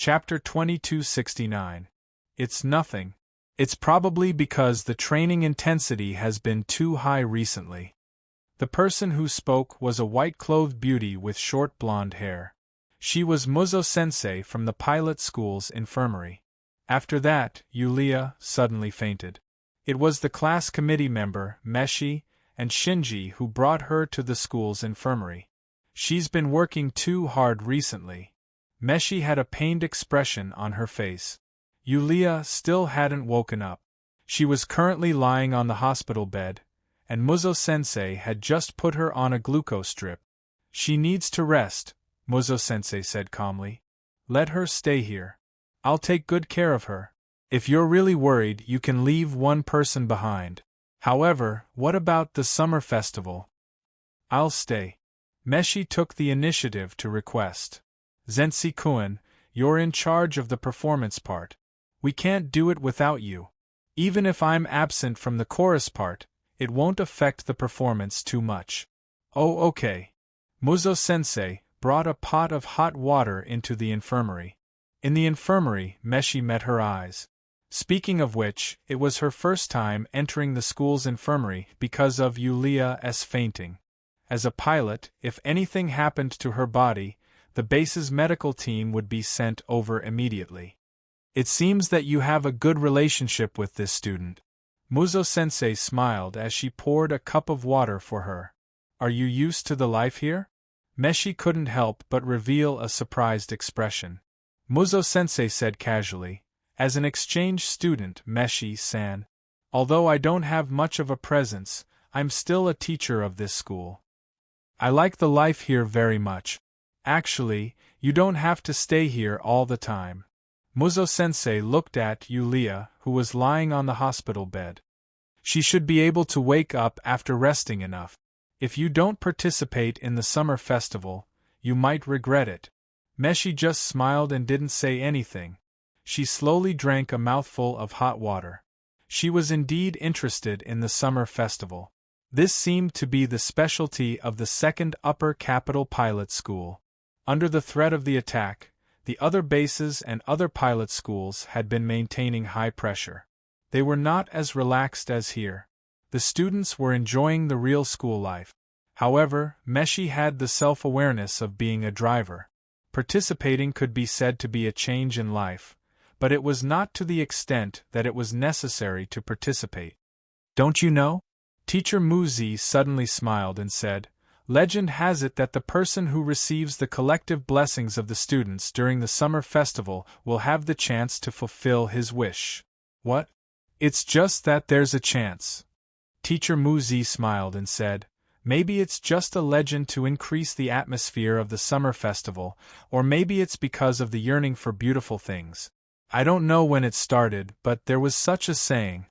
Chapter 2269. It's nothing. It's probably because the training intensity has been too high recently. The person who spoke was a white-clothed beauty with short blonde hair. She was Muzo-sensei from the pilot school's infirmary. After that, Yulia suddenly fainted. It was the class committee member, Meshi, and Shinji who brought her to the school's infirmary. She's been working too hard recently. Meshi had a pained expression on her face. Yulia still hadn't woken up. She was currently lying on the hospital bed, and Muzo-sensei had just put her on a glucose drip. She needs to rest, Muzo-sensei said calmly. Let her stay here. I'll take good care of her. If you're really worried, you can leave one person behind. However, what about the summer festival? I'll stay. Meshi took the initiative to request. Zensi-kun, you're in charge of the performance part. We can't do it without you. Even if I'm absent from the chorus part, it won't affect the performance too much. Oh, okay. Muzo-sensei brought a pot of hot water into the infirmary. In the infirmary, Meshi met her eyes. Speaking of which, it was her first time entering the school's infirmary because of Yulia's fainting. As a pilot, if anything happened to her body, the base's medical team would be sent over immediately. It seems that you have a good relationship with this student. Muzo-sensei smiled as she poured a cup of water for her. Are you used to the life here? Meshi couldn't help but reveal a surprised expression. Muzo-sensei said casually, as an exchange student, Meshi-san. Although I don't have much of a presence, I'm still a teacher of this school. I like the life here very much. Actually, you don't have to stay here all the time. Muzo-sensei looked at Yulia, who was lying on the hospital bed. She should be able to wake up after resting enough. If you don't participate in the summer festival, you might regret it. Meshi just smiled and didn't say anything. She slowly drank a mouthful of hot water. She was indeed interested in the summer festival. This seemed to be the specialty of the second upper capital pilot school. Under the threat of the attack, the other bases and other pilot schools had been maintaining high pressure. They were not as relaxed as here. The students were enjoying the real school life. However, Meshi had the self-awareness of being a driver. Participating could be said to be a change in life, but it was not to the extent that it was necessary to participate. Don't you know? Teacher Muzi suddenly smiled and said, Legend has it that the person who receives the collective blessings of the students during the summer festival will have the chance to fulfill his wish. What? It's just that there's a chance. Teacher Muzi smiled and said, Maybe it's just a legend to increase the atmosphere of the summer festival, or maybe it's because of the yearning for beautiful things. I don't know when it started, but there was such a saying.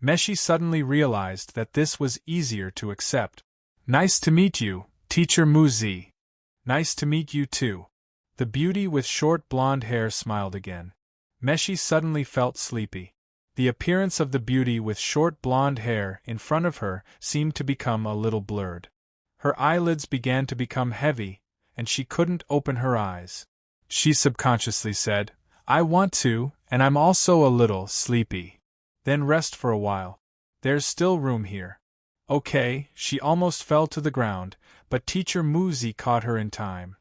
Meshi suddenly realized that this was easier to accept. Nice to meet you, Teacher Muzi. Nice to meet you too. The beauty with short blonde hair smiled again. Meshi suddenly felt sleepy. The appearance of the beauty with short blonde hair in front of her seemed to become a little blurred. Her eyelids began to become heavy, and she couldn't open her eyes. She subconsciously said, I want to, and I'm also a little sleepy. Then rest for a while. There's still room here. Okay, she almost fell to the ground, but Teacher Muzi caught her in time.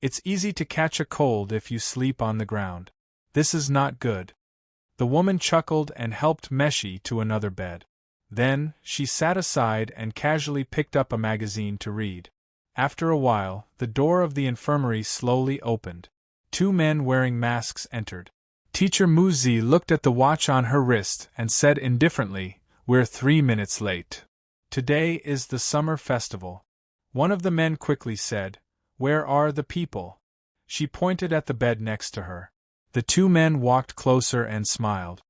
It's easy to catch a cold if you sleep on the ground. This is not good. The woman chuckled and helped Meshi to another bed. Then, she sat aside and casually picked up a magazine to read. After a while, the door of the infirmary slowly opened. 2 men wearing masks entered. Teacher Muzi looked at the watch on her wrist and said indifferently, We're 3 minutes late. Today is the summer festival. One of the men quickly said, Where are the people? She pointed at the bed next to her. The 2 men walked closer and smiled.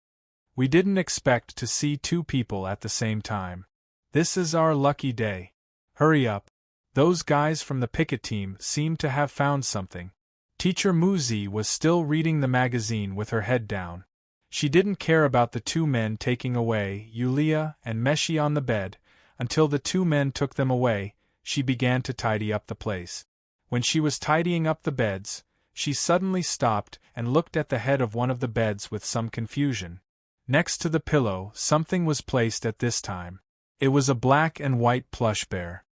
We didn't expect to see 2 people at the same time. This is our lucky day. Hurry up. Those guys from the picket team seem to have found something. Teacher Muzi was still reading the magazine with her head down. She didn't care about the 2 men taking away Yulia and Meshi on the bed. Until the 2 men took them away, she began to tidy up the place. When she was tidying up the beds, She suddenly stopped and looked at the head of one of the beds with some confusion. Next to the pillow, something was placed at this time. It was a black and white plush bear.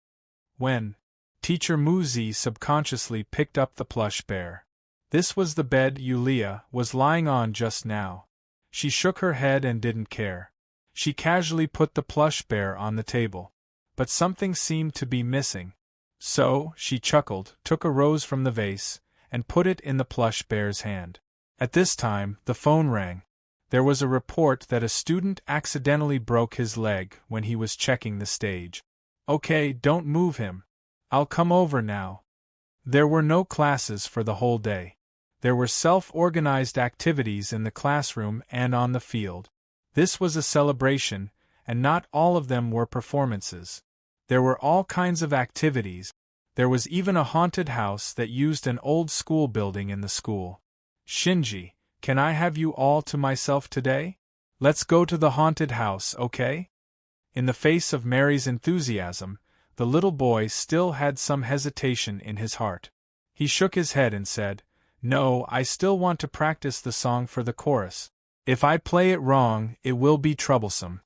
When Teacher Muzi subconsciously picked up the plush bear. This was the bed Yulia was lying on just now. She shook her head and didn't care. She casually put the plush bear on the table. But something seemed to be missing. So, she chuckled, took a rose from the vase, and put it in the plush bear's hand. At this time, the phone rang. There was a report that a student accidentally broke his leg when he was checking the stage. Okay, don't move him. I'll come over now. There were no classes for the whole day. There were self-organized activities in the classroom and on the field. This was a celebration, and not all of them were performances. There were all kinds of activities. There was even a haunted house that used an old school building in the school. Shinji, can I have you all to myself today? Let's go to the haunted house, okay? In the face of Mary's enthusiasm, the little boy still had some hesitation in his heart. He shook his head and said, "No, I still want to practice the song for the chorus. If I play it wrong, it will be troublesome."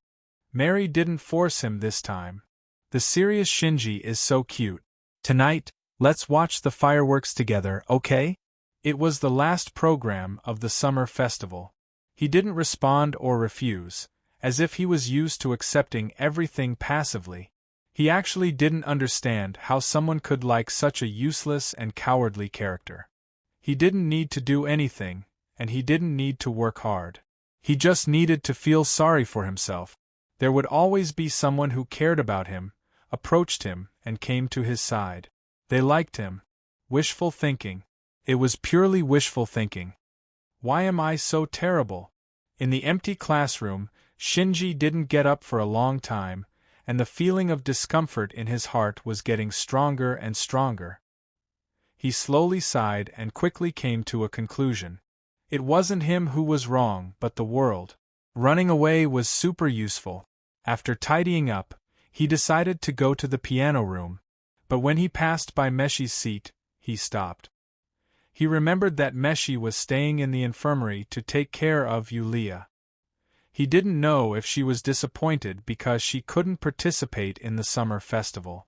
Mary didn't force him this time. The serious Shinji is so cute. Tonight, let's watch the fireworks together, okay? It was the last program of the summer festival. He didn't respond or refuse, as if he was used to accepting everything passively. He actually didn't understand how someone could like such a useless and cowardly character. He didn't need to do anything, and he didn't need to work hard. He just needed to feel sorry for himself. There would always be someone who cared about him, approached him, and came to his side. They liked him. Wishful thinking. It was purely wishful thinking. Why am I so terrible? In the empty classroom, Shinji didn't get up for a long time, and the feeling of discomfort in his heart was getting stronger and stronger. He slowly sighed and quickly came to a conclusion. It wasn't him who was wrong, but the world. Running away was super useful. After tidying up, he decided to go to the piano room, but when he passed by Meshi's seat, he stopped. He remembered that Meshi was staying in the infirmary to take care of Yulia. He didn't know if she was disappointed because she couldn't participate in the summer festival.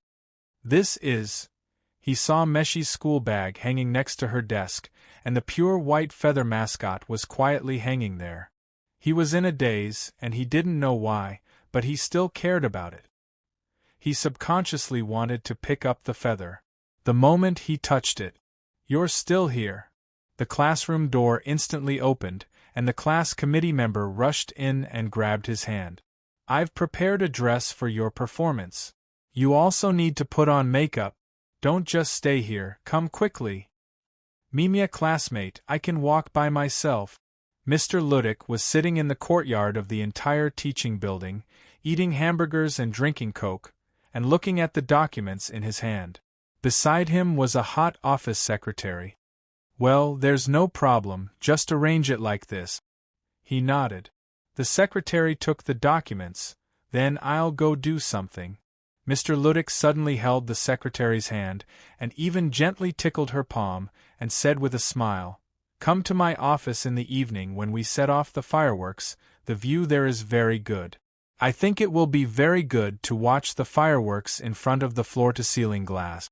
He saw Meshi's school bag hanging next to her desk, and the pure white feather mascot was quietly hanging there. He was in a daze, and he didn't know why, but he still cared about it. He subconsciously wanted to pick up the feather. The moment he touched it, "You're still here." The classroom door instantly opened, and the class committee member rushed in and grabbed his hand. "I've prepared a dress for your performance. You also need to put on makeup. Don't just stay here, come quickly." "Mimia classmate, I can walk by myself." Mr. Ludick was sitting in the courtyard of the entire teaching building, eating hamburgers and drinking Coke, and looking at the documents in his hand. Beside him was a hot office secretary. "Well, there's no problem, just arrange it like this." He nodded. The secretary took the documents. "Then I'll go do something." Mr. Ludick suddenly held the secretary's hand, and even gently tickled her palm, and said with a smile, "Come to my office in the evening when we set off the fireworks. The view there is very good. I think it will be very good to watch the fireworks in front of the floor-to-ceiling glass."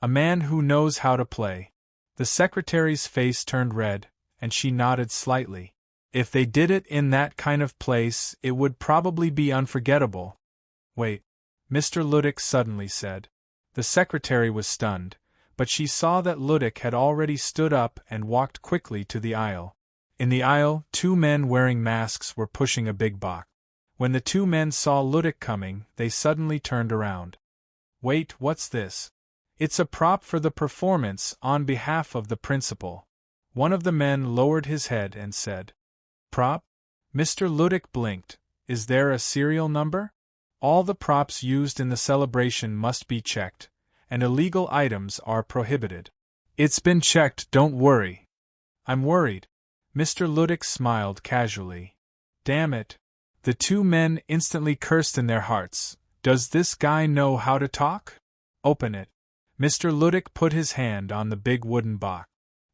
A man who knows how to play. The secretary's face turned red, and she nodded slightly. If they did it in that kind of place, it would probably be unforgettable. "Wait," Mr. Ludick suddenly said. The secretary was stunned, but she saw that Ludick had already stood up and walked quickly to the aisle. In the aisle, two men wearing masks were pushing a big box. When the two men saw Ludick coming, they suddenly turned around. "Wait, what's this?" "It's a prop for the performance on behalf of the principal." One of the men lowered his head and said, "Prop?" Mr. Ludick blinked. "Is there a serial number?" "All the props used in the celebration must be checked, and illegal items are prohibited." "It's been checked, don't worry." "I'm worried." Mr. Ludick smiled casually. "Damn it." The two men instantly cursed in their hearts. "Does this guy know how to talk?" "Open it." Mr. Ludick put his hand on the big wooden box.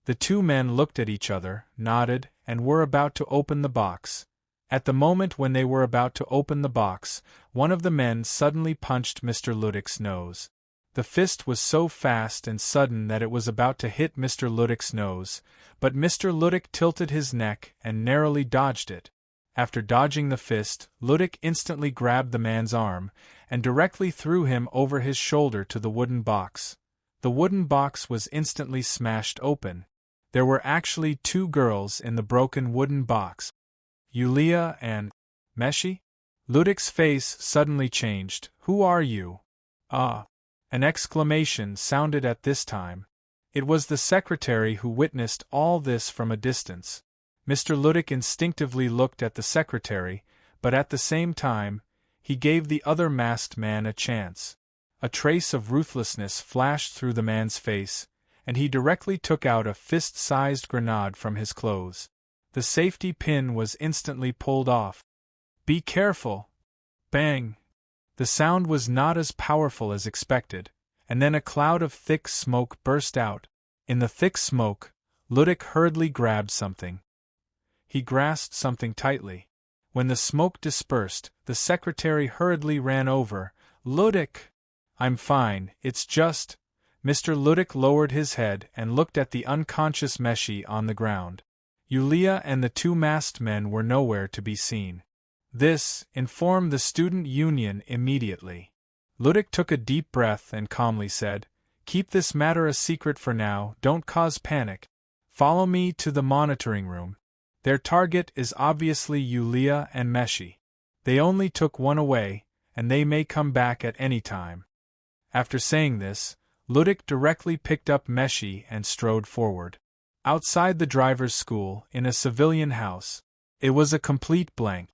The two men looked at each other, nodded, and were about to open the box. At the moment when they were about to open the box, one of the men suddenly punched Mr. Ludick's nose. The fist was so fast and sudden that it was about to hit Mr. Ludick's nose, but Mr. Ludick tilted his neck and narrowly dodged it. After dodging the fist, Ludick instantly grabbed the man's arm, and directly threw him over his shoulder to the wooden box. The wooden box was instantly smashed open. There were actually two girls in the broken wooden box. Yulia and Meshi? Ludick's face suddenly changed. Who are you? Ah! An exclamation sounded at this time. It was the secretary who witnessed all this from a distance. Mr. Ludick instinctively looked at the secretary, but at the same time, he gave the other masked man a chance. A trace of ruthlessness flashed through the man's face, and he directly took out a fist-sized grenade from his clothes. The safety pin was instantly pulled off. Be careful! Bang! The sound was not as powerful as expected, and then a cloud of thick smoke burst out. In the thick smoke, Ludick hurriedly grabbed something. He grasped something tightly. When the smoke dispersed, the secretary hurriedly ran over. Ludick! I'm fine, it's just… Mr. Ludick lowered his head and looked at the unconscious Meshi on the ground. Yulia and the two masked men were nowhere to be seen. This informed the student union immediately. Ludick took a deep breath and calmly said, "Keep this matter a secret for now, don't cause panic. Follow me to the monitoring room. Their target is obviously Yulia and Meshi. They only took one away, and they may come back at any time." After saying this, Ludick directly picked up Meshi and strode forward. Outside the driver's school, in a civilian house, it was a complete blank.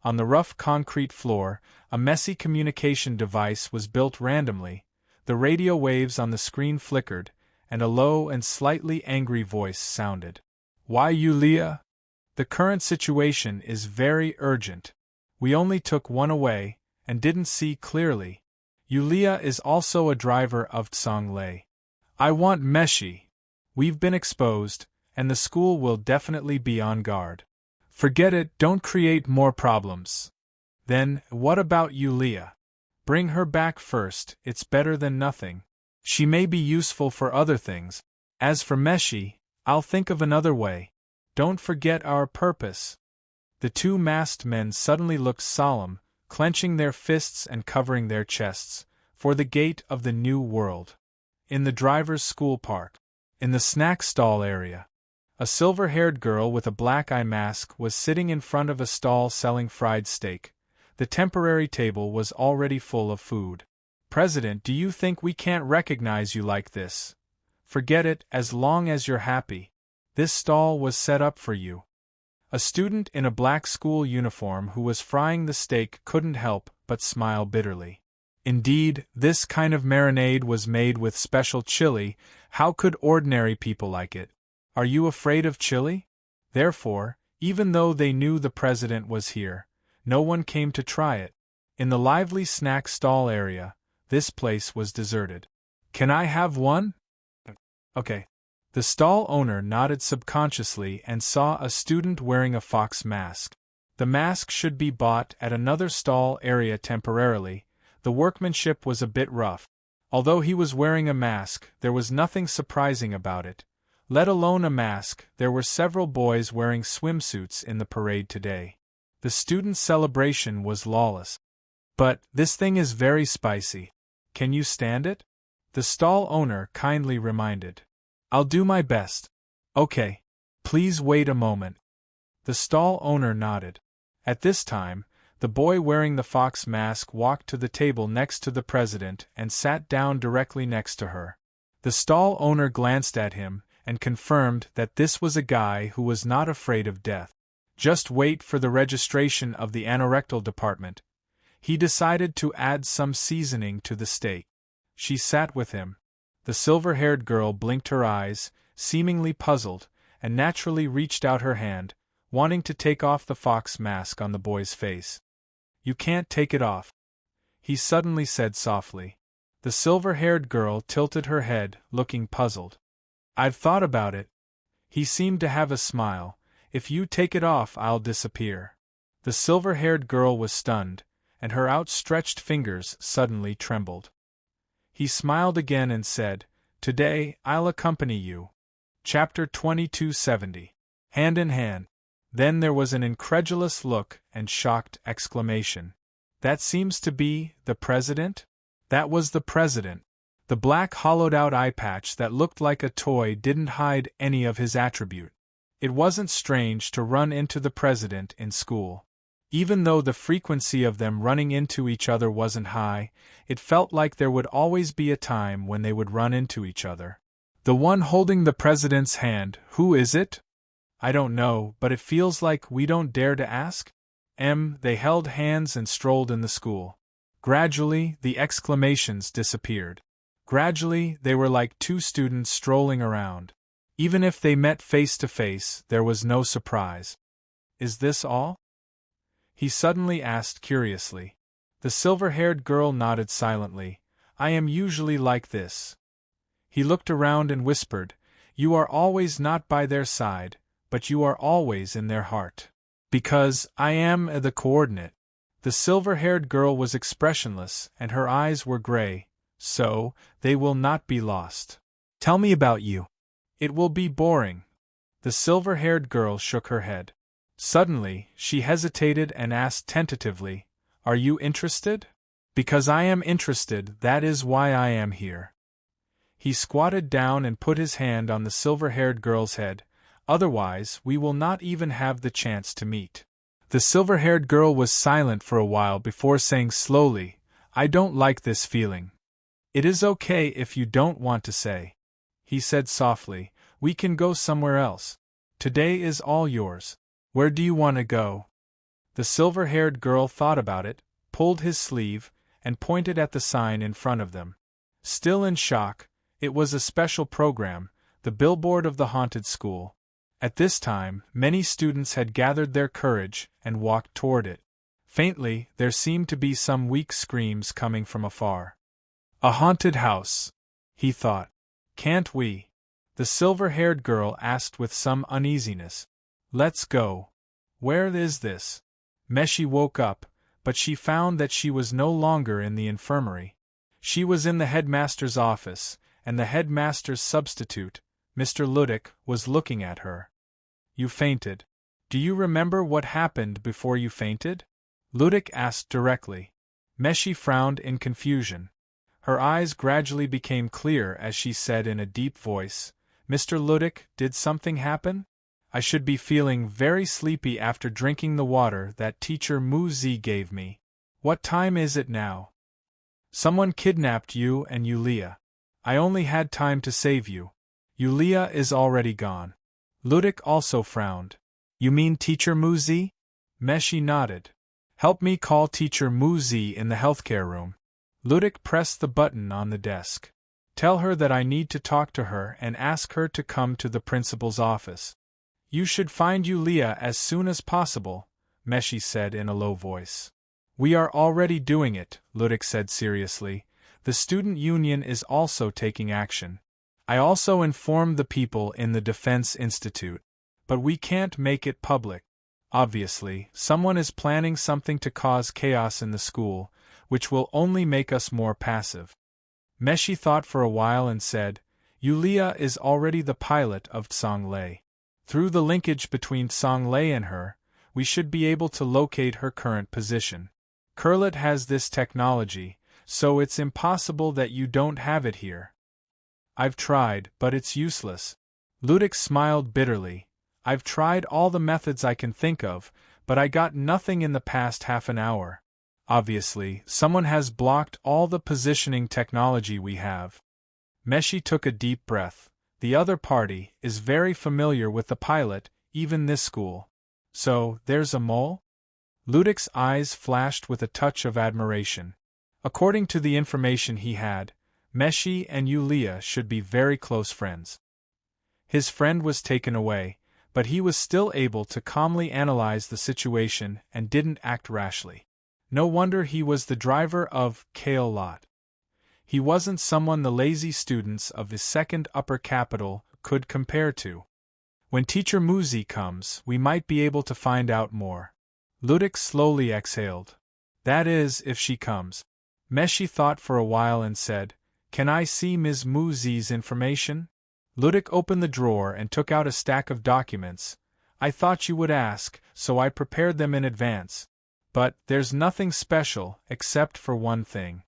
On the rough concrete floor, a messy communication device was built randomly, the radio waves on the screen flickered, and a low and slightly angry voice sounded. "Why, Yulia? The current situation is very urgent. We only took one away, and didn't see clearly. Yulia is also a driver of Tsonglei. I want Meshi. We've been exposed, and the school will definitely be on guard. Forget it, don't create more problems." "Then, what about Yulia? Bring her back first, it's better than nothing. She may be useful for other things. As for Meshi, I'll think of another way. Don't forget our purpose." The two masked men suddenly looked solemn, clenching their fists and covering their chests, for the gate of the new world. In the driver's school park, in the snack stall area, a silver-haired girl with a black eye mask was sitting in front of a stall selling fried steak. The temporary table was already full of food. "President, do you think we can't recognize you like this? Forget it, as long as you're happy. This stall was set up for you." A student in a black school uniform who was frying the steak couldn't help but smile bitterly. Indeed, this kind of marinade was made with special chili. How could ordinary people like it? Are you afraid of chili? Therefore, even though they knew the president was here, no one came to try it. In the lively snack stall area, this place was deserted. "Can I have one?" "Okay." The stall owner nodded subconsciously and saw a student wearing a fox mask. The mask should be bought at another stall area temporarily. The workmanship was a bit rough. Although he was wearing a mask, there was nothing surprising about it. Let alone a mask, there were several boys wearing swimsuits in the parade today. The student celebration was lawless. "But, this thing is very spicy. Can you stand it?" the stall owner kindly reminded. "I'll do my best." "Okay. Please wait a moment." The stall owner nodded. At this time, the boy wearing the fox mask walked to the table next to the president and sat down directly next to her. The stall owner glanced at him and confirmed that this was a guy who was not afraid of death. Just wait for the registration of the anorectal department. He decided to add some seasoning to the steak. She sat with him. The silver-haired girl blinked her eyes, seemingly puzzled, and naturally reached out her hand, wanting to take off the fox mask on the boy's face. "You can't take it off," he suddenly said softly. The silver-haired girl tilted her head, looking puzzled. "I've thought about it. He seemed to have a smile. If you take it off, I'll disappear. The silver-haired girl was stunned, and her outstretched fingers suddenly trembled. He smiled again and said, Today, I'll accompany you. Chapter 2270. Hand in Hand. Then there was an incredulous look and shocked exclamation. That seems to be the president? That was the president. The black hollowed-out eye patch that looked like a toy didn't hide any of his attribute. It wasn't strange to run into the president in school. Even though the frequency of them running into each other wasn't high, it felt like there would always be a time when they would run into each other. The one holding the president's hand, who is it? I don't know, but it feels like we don't dare to ask? They held hands and strolled in the school. Gradually, the exclamations disappeared. Gradually, they were like two students strolling around. Even if they met face to face, there was no surprise. Is this all? He suddenly asked curiously. The silver-haired girl nodded silently. I am usually like this. He looked around and whispered, You are always not by their side, but you are always in their heart. Because I am the coordinate. The silver-haired girl was expressionless, and her eyes were gray, so they will not be lost. Tell me about you. It will be boring. The silver-haired girl shook her head. Suddenly, she hesitated and asked tentatively, Are you interested? Because I am interested, that is why I am here. He squatted down and put his hand on the silver-haired girl's head. Otherwise, we will not even have the chance to meet. The silver-haired girl was silent for a while before saying slowly, I don't like this feeling. It is okay if you don't want to say. He said softly, We can go somewhere else. Today is all yours. Where do you want to go? The silver-haired girl thought about it, pulled his sleeve, and pointed at the sign in front of them. Still in shock, it was a special program, the billboard of the haunted school. At this time, many students had gathered their courage and walked toward it. Faintly, there seemed to be some weak screams coming from afar. A haunted house, he thought. Can't we? The silver-haired girl asked with some uneasiness. Let's go. Where is this? Meshi woke up, but she found that she was no longer in the infirmary. She was in the headmaster's office, and the headmaster's substitute, Mr. Ludick, was looking at her. You fainted. Do you remember what happened before you fainted? Ludick asked directly. Meshi frowned in confusion. Her eyes gradually became clear as she said in a deep voice, Mr. Ludick, did something happen? I should be feeling very sleepy after drinking the water that teacher Mu-Zi gave me. What time is it now? Someone kidnapped you and Yulia. I only had time to save you. Yulia is already gone. Ludick also frowned. You mean teacher Mu-Zi? Meshi nodded. Help me call teacher Mu-Zi in the healthcare room. Ludick pressed the button on the desk. Tell her that I need to talk to her and ask her to come to the principal's office. You should find Yulia as soon as possible, Meshi said in a low voice. We are already doing it, Ludick said seriously. The student union is also taking action. I also informed the people in the Defense Institute. But we can't make it public. Obviously, someone is planning something to cause chaos in the school, which will only make us more passive. Meshi thought for a while and said, Yulia is already the pilot of Songlei. Through the linkage between Songlei and her, we should be able to locate her current position. Kurlit has this technology, so it's impossible that you don't have it here. I've tried, but it's useless. Ludick smiled bitterly. I've tried all the methods I can think of, but I got nothing in the past half an hour. Obviously, someone has blocked all the positioning technology we have. Meshi took a deep breath. The other party is very familiar with the pilot, even this school. So, there's a mole? Ludick's eyes flashed with a touch of admiration. According to the information he had, Meshi and Yulia should be very close friends. His friend was taken away, but he was still able to calmly analyze the situation and didn't act rashly. No wonder he was the driver of Kale Lot. He wasn't someone the lazy students of the second upper capital could compare to. When Teacher Muzi comes, we might be able to find out more. Ludic slowly exhaled. That is, if she comes. Meshi thought for a while and said, Can I see Ms. Muzi's information? Ludic opened the drawer and took out a stack of documents. I thought you would ask, so I prepared them in advance. But there's nothing special, except for one thing.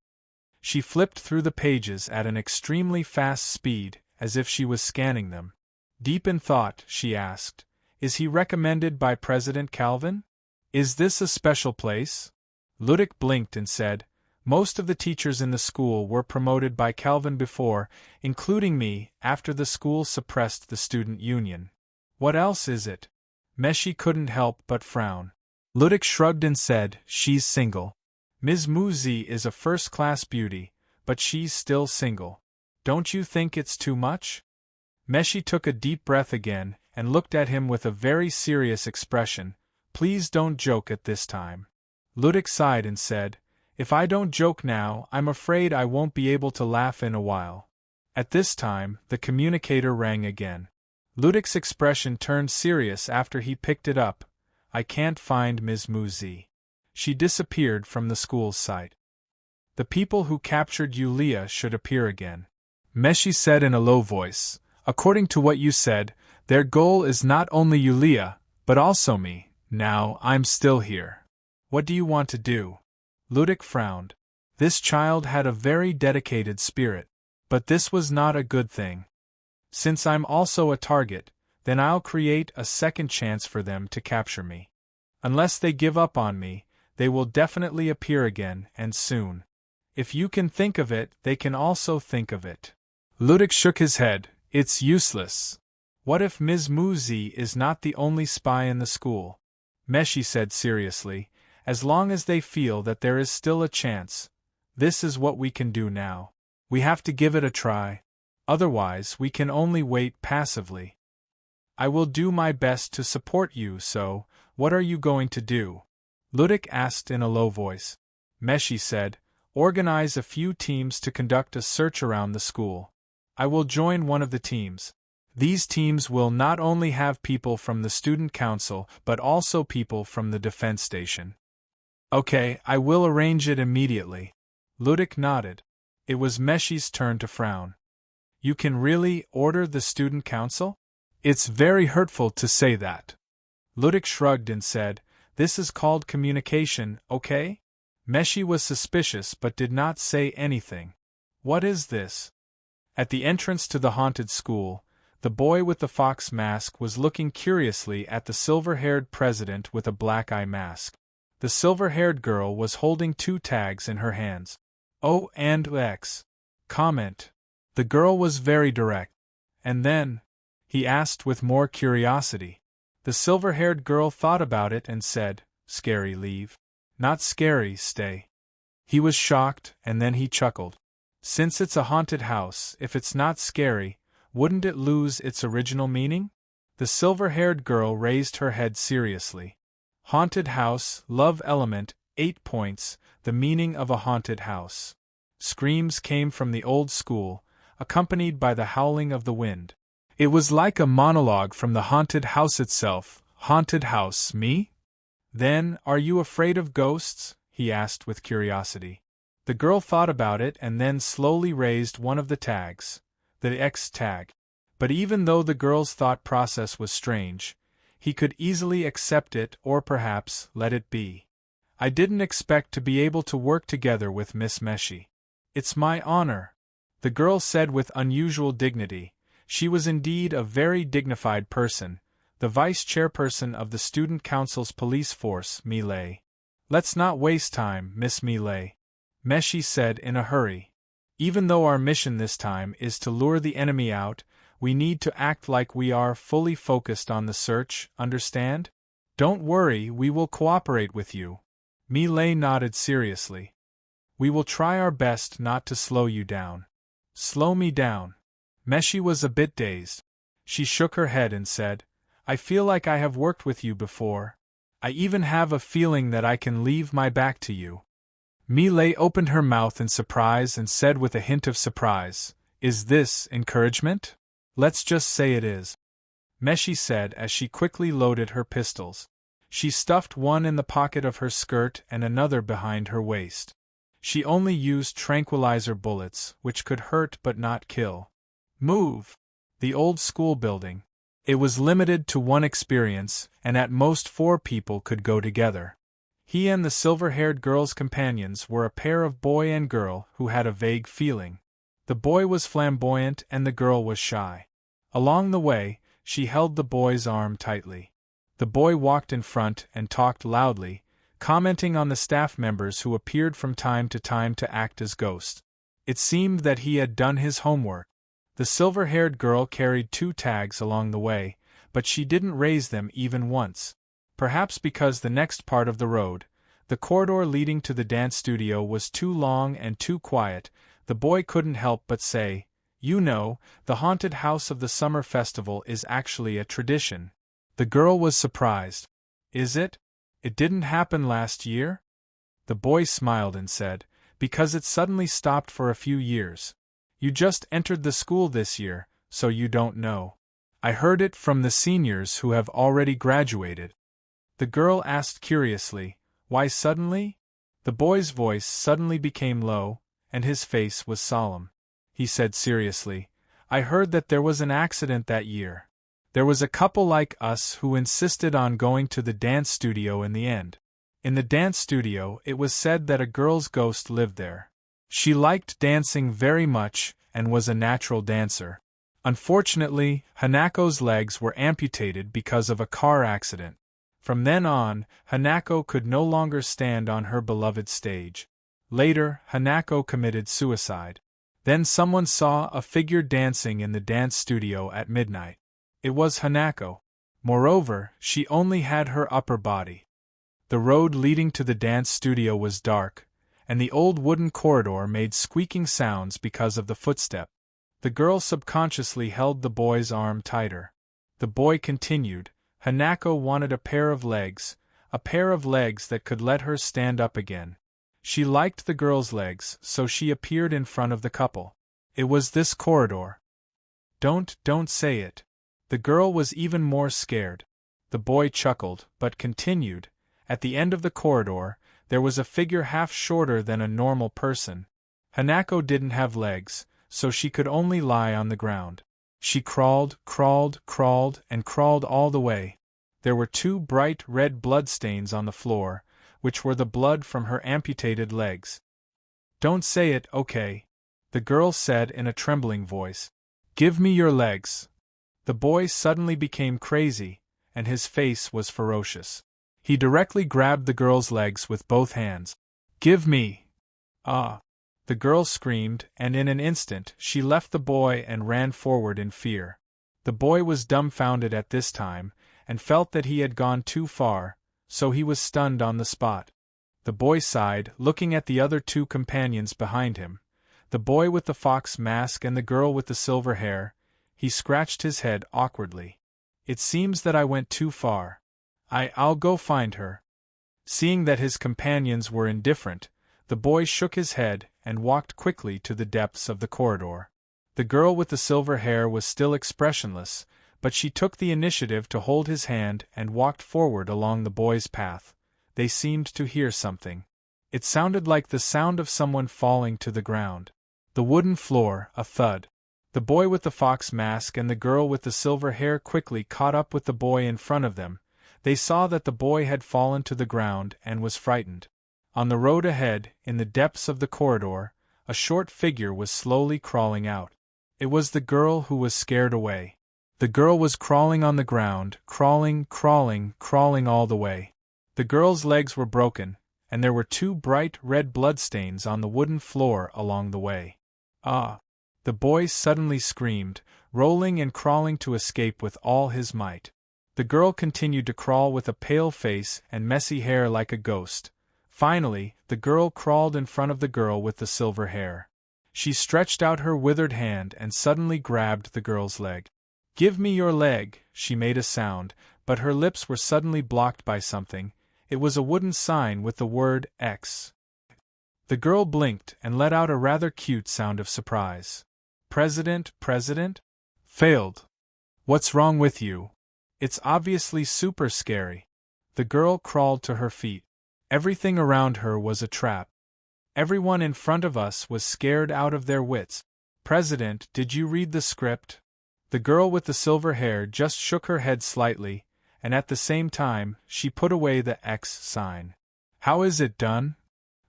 She flipped through the pages at an extremely fast speed, as if she was scanning them. Deep in thought, she asked, Is he recommended by President Calvin? Is this a special place? Ludic blinked and said, Most of the teachers in the school were promoted by Calvin before, including me, after the school suppressed the student union. What else is it? Meshi couldn't help but frown. Ludic shrugged and said, She's single. Ms. Muzi is a first-class beauty, but she's still single. Don't you think it's too much? Meshi took a deep breath again, and looked at him with a very serious expression. Please don't joke at this time. Ludic sighed and said, If I don't joke now, I'm afraid I won't be able to laugh in a while. At this time, the communicator rang again. Ludic's expression turned serious after he picked it up. I can't find Ms. Muzi. She disappeared from the school's site. The people who captured Yulia should appear again. Meshi said in a low voice, According to what you said, their goal is not only Yulia, but also me. Now, I'm still here. What do you want to do? Ludic frowned. This child had a very dedicated spirit. But this was not a good thing. Since I'm also a target, then I'll create a second chance for them to capture me. Unless they give up on me, they will definitely appear again, and soon. If you can think of it, they can also think of it. Ludic shook his head. It's useless. What if Ms. Muzi is not the only spy in the school? Meshi said seriously, As long as they feel that there is still a chance, this is what we can do now. We have to give it a try. Otherwise, we can only wait passively. I will do my best to support you, so, what are you going to do? Ludic asked in a low voice. Meshi said, Organize a few teams to conduct a search around the school. I will join one of the teams. These teams will not only have people from the student council, but also people from the defense station. Okay, I will arrange it immediately. Ludic nodded. It was Meshi's turn to frown. You can really order the student council? It's very hurtful to say that. Ludic shrugged and said, This is called communication, okay? Meshi was suspicious but did not say anything. What is this? At the entrance to the haunted school, the boy with the fox mask was looking curiously at the silver-haired president with a black eye mask. The silver-haired girl was holding 2 tags in her hands. O and X. Comment. The girl was very direct. And then? He asked with more curiosity. The silver-haired girl thought about it and said, Scary leave. Not scary, stay. He was shocked, and then he chuckled. Since it's a haunted house, if it's not scary, wouldn't it lose its original meaning? The silver-haired girl raised her head seriously. Haunted house, love element, 8 points, the meaning of a haunted house. Screams came from the old school, accompanied by the howling of the wind. It was like a monologue from the haunted house itself. Haunted house, me? Then, are you afraid of ghosts? He asked with curiosity. The girl thought about it and then slowly raised one of the tags, the X tag. But even though the girl's thought process was strange, he could easily accept it or perhaps let it be. I didn't expect to be able to work together with Miss Meshi. It's my honor, the girl said with unusual dignity. She was indeed a very dignified person, the vice-chairperson of the student council's police force, Millet. Let's not waste time, Miss Millet, Meshi said in a hurry. Even though our mission this time is to lure the enemy out, we need to act like we are fully focused on the search, understand? Don't worry, we will cooperate with you. Millet nodded seriously. We will try our best not to slow you down. Slow me down. Meshi was a bit dazed. She shook her head and said, I feel like I have worked with you before. I even have a feeling that I can leave my back to you. Millet opened her mouth in surprise and said with a hint of surprise, Is this encouragement? Let's just say it is. Meshi said as she quickly loaded her pistols. She stuffed one in the pocket of her skirt and another behind her waist. She only used tranquilizer bullets, which could hurt but not kill. Move! The old school building. It was limited to one experience, and at most 4 people could go together. He and the silver-haired girl's companions were a pair of boy and girl who had a vague feeling. The boy was flamboyant and the girl was shy. Along the way, she held the boy's arm tightly. The boy walked in front and talked loudly, commenting on the staff members who appeared from time to act as ghosts. It seemed that he had done his homework. The silver-haired girl carried 2 tags along the way, but she didn't raise them even once. Perhaps because the next part of the road, the corridor leading to the dance studio, was too long and too quiet, the boy couldn't help but say, "You know, the haunted house of the summer festival is actually a tradition." The girl was surprised. "Is it? It didn't happen last year?" The boy smiled and said, "Because it suddenly stopped for a few years. You just entered the school this year, so you don't know. I heard it from the seniors who have already graduated." The girl asked curiously, "Why suddenly?" The boy's voice suddenly became low, and his face was solemn. He said seriously, "I heard that there was an accident that year. There was a couple like us who insisted on going to the dance studio in the end. In the dance studio, it was said that a girl's ghost lived there. She liked dancing very much and was a natural dancer. Unfortunately, Hanako's legs were amputated because of a car accident. From then on, Hanako could no longer stand on her beloved stage. Later, Hanako committed suicide. Then someone saw a figure dancing in the dance studio at midnight. It was Hanako. Moreover, she only had her upper body. The road leading to the dance studio was dark, and the old wooden corridor made squeaking sounds because of the footstep. The girl subconsciously held the boy's arm tighter. The boy continued, "Hanako wanted a pair of legs that could let her stand up again. She liked the girl's legs, so she appeared in front of the couple. It was this corridor." Don't say it." The girl was even more scared. The boy chuckled, but continued, "At the end of the corridor, there was a figure half shorter than a normal person. Hanako didn't have legs, so she could only lie on the ground. She crawled and crawled all the way. There were 2 bright red bloodstains on the floor, which were the blood from her amputated legs." "Don't say it, okay?" the girl said in a trembling voice. "Give me your legs." The boy suddenly became crazy, and his face was ferocious. He directly grabbed the girl's legs with both hands. "Give me!" "Ah!" the girl screamed, and in an instant she left the boy and ran forward in fear. The boy was dumbfounded at this time, and felt that he had gone too far, so he was stunned on the spot. The boy sighed, looking at the other 2 companions behind him, the boy with the fox mask and the girl with the silver hair. He scratched his head awkwardly. "It seems that I went too far. I'll go find her." Seeing that his companions were indifferent, the boy shook his head and walked quickly to the depths of the corridor. The girl with the silver hair was still expressionless, but she took the initiative to hold his hand and walked forward along the boy's path. They seemed to hear something. It sounded like the sound of someone falling to the ground. The wooden floor, a thud. The boy with the fox mask and the girl with the silver hair quickly caught up with the boy in front of them. They saw that the boy had fallen to the ground and was frightened. On the road ahead, in the depths of the corridor, a short figure was slowly crawling out. It was the girl who was scared away. The girl was crawling on the ground, crawling all the way. The girl's legs were broken, and there were 2 bright red bloodstains on the wooden floor along the way. "Ah!" the boy suddenly screamed, rolling and crawling to escape with all his might. The girl continued to crawl with a pale face and messy hair like a ghost. Finally, the girl crawled in front of the girl with the silver hair. She stretched out her withered hand and suddenly grabbed the girl's leg. "Give me your leg," she made a sound, but her lips were suddenly blocked by something. It was a wooden sign with the word X. The girl blinked and let out a rather cute sound of surprise. President? Failed. What's wrong with you?" It's obviously super scary. The girl crawled to her feet. Everything around her was a trap. Everyone in front of us was scared out of their wits. President, did you read the script? The girl with the silver hair just shook her head slightly, and at the same time, she put away the X sign. How is it done?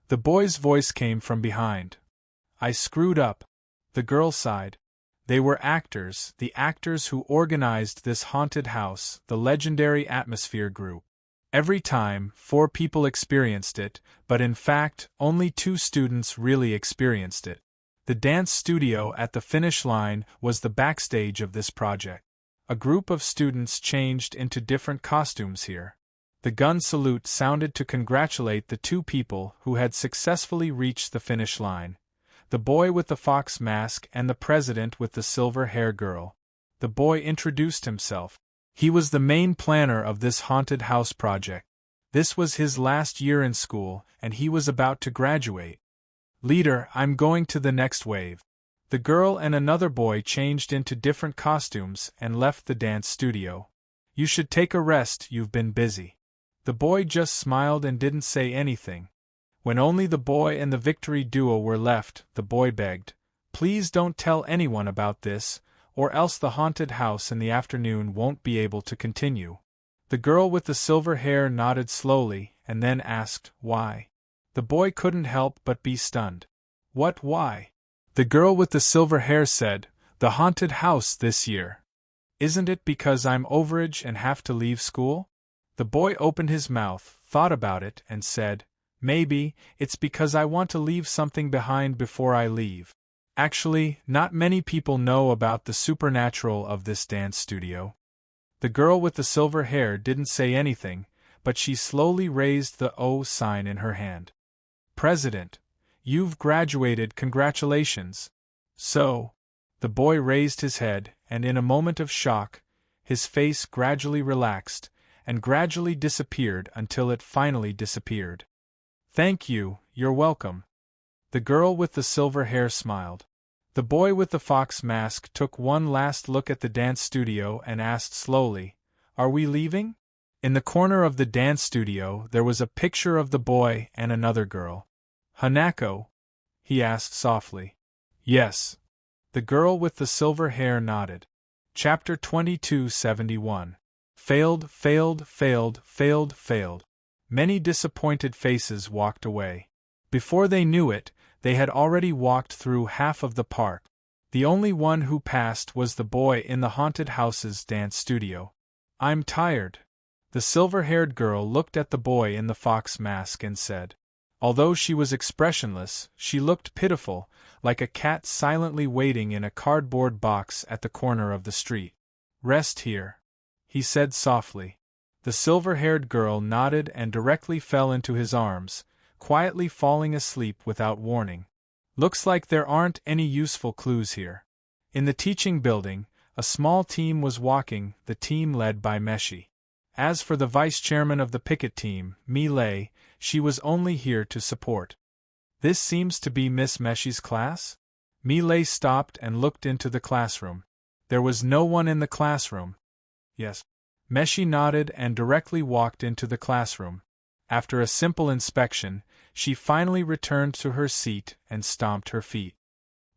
The boy's voice came from behind. I screwed up. The girl sighed. They were actors, the actors who organized this haunted house, the legendary Atmosphere Group. Every time, 4 people experienced it, but in fact, only 2 students really experienced it. The dance studio at the finish line was the backstage of this project. A group of students changed into different costumes here. The gun salute sounded to congratulate the 2 people who had successfully reached the finish line. The boy with the fox mask and the president with the silver hair girl. The boy introduced himself. He was the main planner of this haunted house project. This was his last year in school, and he was about to graduate. Leader, I'm going to the next wave. The girl and another boy changed into different costumes and left the dance studio. You should take a rest, you've been busy. The boy just smiled and didn't say anything. When only the boy and the victory duo were left, the boy begged, please don't tell anyone about this, or else the haunted house in the afternoon won't be able to continue. The girl with the silver hair nodded slowly, and then asked, why? The boy couldn't help but be stunned. What, why? The girl with the silver hair said, the haunted house this year. Isn't it because I'm overage and have to leave school? The boy opened his mouth, thought about it, and said, maybe, it's because I want to leave something behind before I leave. Actually, not many people know about the supernatural of this dance studio. The girl with the silver hair didn't say anything, but she slowly raised the O sign in her hand. President, you've graduated, congratulations. So, the boy raised his head, and in a moment of shock, his face gradually relaxed, and gradually disappeared until it finally disappeared. Thank you, you're welcome. The girl with the silver hair smiled. The boy with the fox mask took one last look at the dance studio and asked slowly, are we leaving? In the corner of the dance studio there was a picture of the boy and another girl. Hanako? He asked softly. Yes. The girl with the silver hair nodded. Chapter 2271. Failed, failed, failed, failed, failed. Many disappointed faces walked away. Before they knew it, they had already walked through half of the park. The only one who passed was the boy in the haunted house's dance studio. I'm tired. The silver-haired girl looked at the boy in the fox mask and said. Although she was expressionless, she looked pitiful, like a cat silently waiting in a cardboard box at the corner of the street. Rest here, he said softly. The silver-haired girl nodded and directly fell into his arms, quietly falling asleep without warning. Looks like there aren't any useful clues here. In the teaching building, a small team was walking, the team led by Meshi. As for the vice-chairman of the picket team, Mi-lei, she was only here to support. This seems to be Miss Meshi's class? Mi-lei stopped and looked into the classroom. There was no one in the classroom. Yes. Meshi nodded and directly walked into the classroom. After a simple inspection, she finally returned to her seat and stomped her feet.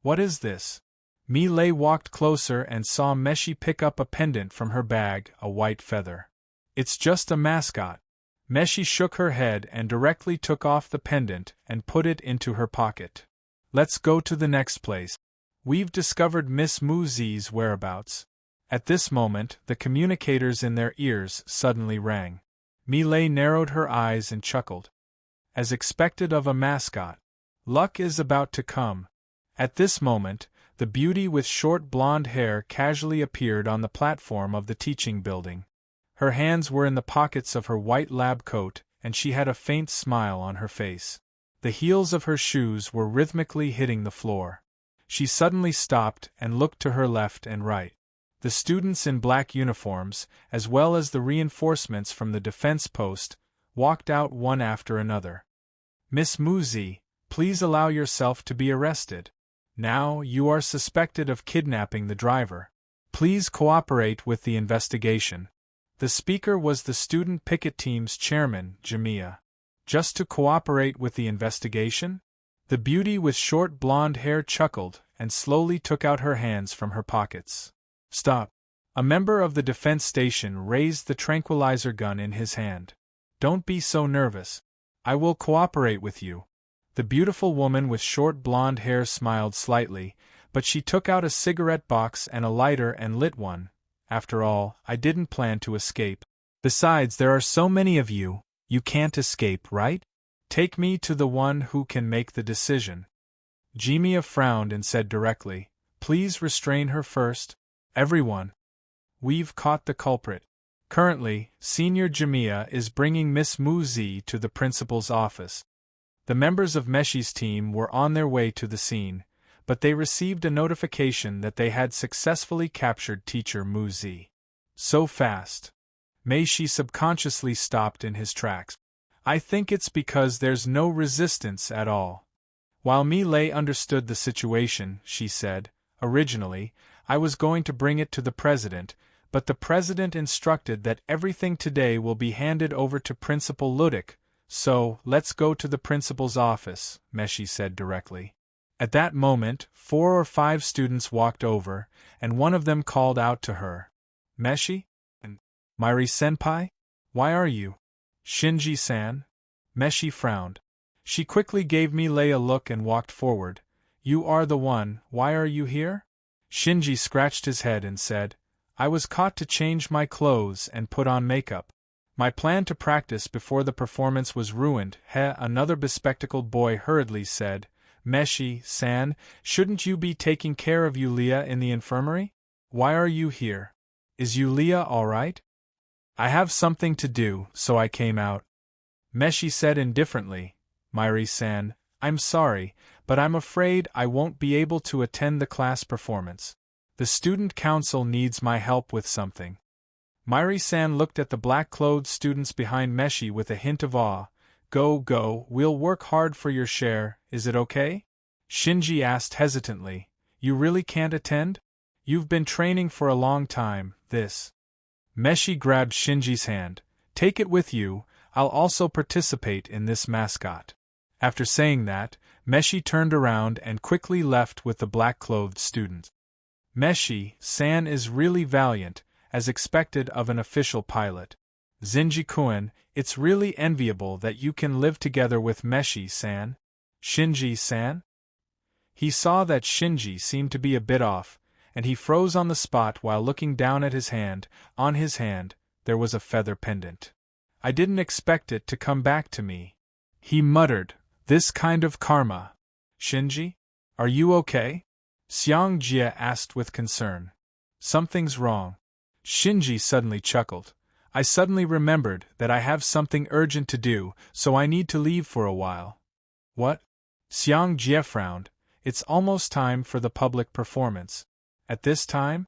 What is this? Mi-lei walked closer and saw Meshi pick up a pendant from her bag, a white feather. It's just a mascot. Meshi shook her head and directly took off the pendant and put it into her pocket. Let's go to the next place. We've discovered Miss Mu-zi's whereabouts. At this moment, the communicators in their ears suddenly rang. Mi-lei narrowed her eyes and chuckled. As expected of a mascot, luck is about to come. At this moment, the beauty with short blonde hair casually appeared on the platform of the teaching building. Her hands were in the pockets of her white lab coat, and she had a faint smile on her face. The heels of her shoes were rhythmically hitting the floor. She suddenly stopped and looked to her left and right. The students in black uniforms, as well as the reinforcements from the defense post, walked out one after another. Miss Mu-zi, please allow yourself to be arrested. Now you are suspected of kidnapping the driver. Please cooperate with the investigation. The speaker was the student picket team's chairman, Jamiya. Just to cooperate with the investigation? The beauty with short blonde hair chuckled and slowly took out her hands from her pockets. Stop. A member of the defense station raised the tranquilizer gun in his hand. Don't be so nervous. I will cooperate with you. The beautiful woman with short blonde hair smiled slightly, but she took out a cigarette box and a lighter and lit one. After all, I didn't plan to escape. Besides, there are so many of you, you can't escape, right? Take me to the one who can make the decision. Jamiya frowned and said directly, Please restrain her first. Everyone. We've caught the culprit. Currently, Senior Jamiya is bringing Miss Muzi to the principal's office. The members of Meshi's team were on their way to the scene, but they received a notification that they had successfully captured Teacher Muzi. So fast. Meshi subconsciously stopped in his tracks. I think it's because there's no resistance at all. While Milei understood the situation, she said, originally, I was going to bring it to the president, but the president instructed that everything today will be handed over to Principal Ludic, so let's go to the principal's office, Meshi said directly. At that moment, 4 or 5 students walked over, and one of them called out to her. Meshi? Mairi-senpai? Why are you? Shinji-san? Meshi frowned. She quickly gave Milei a look and walked forward. You are the one, why are you here? Shinji scratched his head and said, I was caught to change my clothes and put on makeup. My plan to practice before the performance was ruined. Another bespectacled boy hurriedly said, Meshi-san, shouldn't you be taking care of Yulia in the infirmary? Why are you here? Is Yulia all right? I have something to do, so I came out. Meshi said indifferently, Mairi-san, I'm sorry, but I'm afraid I won't be able to attend the class performance. The student council needs my help with something. Mairi-san looked at the black-clothed students behind Meshi with a hint of awe. Go, we'll work hard for your share, is it okay? Shinji asked hesitantly, You really can't attend? You've been training for a long time, this. Meshi grabbed Shinji's hand. Take it with you, I'll also participate in this mascot. After saying that, Meshi turned around and quickly left with the black-clothed students. Meshi-san is really valiant, as expected of an official pilot. Zinji-kun, it's really enviable that you can live together with Meshi-san. Shinji-san? He saw that Shinji seemed to be a bit off, and he froze on the spot while looking down at his hand. On his hand, there was a feather pendant. I didn't expect it to come back to me. He muttered, This kind of karma. Shinji? Are you okay? Xiang Jia asked with concern. Something's wrong. Shinji suddenly chuckled. I suddenly remembered that I have something urgent to do, so I need to leave for a while. What? Xiang Jia frowned. It's almost time for the public performance. At this time?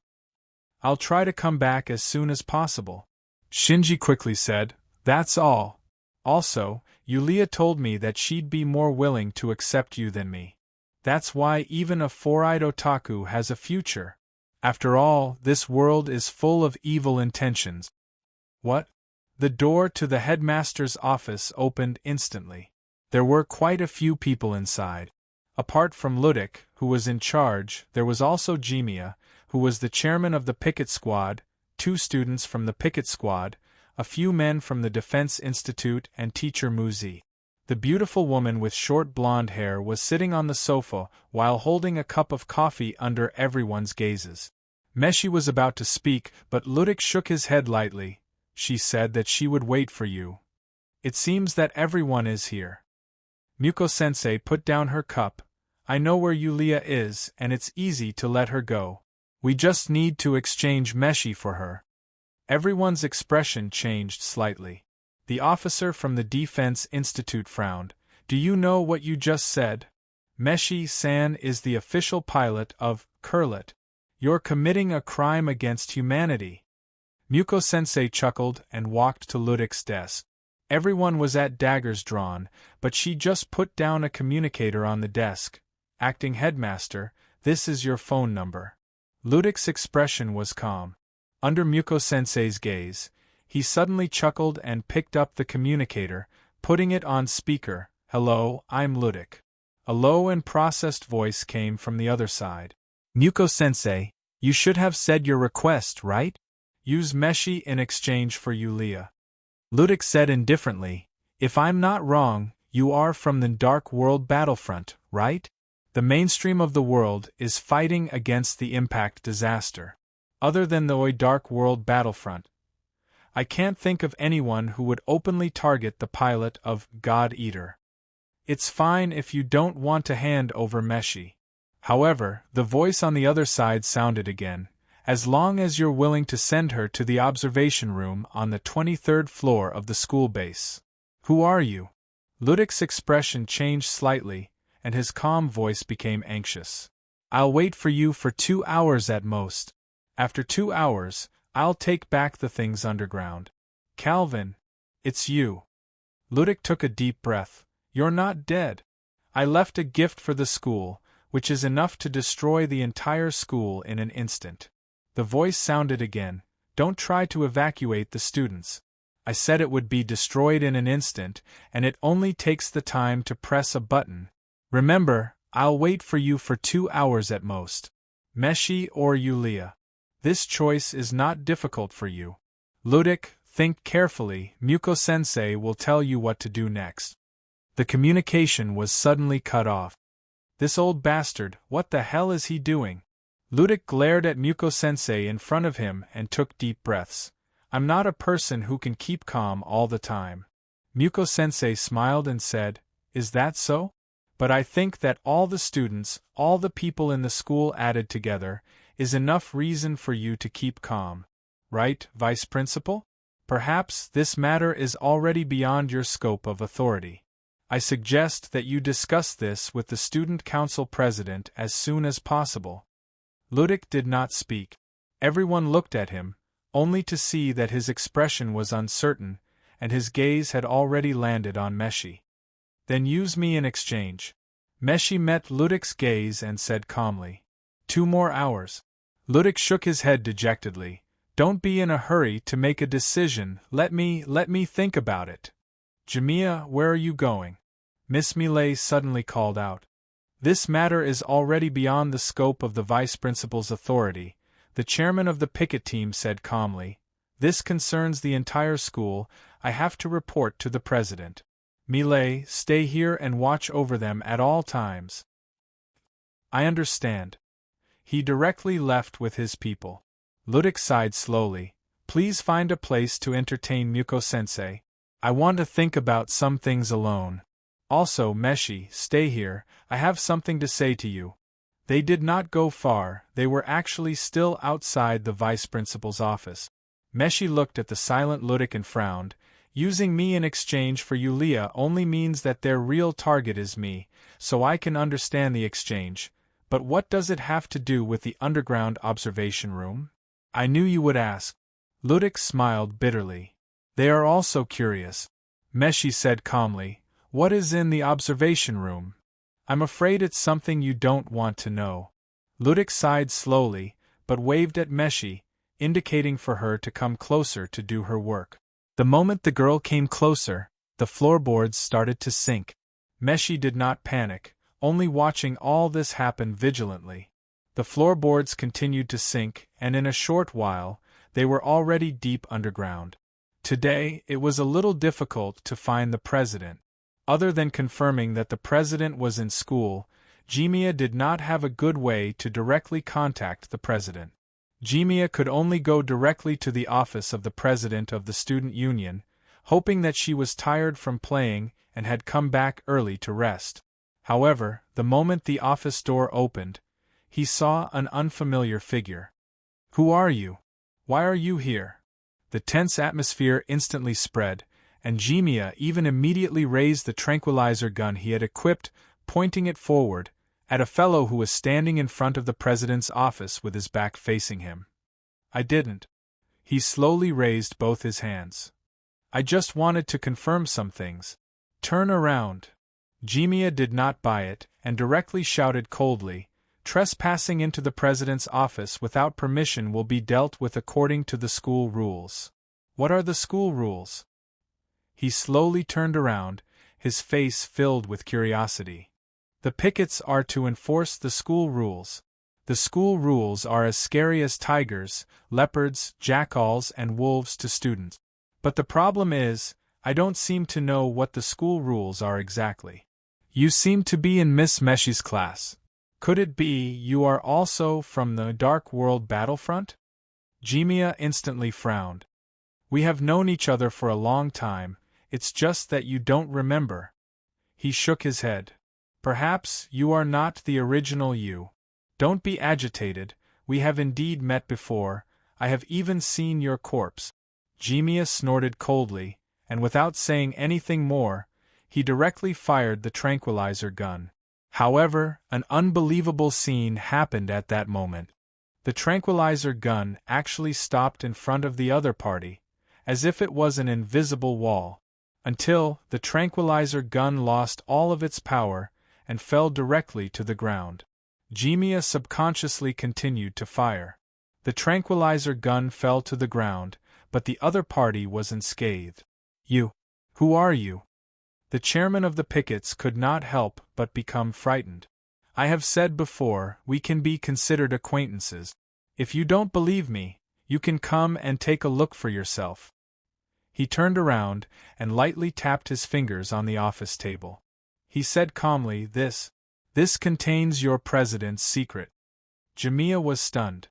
I'll try to come back as soon as possible. Shinji quickly said, That's all. Also, Yulia told me that she'd be more willing to accept you than me. That's why even a four-eyed otaku has a future. After all, this world is full of evil intentions. What? The door to the headmaster's office opened instantly. There were quite a few people inside. Apart from Ludic, who was in charge, there was also Jimiya, who was the chairman of the picket squad, 2 students from the picket squad, a few men from the Defense Institute, and Teacher Muzi. The beautiful woman with short blonde hair was sitting on the sofa while holding a cup of coffee under everyone's gazes. Meshi was about to speak, but Ludic shook his head lightly. She said that she would wait for you. It seems that everyone is here. Muko-sensei put down her cup. I know where Yulia is, and it's easy to let her go. We just need to exchange Meshi for her. Everyone's expression changed slightly. The officer from the Defense Institute frowned. Do you know what you just said? Meshi-san is the official pilot of Kurlet. You're committing a crime against humanity. Muko-sensei chuckled and walked to Ludic's desk. Everyone was at daggers drawn, but she just put down a communicator on the desk. Acting headmaster, this is your phone number. Ludic's expression was calm. Under Muko-sensei's gaze, He suddenly chuckled and picked up the communicator, putting it on speaker. "Hello, I'm Ludic." A low and processed voice came from the other side. "Muko-sensei, you should have said your request, right? Use Meshi in exchange for Yulia." Ludic said indifferently, "If I'm not wrong, you are from the Dark World battlefront, right? The mainstream of the world is fighting against the impact disaster. Other than the Dark World battlefront, I can't think of anyone who would openly target the pilot of God Eater. It's fine if you don't want to hand over Meshi. However, the voice on the other side sounded again, as long as you're willing to send her to the observation room on the 23rd floor of the school base." "Who are you?" Ludic's expression changed slightly, and his calm voice became anxious. "I'll wait for you for 2 hours at most. After 2 hours, I'll take back the things underground." "Calvin, it's you." Ludic took a deep breath. "You're not dead. I left a gift for the school, which is enough to destroy the entire school in an instant." The voice sounded again. "Don't try to evacuate the students. I said it would be destroyed in an instant, and it only takes the time to press a button. Remember, I'll wait for you for 2 hours at most. Meshi or Yulia. This choice is not difficult for you. Ludic, think carefully. Muko-sensei will tell you what to do next." The communication was suddenly cut off. "This old bastard, what the hell is he doing?" Ludic glared at Muko-sensei in front of him and took deep breaths. "I'm not a person who can keep calm all the time." Muko-sensei smiled and said, "Is that so? But I think that all the students, all the people in the school added together, is enough reason for you to keep calm. Right, Vice Principal? Perhaps this matter is already beyond your scope of authority. I suggest that you discuss this with the Student Council President as soon as possible." Ludic did not speak. Everyone looked at him, only to see that his expression was uncertain, and his gaze had already landed on Meshi. "Then use me in exchange." Meshi met Ludic's gaze and said calmly, 2 more hours." Ludic shook his head dejectedly. "Don't be in a hurry to make a decision. Let me think about it." "Jamiya, where are you going?" Miss Millet suddenly called out. "This matter is already beyond the scope of the Vice Principal's authority," the chairman of the picket team said calmly. "This concerns the entire school. I have to report to the president. Millet, stay here and watch over them at all times." "I understand." He directly left with his people. Ludic sighed slowly. "Please find a place to entertain Muko-sensei. I want to think about some things alone. Also, Meshi, stay here, I have something to say to you." They did not go far, they were actually still outside the Vice Principal's office. Meshi looked at the silent Ludic and frowned. "Using me in exchange for Yulia only means that their real target is me, so I can understand the exchange. But what does it have to do with the underground observation room? I knew you would ask." Ludic smiled bitterly. "They are also curious." Meshi said calmly, "What is in the observation room?" "I'm afraid it's something you don't want to know." Ludic sighed slowly, but waved at Meshi, indicating for her to come closer to do her work. The moment the girl came closer, the floorboards started to sink. Meshi did not panic, only watching all this happen vigilantly. The floorboards continued to sink, and in a short while, they were already deep underground. Today, it was a little difficult to find the president. Other than confirming that the president was in school, Jimiya did not have a good way to directly contact the president. Jimiya could only go directly to the office of the president of the student union, hoping that she was tired from playing and had come back early to rest. However, the moment the office door opened, he saw an unfamiliar figure. "Who are you? Why are you here?" The tense atmosphere instantly spread, and Jimiya even immediately raised the tranquilizer gun he had equipped, pointing it forward, at a fellow who was standing in front of the president's office with his back facing him. "I didn't." He slowly raised both his hands. "I just wanted to confirm some things." "Turn around." Jimiya did not buy it, and directly shouted coldly, "Trespassing into the president's office without permission will be dealt with according to the school rules." What are the school rules? He slowly turned around, his face filled with curiosity. The pickets are to enforce the school rules. The school rules are as scary as tigers, leopards, jackals, and wolves to students. But the problem is, I don't seem to know what the school rules are exactly. You seem to be in Miss Meshi's class. Could it be you are also from the Dark World battlefront? Jimia instantly frowned. We have known each other for a long time, it's just that you don't remember. He shook his head. Perhaps you are not the original you. Don't be agitated, we have indeed met before, I have even seen your corpse. Jimia snorted coldly, and without saying anything more, he directly fired the tranquilizer gun. However, an unbelievable scene happened at that moment. The tranquilizer gun actually stopped in front of the other party, as if it was an invisible wall, until the tranquilizer gun lost all of its power and fell directly to the ground. Jimia subconsciously continued to fire. The tranquilizer gun fell to the ground, but the other party was unscathed. You. Who are you? The chairman of the pickets could not help but become frightened. I have said before, we can be considered acquaintances. If you don't believe me, you can come and take a look for yourself. He turned around and lightly tapped his fingers on the office table. He said calmly, This contains your president's secret. Jimia was stunned.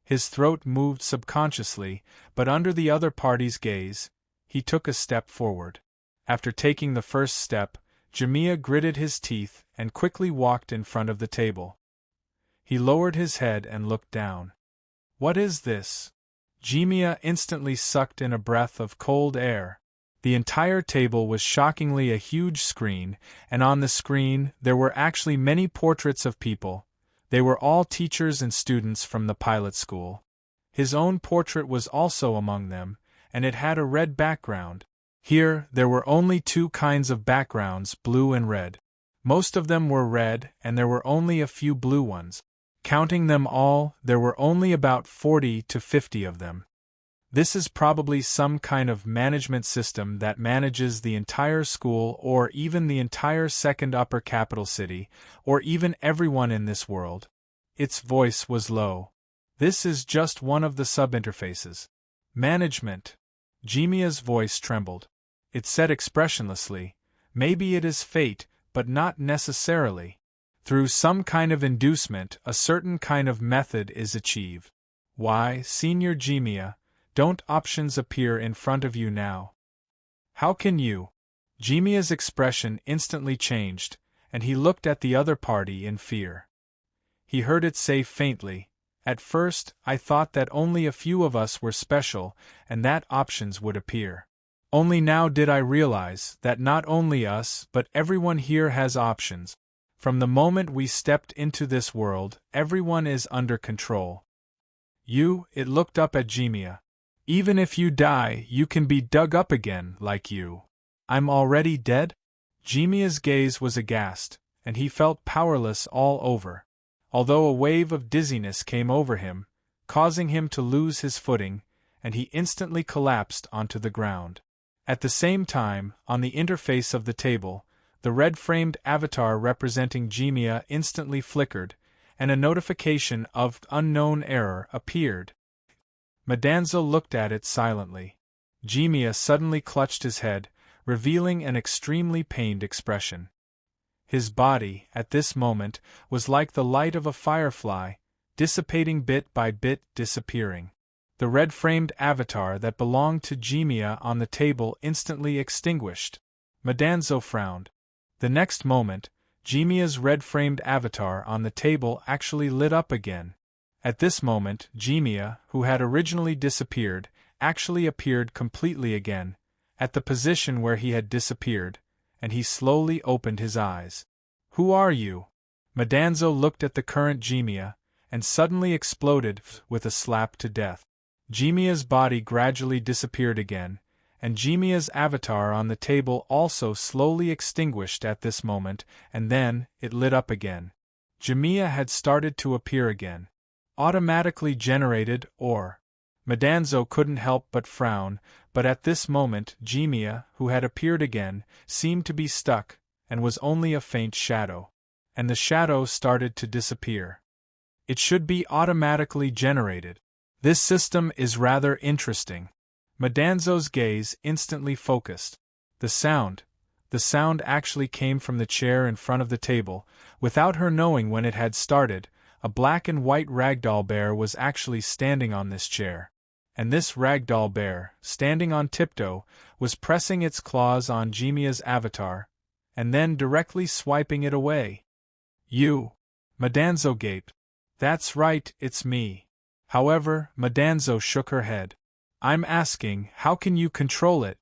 His throat moved subconsciously, but under the other party's gaze, he took a step forward. After taking the first step, Jimia gritted his teeth and quickly walked in front of the table. He lowered his head and looked down. What is this? Jimia instantly sucked in a breath of cold air. The entire table was shockingly a huge screen, and on the screen there were actually many portraits of people. They were all teachers and students from the pilot school. His own portrait was also among them, and it had a red background. Here, there were only two kinds of backgrounds, blue and red. Most of them were red, and there were only a few blue ones. Counting them all, there were only about 40 to 50 of them. This is probably some kind of management system that manages the entire school or even the entire second upper capital city, or even everyone in this world. Its voice was low. This is just one of the sub-interfaces. Management. Jimia's voice trembled. It said expressionlessly, maybe it is fate, but not necessarily. Through some kind of inducement, a certain kind of method is achieved. Why, Senior Jimia, don't options appear in front of you now? How can you? Jimia's expression instantly changed, and he looked at the other party in fear. He heard it say faintly, At first, I thought that only a few of us were special, and that options would appear. Only now did I realize that not only us but everyone here has options. From the moment we stepped into this world, everyone is under control. It looked up at Jimia. Even if you die, you can be dug up again, like you. I'm already dead? Jimia's gaze was aghast, and he felt powerless all over. Although a wave of dizziness came over him, causing him to lose his footing, and he instantly collapsed onto the ground. At the same time, on the interface of the table, the red-framed avatar representing Jimia instantly flickered, and a notification of unknown error appeared. Madanzo looked at it silently. Jimia suddenly clutched his head, revealing an extremely pained expression. His body, at this moment, was like the light of a firefly, dissipating bit by bit, disappearing. The red-framed avatar that belonged to Jimia on the table instantly extinguished. Madanzo frowned. The next moment, Jimia's red-framed avatar on the table actually lit up again. At this moment, Jimia, who had originally disappeared, actually appeared completely again, at the position where he had disappeared, and he slowly opened his eyes. Who are you? Madanzo looked at the current Jimia, and suddenly exploded with a slap to death. Jimia's body gradually disappeared again, and Jimia's avatar on the table also slowly extinguished at this moment, and then it lit up again. Jimia had started to appear again. Automatically generated or. Madanzo couldn't help but frown, but at this moment Jimia, who had appeared again, seemed to be stuck, and was only a faint shadow. And the shadow started to disappear. It should be automatically generated. This system is rather interesting. Madanzo's gaze instantly focused. The sound actually came from the chair in front of the table. Without her knowing when it had started, a black and white ragdoll bear was actually standing on this chair. And this ragdoll bear, standing on tiptoe, was pressing its claws on Jimia's avatar, and then directly swiping it away. "You!" Madanzo gaped. "That's right, it's me." However, Madanzo shook her head. "I'm asking, how can you control it?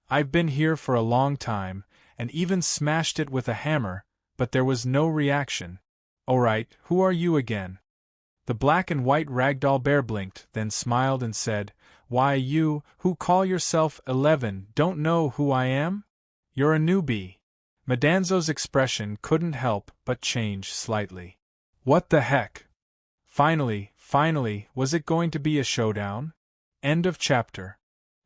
I've been here for a long time, and even smashed it with a hammer, but there was no reaction." "Alright, who are you again?" The black and white ragdoll bear blinked, then smiled and said, "Why, you, who call yourself 11, don't know who I am? You're a newbie." Madanzo's expression couldn't help but change slightly. What the heck? Finally, was it going to be a showdown? End of chapter.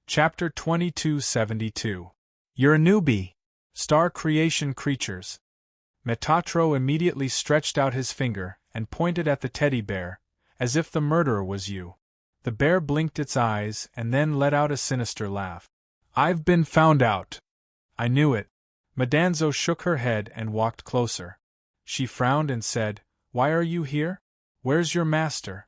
Chapter 2272. You're a newbie. Star creation creatures. Metatro immediately stretched out his finger and pointed at the teddy bear, as if the murderer was you. The bear blinked its eyes and then let out a sinister laugh. "I've been found out." "I knew it." Madanzo shook her head and walked closer. She frowned and said, "Why are you here? Where's your master?"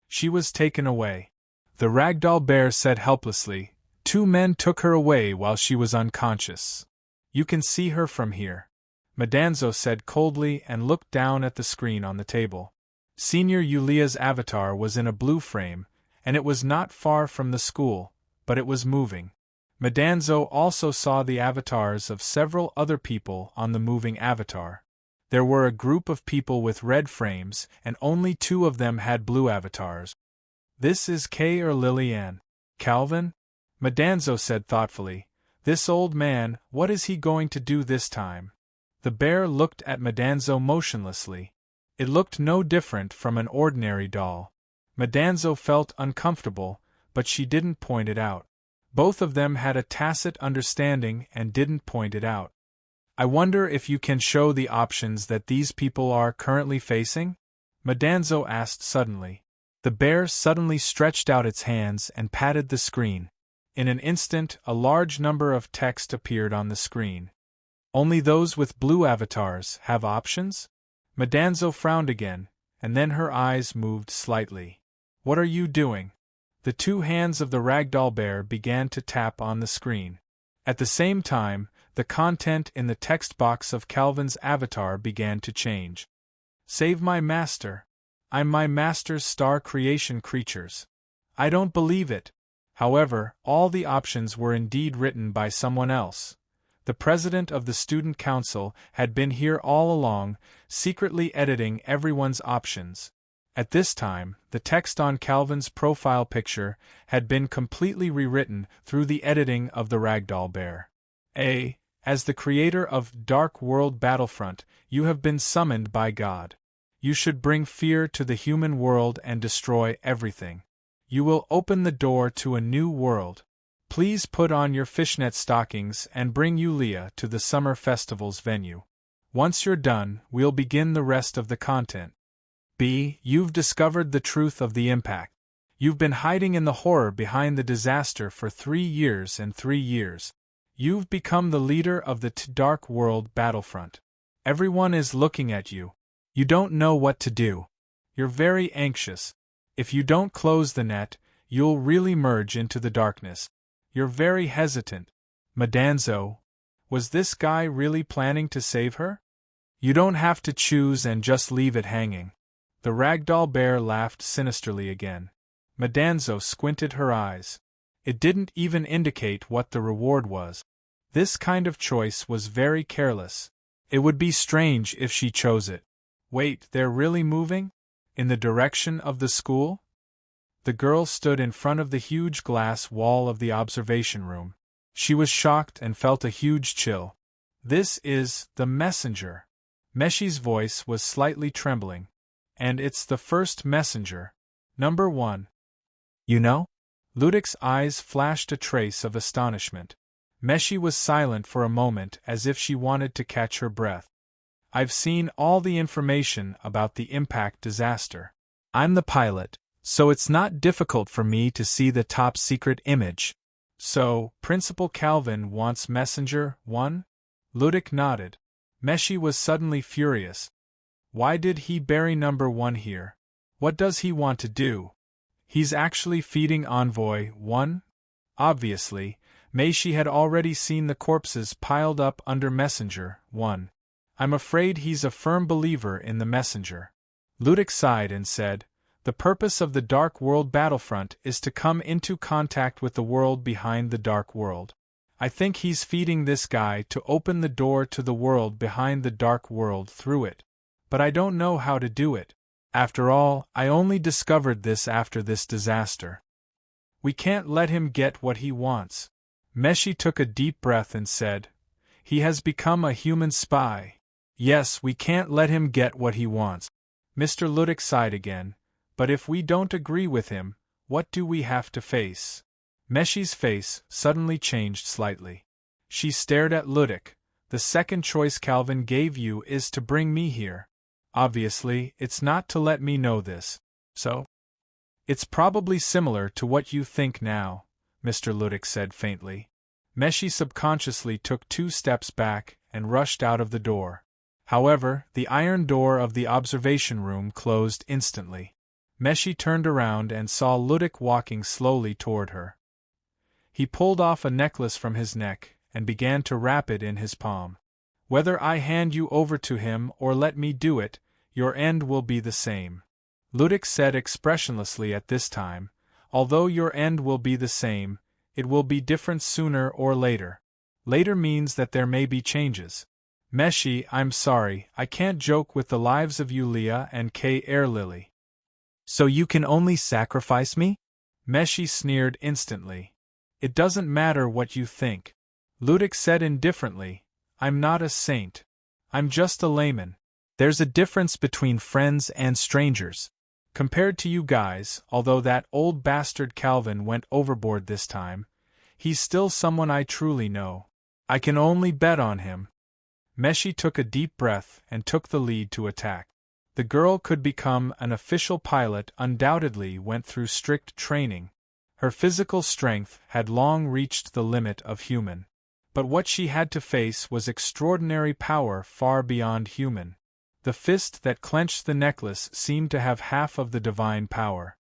"She was taken away." The ragdoll bear said helplessly, "Two men took her away while she was unconscious. You can see her from here." Madanzo said coldly and looked down at the screen on the table. Senior Yulia's avatar was in a blue frame, and it was not far from the school, but it was moving. Madanzo also saw the avatars of several other people on the moving avatar. There were a group of people with red frames, and only two of them had blue avatars. "This is Kay or Lillian." "Calvin?" Madanzo said thoughtfully. "This old man, what is he going to do this time?" The bear looked at Madanzo motionlessly. It looked no different from an ordinary doll. Madanzo felt uncomfortable, but she didn't point it out. Both of them had a tacit understanding and didn't point it out. "I wonder if you can show the options that these people are currently facing?" Madanzo asked suddenly. The bear suddenly stretched out its hands and patted the screen. In an instant, a large number of text appeared on the screen. "Only those with blue avatars have options?" Madanzo frowned again, and then her eyes moved slightly. "What are you doing?" The two hands of the ragdoll bear began to tap on the screen. At the same time, the content in the text box of Calvin's avatar began to change. "Save my master. I'm my master's star creation creatures." "I don't believe it." However, all the options were indeed written by someone else. The president of the student council had been here all along, secretly editing everyone's options. At this time, the text on Calvin's profile picture had been completely rewritten through the editing of the ragdoll bear. As the creator of Dark World Battlefront, you have been summoned by God. You should bring fear to the human world and destroy everything. You will open the door to a new world. Please put on your fishnet stockings and bring Yulia to the summer festival's venue. Once you're done, we'll begin the rest of the content. You've discovered the truth of the impact. You've been hiding in the horror behind the disaster for 3 years and 3 years. You've become the leader of the Dark World Battlefront. Everyone is looking at you. You don't know what to do. You're very anxious. If you don't close the net, you'll really merge into the darkness. You're very hesitant. Madanzo, was this guy really planning to save her? You don't have to choose and just leave it hanging. The ragdoll bear laughed sinisterly again. Madanzo squinted her eyes. It didn't even indicate what the reward was. This kind of choice was very careless. It would be strange if she chose it. Wait, they're really moving? In the direction of the school? The girl stood in front of the huge glass wall of the observation room. She was shocked and felt a huge chill. "This is the messenger." Meshi's voice was slightly trembling. "And it's the first messenger. Number 1. You know? Ludic's eyes flashed a trace of astonishment. Meshi was silent for a moment as if she wanted to catch her breath. I've seen all the information about the impact disaster. I'm the pilot, so it's not difficult for me to see the top-secret image. So, Principal Calvin wants Messenger 1? Ludic nodded. Meshi was suddenly furious. Why did he bury number 1 here? What does he want to do? He's actually feeding Envoy 1? Obviously, Meshi had already seen the corpses piled up under Messenger 1. I'm afraid he's a firm believer in the Messenger. Ludic sighed and said, the purpose of the Dark World battlefront is to come into contact with the world behind the Dark World. I think he's feeding this guy to open the door to the world behind the Dark World through it. But I don't know how to do it. After all, I only discovered this after this disaster. We can't let him get what he wants. Meshi took a deep breath and said, he has become a human spy. Yes, we can't let him get what he wants. Mr. Ludic sighed again. But if we don't agree with him, what do we have to face? Meshi's face suddenly changed slightly. She stared at Ludic. The second choice Calvin gave you is to bring me here. Obviously, it's not to let me know this. So? It's probably similar to what you think now, Mr. Ludic said faintly. Meshi subconsciously took 2 steps back and rushed out of the door. However, the iron door of the observation room closed instantly. Meshi turned around and saw Ludic walking slowly toward her. He pulled off a necklace from his neck and began to wrap it in his palm. Whether I hand you over to him or let me do it, your end will be the same. Ludic said expressionlessly at this time, although your end will be the same, it will be different sooner or later. Later means that there may be changes. Meshi, I'm sorry, I can't joke with the lives of Yulia and K. Airlily. So you can only sacrifice me? Meshi sneered instantly. It doesn't matter what you think. Ludic said indifferently, I'm not a saint. I'm just a layman. There's a difference between friends and strangers. Compared to you guys, although that old bastard Calvin went overboard this time, he's still someone I truly know. I can only bet on him. Meshi took a deep breath and took the lead to attack. The girl could become an official pilot, undoubtedly went through strict training. Her physical strength had long reached the limit of human. But what she had to face was extraordinary power far beyond human. The fist that clenched the necklace seemed to have half of the divine power.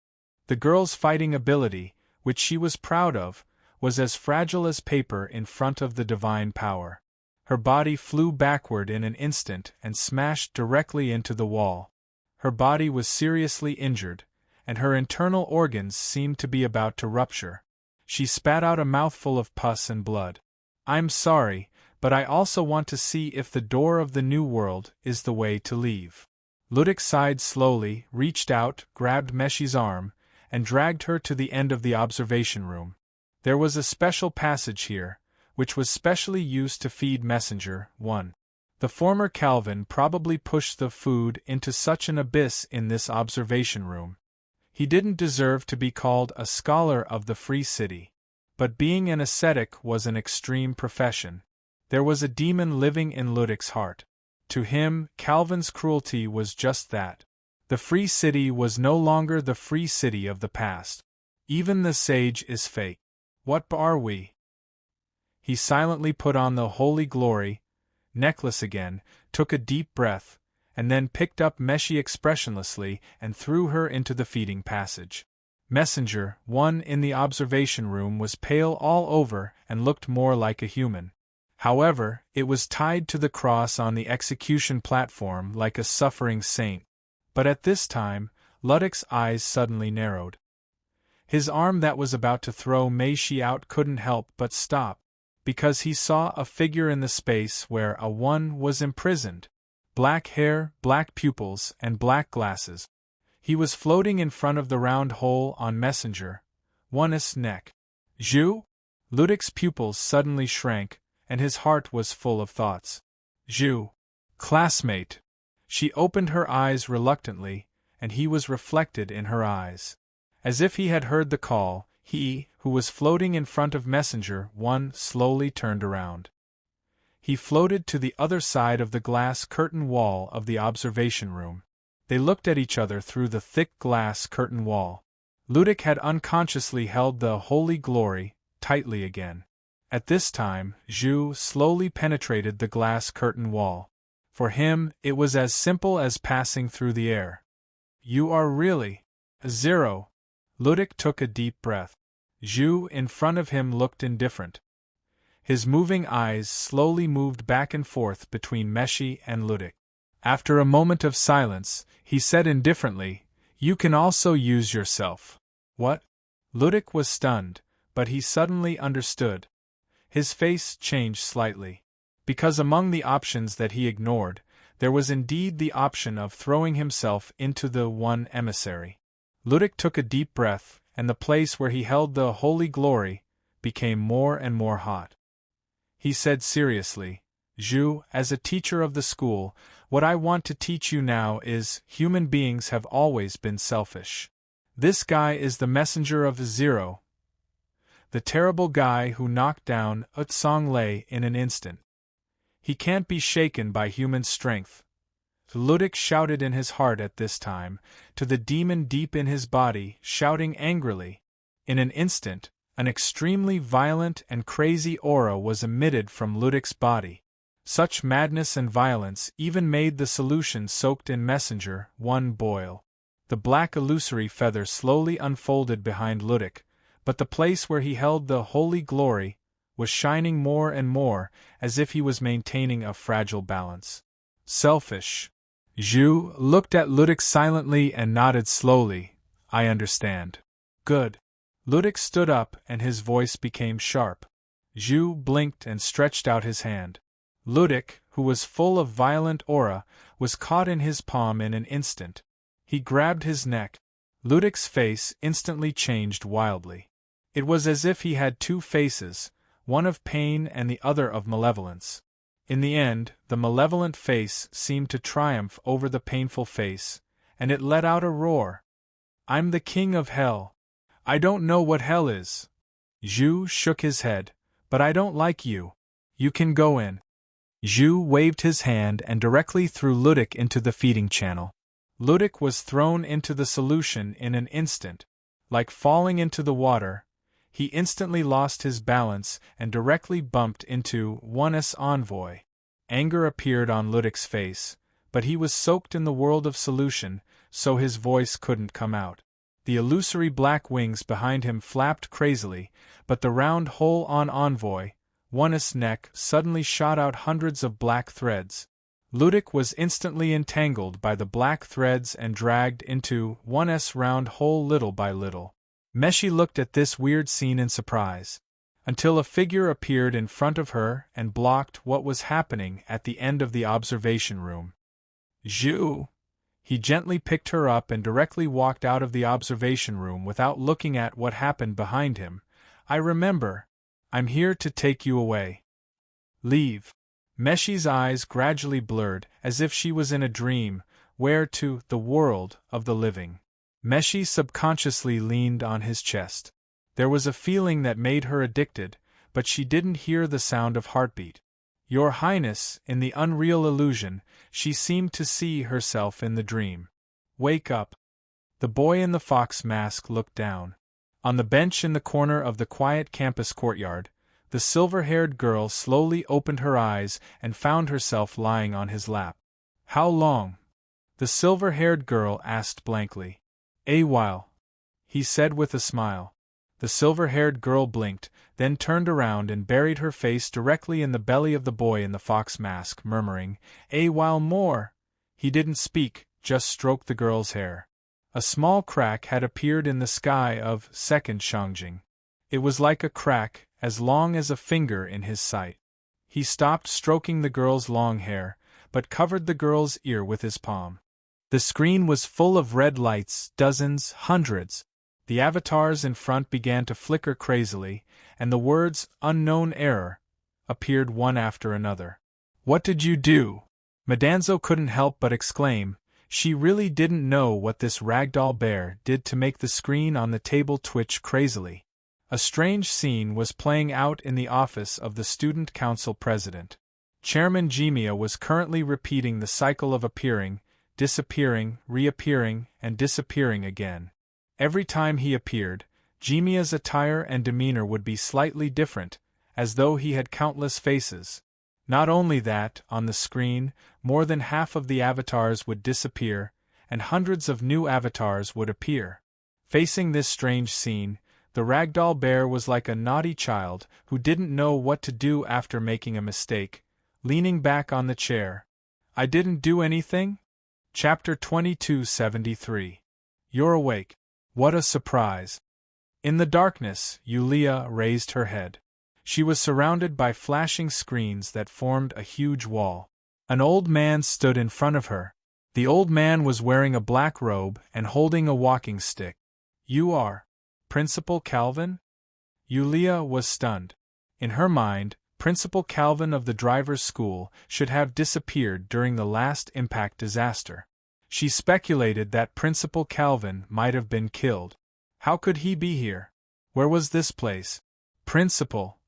The girl's fighting ability, which she was proud of, was as fragile as paper in front of the divine power. Her body flew backward in an instant and smashed directly into the wall. Her body was seriously injured, and her internal organs seemed to be about to rupture. She spat out a mouthful of pus and blood. I'm sorry, but I also want to see if the door of the new world is the way to leave. Ludic sighed slowly, reached out, grabbed Meshi's arm, and dragged her to the end of the observation room. There was a special passage here, which was specially used to feed Messenger 1. The former Calvin probably pushed the food into such an abyss in this observation room. He didn't deserve to be called a scholar of the Free City. But being an ascetic was an extreme profession. There was a demon living in Ludic's heart. To him, Calvin's cruelty was just that. The Free City was no longer the Free City of the past. Even the sage is fake. What are we? He silently put on the Holy Glory necklace again, took a deep breath, and then picked up Meshi expressionlessly and threw her into the feeding passage. Messenger 1 in the observation room was pale all over and looked more like a human. However, it was tied to the cross on the execution platform like a suffering saint. But at this time, Ludic's eyes suddenly narrowed. His arm that was about to throw Meshi out couldn't help but stop, because he saw a figure in the space where a 1 was imprisoned. Black hair, black pupils, and black glasses. He was floating in front of the round hole on Messenger 1's neck. Zhu? Ludic's pupils suddenly shrank, and his heart was full of thoughts. Zhu. Classmate. She opened her eyes reluctantly, and he was reflected in her eyes. As if he had heard the call, He, who was floating in front of Messenger 1, slowly turned around. He floated to the other side of the glass curtain wall of the observation room. They looked at each other through the thick glass curtain wall. Ludic had unconsciously held the holy glory tightly again. At this time, Zhu slowly penetrated the glass curtain wall. For him, it was as simple as passing through the air. You are really a zero. Ludic took a deep breath. Zhu in front of him looked indifferent. His moving eyes slowly moved back and forth between Meshi and Ludic. After a moment of silence, he said indifferently, "You can also use yourself." What? Ludic was stunned, but he suddenly understood. His face changed slightly. Because among the options that he ignored, there was indeed the option of throwing himself into the one emissary. Ludic took a deep breath, and the place where he held the holy glory became more and more hot. He said seriously, "Zhu, as a teacher of the school, what I want to teach you now is, human beings have always been selfish. This guy is the messenger of Zero, the terrible guy who knocked down Utsong Lei in an instant. He can't be shaken by human strength." Ludic shouted in his heart at this time, to the demon deep in his body, shouting angrily. In an instant, an extremely violent and crazy aura was emitted from Ludic's body. Such madness and violence even made the solution soaked in Messenger 1 boil. The black illusory feather slowly unfolded behind Ludic, but the place where he held the holy glory was shining more and more, as if he was maintaining a fragile balance. Selfish. Zhu looked at Ludic silently and nodded slowly. "I understand." "Good." Ludic stood up and his voice became sharp. Zhu blinked and stretched out his hand. Ludic, who was full of violent aura, was caught in his palm in an instant. He grabbed his neck. Ludic's face instantly changed wildly. It was as if he had two faces, one of pain and the other of malevolence. In the end, the malevolent face seemed to triumph over the painful face, and it let out a roar. "I'm the king of hell. I don't know what hell is." Zhu shook his head. "But I don't like you. You can go in." Zhu waved his hand and directly threw Ludic into the feeding channel. Ludic was thrown into the solution in an instant. Like falling into the water, he instantly lost his balance and directly bumped into 1's envoy. Anger appeared on Ludic's face, but he was soaked in the world of solution, so his voice couldn't come out. The illusory black wings behind him flapped crazily, but the round hole on envoy 1's neck suddenly shot out hundreds of black threads. Ludic was instantly entangled by the black threads and dragged into 1's round hole little by little. Meshi looked at this weird scene in surprise, until a figure appeared in front of her and blocked what was happening at the end of the observation room. "Zhu!" He gently picked her up and directly walked out of the observation room without looking at what happened behind him. "I remember. I'm here to take you away." "Leave." Meshi's eyes gradually blurred, as if she was in a dream, where to the world of the living. Meshi subconsciously leaned on his chest. There was a feeling that made her addicted, but she didn't hear the sound of heartbeat. "Your Highness," in the unreal illusion, she seemed to see herself in the dream. "Wake up." The boy in the fox mask looked down. On the bench in the corner of the quiet campus courtyard, the silver-haired girl slowly opened her eyes and found herself lying on his lap. "How long?" the silver-haired girl asked blankly. "A while," he said with a smile. The silver-haired girl blinked, then turned around and buried her face directly in the belly of the boy in the fox mask, murmuring, "A while more." He didn't speak, just stroked the girl's hair. A small crack had appeared in the sky of second Shangjing. It was like a crack, as long as a finger in his sight. He stopped stroking the girl's long hair, but covered the girl's ear with his palm. The screen was full of red lights, dozens, hundreds. The avatars in front began to flicker crazily, and the words, "unknown error," appeared one after another. "What did you do?" Madanzo couldn't help but exclaim. She really didn't know what this ragdoll bear did to make the screen on the table twitch crazily. A strange scene was playing out in the office of the Student Council President. Chairman Jimia was currently repeating the cycle of appearing, disappearing, reappearing, and disappearing again. Every time he appeared, Jimia's attire and demeanor would be slightly different, as though he had countless faces. Not only that, on the screen, more than half of the avatars would disappear, and hundreds of new avatars would appear. Facing this strange scene, the ragdoll bear was like a naughty child who didn't know what to do after making a mistake, leaning back on the chair. I didn't do anything? Chapter 2273. You're awake. What a surprise. In the darkness, Yulia raised her head. She was surrounded by flashing screens that formed a huge wall. An old man stood in front of her. The old man was wearing a black robe and holding a walking stick. You are Principal Calvin? Yulia was stunned. In her mind, Principal Calvin of the driver's school should have disappeared during the last impact disaster. She speculated that Principal Calvin might have been killed. How could he be here? Where was this place? Principal.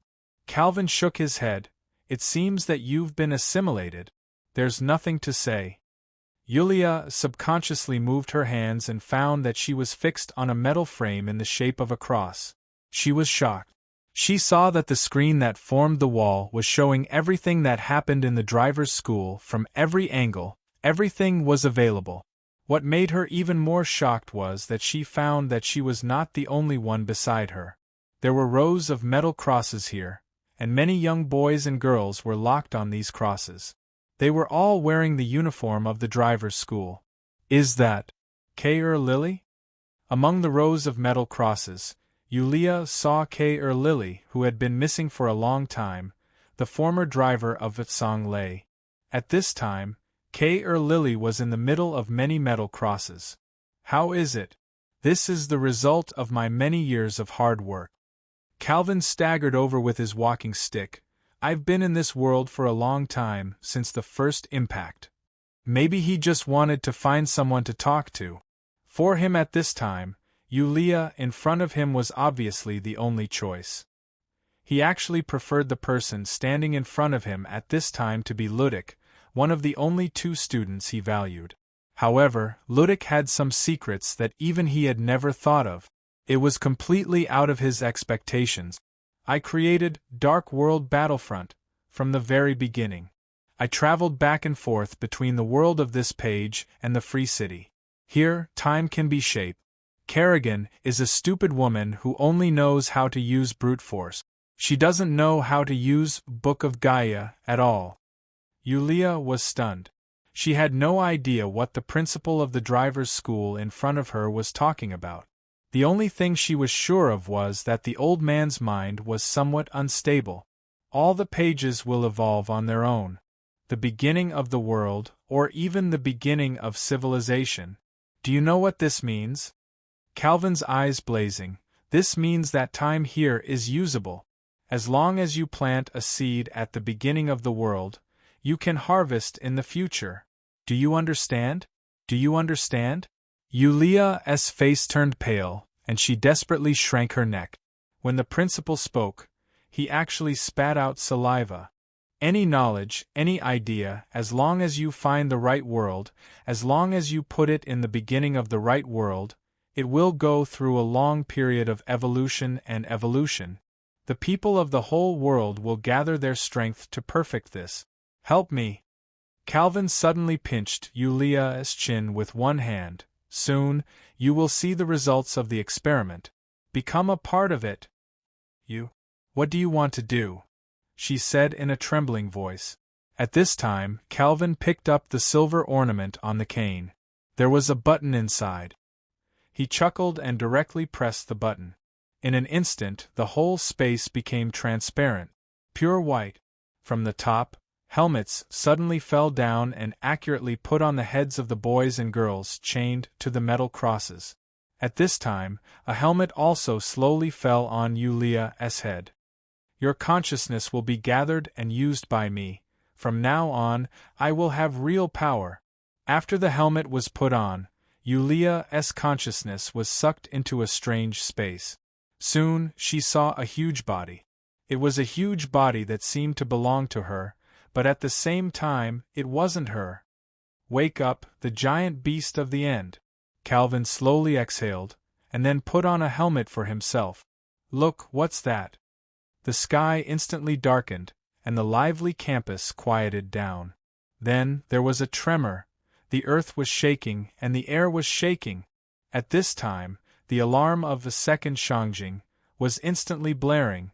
Calvin shook his head. It seems that you've been assimilated. There's nothing to say. Yulia subconsciously moved her hands and found that she was fixed on a metal frame in the shape of a cross. She was shocked. She saw that the screen that formed the wall was showing everything that happened in the driver's school from every angle. Everything was available. What made her even more shocked was that she found that she was not the only one beside her. There were rows of metal crosses here, and many young boys and girls were locked on these crosses. They were all wearing the uniform of the driver's school. Is that K.R. Lily? Among the rows of metal crosses, Yulia saw K.R. Lily, who had been missing for a long time, the former driver of Vitsong Lei. At this time, K.R. Lily was in the middle of many metal crosses. How is it? This is the result of my many years of hard work. Calvin staggered over with his walking stick. I've been in this world for a long time, since the first impact. Maybe he just wanted to find someone to talk to. For him at this time, Yulia in front of him was obviously the only choice. He actually preferred the person standing in front of him at this time to be Ludik, one of the only two students he valued. However, Ludik had some secrets that even he had never thought of. It was completely out of his expectations. I created Dark World Battlefront from the very beginning. I traveled back and forth between the world of this page and the Free City. Here, time can be shaped. Kerrigan is a stupid woman who only knows how to use brute force. She doesn't know how to use Book of Gaia at all. Yulia was stunned. She had no idea what the principal of the driver's school in front of her was talking about. The only thing she was sure of was that the old man's mind was somewhat unstable. All the pages will evolve on their own. The beginning of the world, or even the beginning of civilization. Do you know what this means? Calvin's eyes blazing. This means that time here is usable. As long as you plant a seed at the beginning of the world, you can harvest in the future. Do you understand? Do you understand? Yulia's face turned pale, and she desperately shrank her neck. When the principal spoke, he actually spat out saliva. Any knowledge, any idea, as long as you find the right world, as long as you put it in the beginning of the right world, it will go through a long period of evolution and evolution. The people of the whole world will gather their strength to perfect this. Help me. Calvin suddenly pinched Yulia's chin with one hand. Soon, you will see the results of the experiment. Become a part of it. You? What do you want to do? She said in a trembling voice. At this time, Calvin picked up the silver ornament on the cane. There was a button inside. He chuckled and directly pressed the button. In an instant, the whole space became transparent, pure white. From the top, helmets suddenly fell down and accurately put on the heads of the boys and girls chained to the metal crosses. At this time, a helmet also slowly fell on Yulia's head. Your consciousness will be gathered and used by me. From now on, I will have real power. After the helmet was put on, Yulia's consciousness was sucked into a strange space. Soon, she saw a huge body. It was a huge body that seemed to belong to her, but at the same time, it wasn't her. Wake up, the giant beast of the end. Calvin slowly exhaled, and then put on a helmet for himself. Look, what's that? The sky instantly darkened, and the lively campus quieted down. Then, there was a tremor. The earth was shaking, and the air was shaking. At this time, the alarm of the second Shangjing was instantly blaring.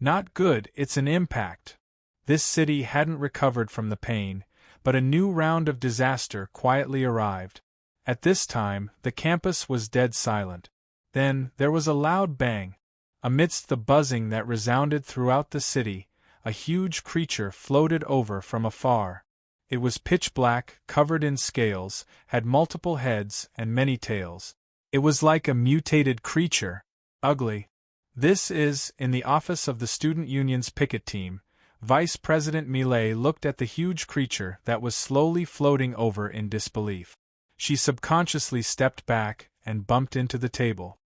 Not good, it's an impact. This city hadn't recovered from the pain, but a new round of disaster quietly arrived. At this time, the campus was dead silent. Then, there was a loud bang. Amidst the buzzing that resounded throughout the city, a huge creature floated over from afar. It was pitch black, covered in scales, had multiple heads and many tails. It was like a mutated creature. Ugly. This is, in the office of the student union's picket team, Vice President Millet looked at the huge creature that was slowly floating over in disbelief. She subconsciously stepped back and bumped into the table.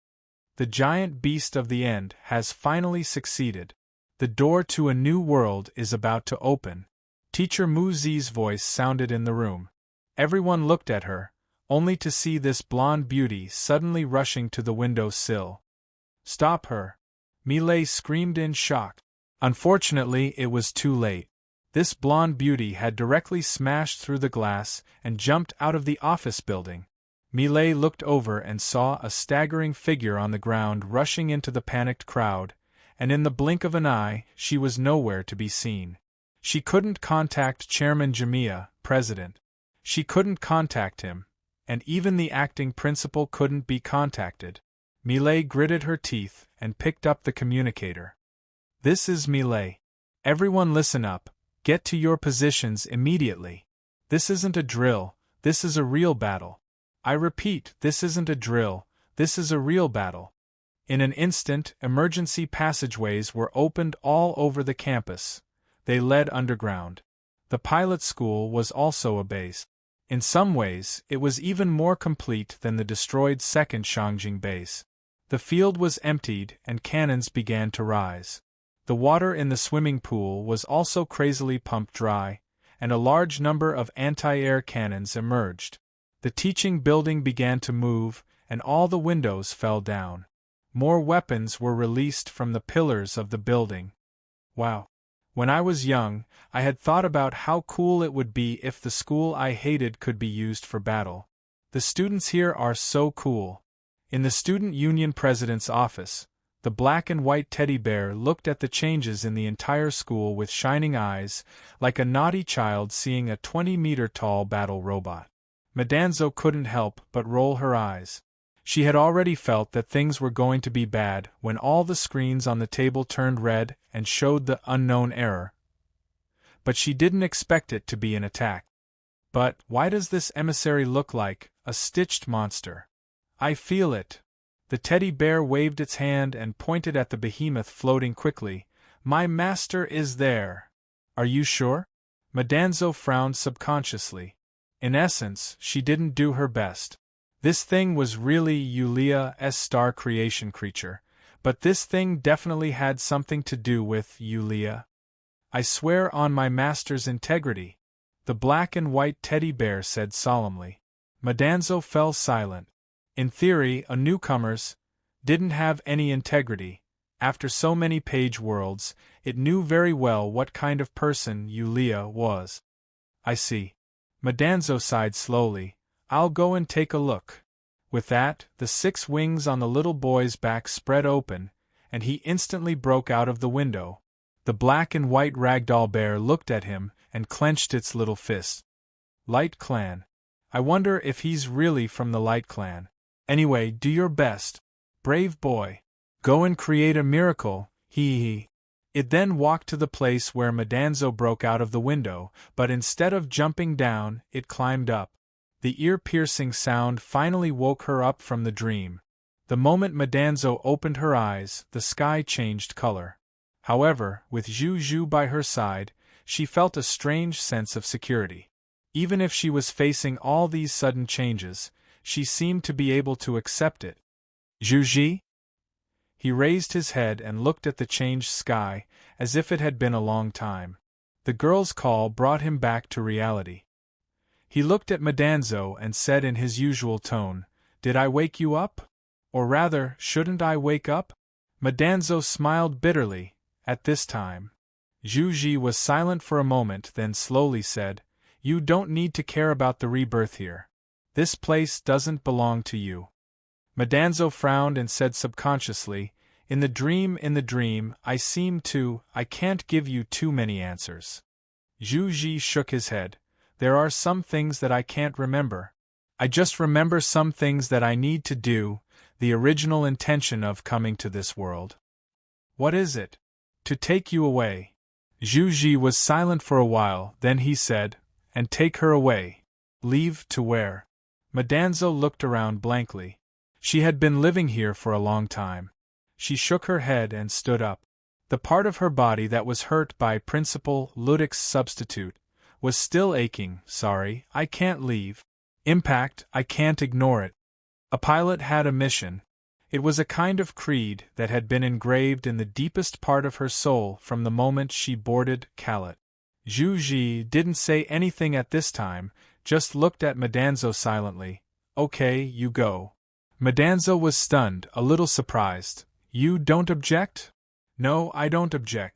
The giant beast of the end has finally succeeded. The door to a new world is about to open. Teacher Mu Zi's voice sounded in the room. Everyone looked at her, only to see this blonde beauty suddenly rushing to the window sill. Stop her! Millet screamed in shock. Unfortunately, it was too late. This blonde beauty had directly smashed through the glass and jumped out of the office building. Millet looked over and saw a staggering figure on the ground rushing into the panicked crowd, and in the blink of an eye, she was nowhere to be seen. She couldn't contact Chairman Jamia, president. She couldn't contact him, and even the acting principal couldn't be contacted. Millet gritted her teeth and picked up the communicator. This is Millet. Everyone listen up. Get to your positions immediately. This isn't a drill, this is a real battle. I repeat, this isn't a drill, this is a real battle. In an instant, emergency passageways were opened all over the campus. They led underground. The pilot school was also a base. In some ways, it was even more complete than the destroyed second Shangjing base. The field was emptied and cannons began to rise. The water in the swimming pool was also crazily pumped dry, and a large number of anti-air cannons emerged. The teaching building began to move, and all the windows fell down. More weapons were released from the pillars of the building. Wow! When I was young, I had thought about how cool it would be if the school I hated could be used for battle. The students here are so cool. In the student union president's office, the black and white teddy bear looked at the changes in the entire school with shining eyes, like a naughty child seeing a 20-meter-tall battle robot. Madanzo couldn't help but roll her eyes. She had already felt that things were going to be bad when all the screens on the table turned red and showed the unknown error. But she didn't expect it to be an attack. But why does this emissary look like a stitched monster? I feel it. The teddy bear waved its hand and pointed at the behemoth floating quickly. My master is there. Are you sure? Madanzo frowned subconsciously. In essence, she didn't do her best. This thing was really Yulia's star creation creature, but this thing definitely had something to do with Yulia. I swear on my master's integrity, the black and white teddy bear said solemnly. Madanzo fell silent. In theory, a newcomer's didn't have any integrity. After so many page worlds, it knew very well what kind of person Yulia was. I see. Madanzo sighed slowly. I'll go and take a look. With that, the 6 wings on the little boy's back spread open, and he instantly broke out of the window. The black and white ragdoll bear looked at him and clenched its little fist. Light Clan. I wonder if he's really from the Light Clan. Anyway, do your best. Brave boy. Go and create a miracle, hee. It then walked to the place where Madanzo broke out of the window, but instead of jumping down, it climbed up. The ear-piercing sound finally woke her up from the dream. The moment Madanzo opened her eyes, the sky changed color. However, with Zhu by her side, she felt a strange sense of security. Even if she was facing all these sudden changes, she seemed to be able to accept it. Zhu? He raised his head and looked at the changed sky, as if it had been a long time. The girl's call brought him back to reality. He looked at Madanzo and said in his usual tone, "Did I wake you up? Or rather, shouldn't I wake up?" Madanzo smiled bitterly, at this time. Zhu was silent for a moment, then slowly said, "You don't need to care about the rebirth here. This place doesn't belong to you." Madanzo frowned and said subconsciously, in the dream, I can't give you too many answers." Zhu shook his head. "There are some things that I can't remember. I just remember some things that I need to do, the original intention of coming to this world." "What is it?" "To take you away." Zhu was silent for a while, then he said, "And take her away. Leave to where?" Madanzo looked around blankly. She had been living here for a long time. She shook her head and stood up. The part of her body that was hurt by Principal Ludic's substitute was still aching. "Sorry, I can't leave. Impact, I can't ignore it." A pilot had a mission. It was a kind of creed that had been engraved in the deepest part of her soul from the moment she boarded Khaled. Zhu didn't say anything at this time, just looked at Madanzo silently. "Okay, you go." Madanzo was stunned, a little surprised. "You don't object?" "No, I don't object."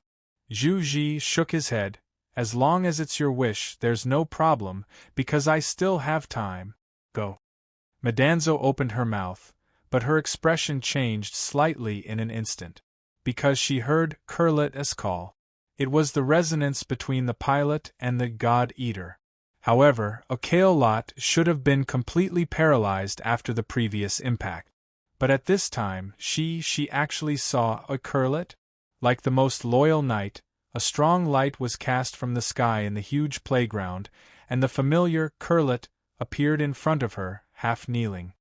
Zhu shook his head. "As long as it's your wish, there's no problem, because I still have time. Go." Madanzo opened her mouth, but her expression changed slightly in an instant. Because she heard Kurlet's call. It was the resonance between the pilot and the God-Eater. However, Okaolot should have been completely paralyzed after the previous impact. But at this time, she actually saw a Kurlet? Like the most loyal knight, a strong light was cast from the sky in the huge playground, and the familiar Kurlet appeared in front of her, half kneeling.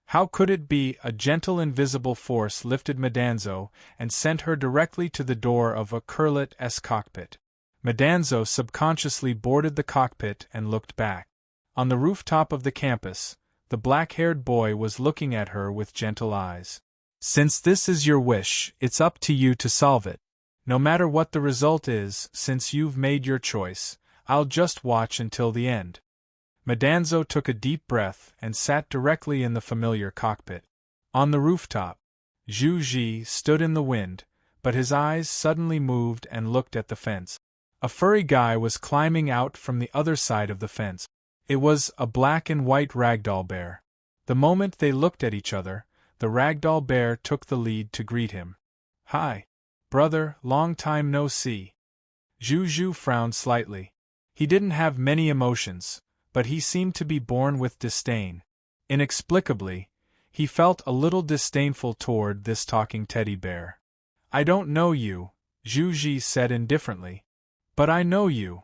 How could it be? A gentle invisible force lifted Madanzo and sent her directly to the door of a Kurlet's cockpit. Madanzo subconsciously boarded the cockpit and looked back. On the rooftop of the campus, the black-haired boy was looking at her with gentle eyes. "Since this is your wish, it's up to you to solve it. No matter what the result is, since you've made your choice, I'll just watch until the end." Madanzo took a deep breath and sat directly in the familiar cockpit. On the rooftop, Zhu stood in the wind, but his eyes suddenly moved and looked at the fence. A furry guy was climbing out from the other side of the fence. It was a black and white ragdoll bear. The moment they looked at each other, the ragdoll bear took the lead to greet him. "Hi, brother, long time no see." Zhu frowned slightly. He didn't have many emotions, but he seemed to be born with disdain. Inexplicably, he felt a little disdainful toward this talking teddy bear. "I don't know you," Zhu said indifferently. "But I know you."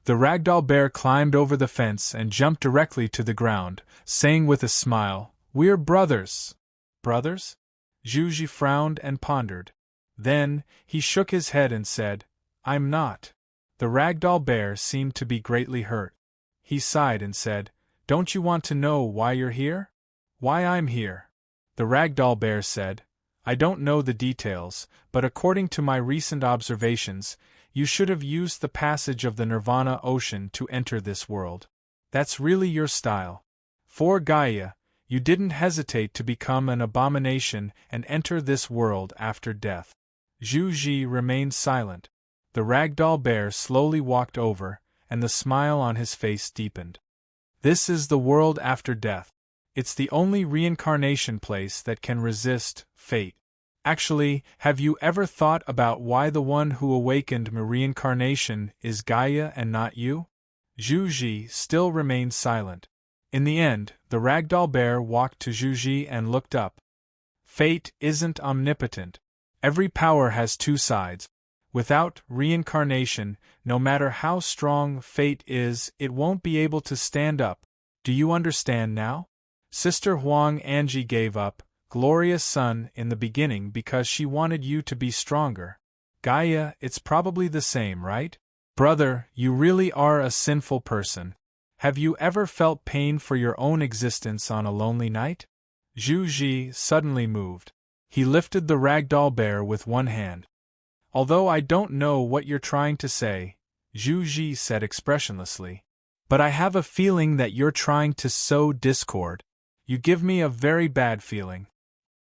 The ragdoll bear climbed over the fence and jumped directly to the ground, saying with a smile, "We're brothers." "Brothers?" Zhu frowned and pondered. Then, he shook his head and said, "I'm not." The ragdoll bear seemed to be greatly hurt. He sighed and said, "Don't you want to know why you're here?" "Why I'm here?" The ragdoll bear said, "I don't know the details, but according to my recent observations, you should have used the passage of the Nirvana Ocean to enter this world. That's really your style. For Gaia, you didn't hesitate to become an abomination and enter this world after death." Zhu remained silent. The ragdoll bear slowly walked over, and the smile on his face deepened. "This is the world after death. It's the only reincarnation place that can resist fate. Actually, have you ever thought about why the one who awakened my reincarnation is Gaia and not you?" Zhu still remained silent. In the end, the ragdoll bear walked to Zhu and looked up. "Fate isn't omnipotent. Every power has two sides. Without reincarnation, no matter how strong fate is, it won't be able to stand up. Do you understand now? Sister Huang Anji gave up, glorious son, in the beginning because she wanted you to be stronger. Gaia, it's probably the same, right? Brother, you really are a sinful person. Have you ever felt pain for your own existence on a lonely night?" Zhu suddenly moved. He lifted the ragdoll bear with one hand. Although I don't know what you're trying to say, Zhu Ji said expressionlessly. But I have a feeling that you're trying to sow discord. You give me a very bad feeling.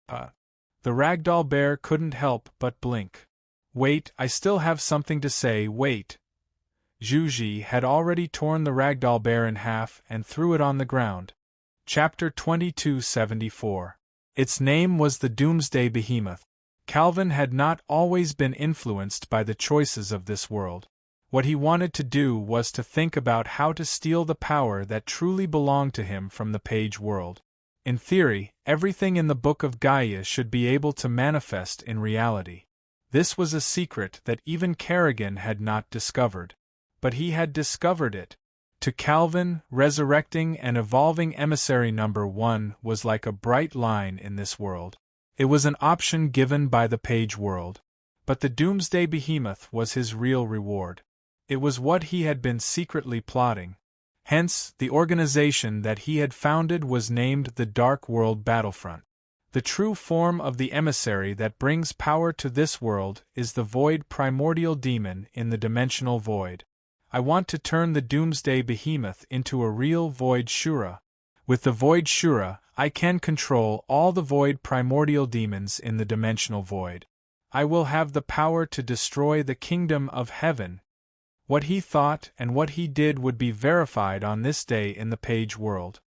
The ragdoll bear couldn't help but blink. Wait, I still have something to say, wait. Zhu Ji had already torn the ragdoll bear in half and threw it on the ground. Chapter 2274. Its name was the Doomsday Behemoth. Calvin had not always been influenced by the choices of this world. What he wanted to do was to think about how to steal the power that truly belonged to him from the Page world. In theory, everything in the Book of Gaia should be able to manifest in reality. This was a secret that even Kerrigan had not discovered. But he had discovered it. To Calvin, resurrecting and evolving emissary number 1 was like a bright line in this world. It was an option given by the Page world. But the Doomsday Behemoth was his real reward. It was what he had been secretly plotting. Hence, the organization that he had founded was named the Dark World Battlefront. The true form of the emissary that brings power to this world is the Void Primordial Demon in the Dimensional Void. I want to turn the Doomsday Behemoth into a real Void Shura. With the Void Shura, I can control all the Void Primordial Demons in the Dimensional Void. I will have the power to destroy the Kingdom of Heaven. What he thought and what he did would be verified on this day in the Page world.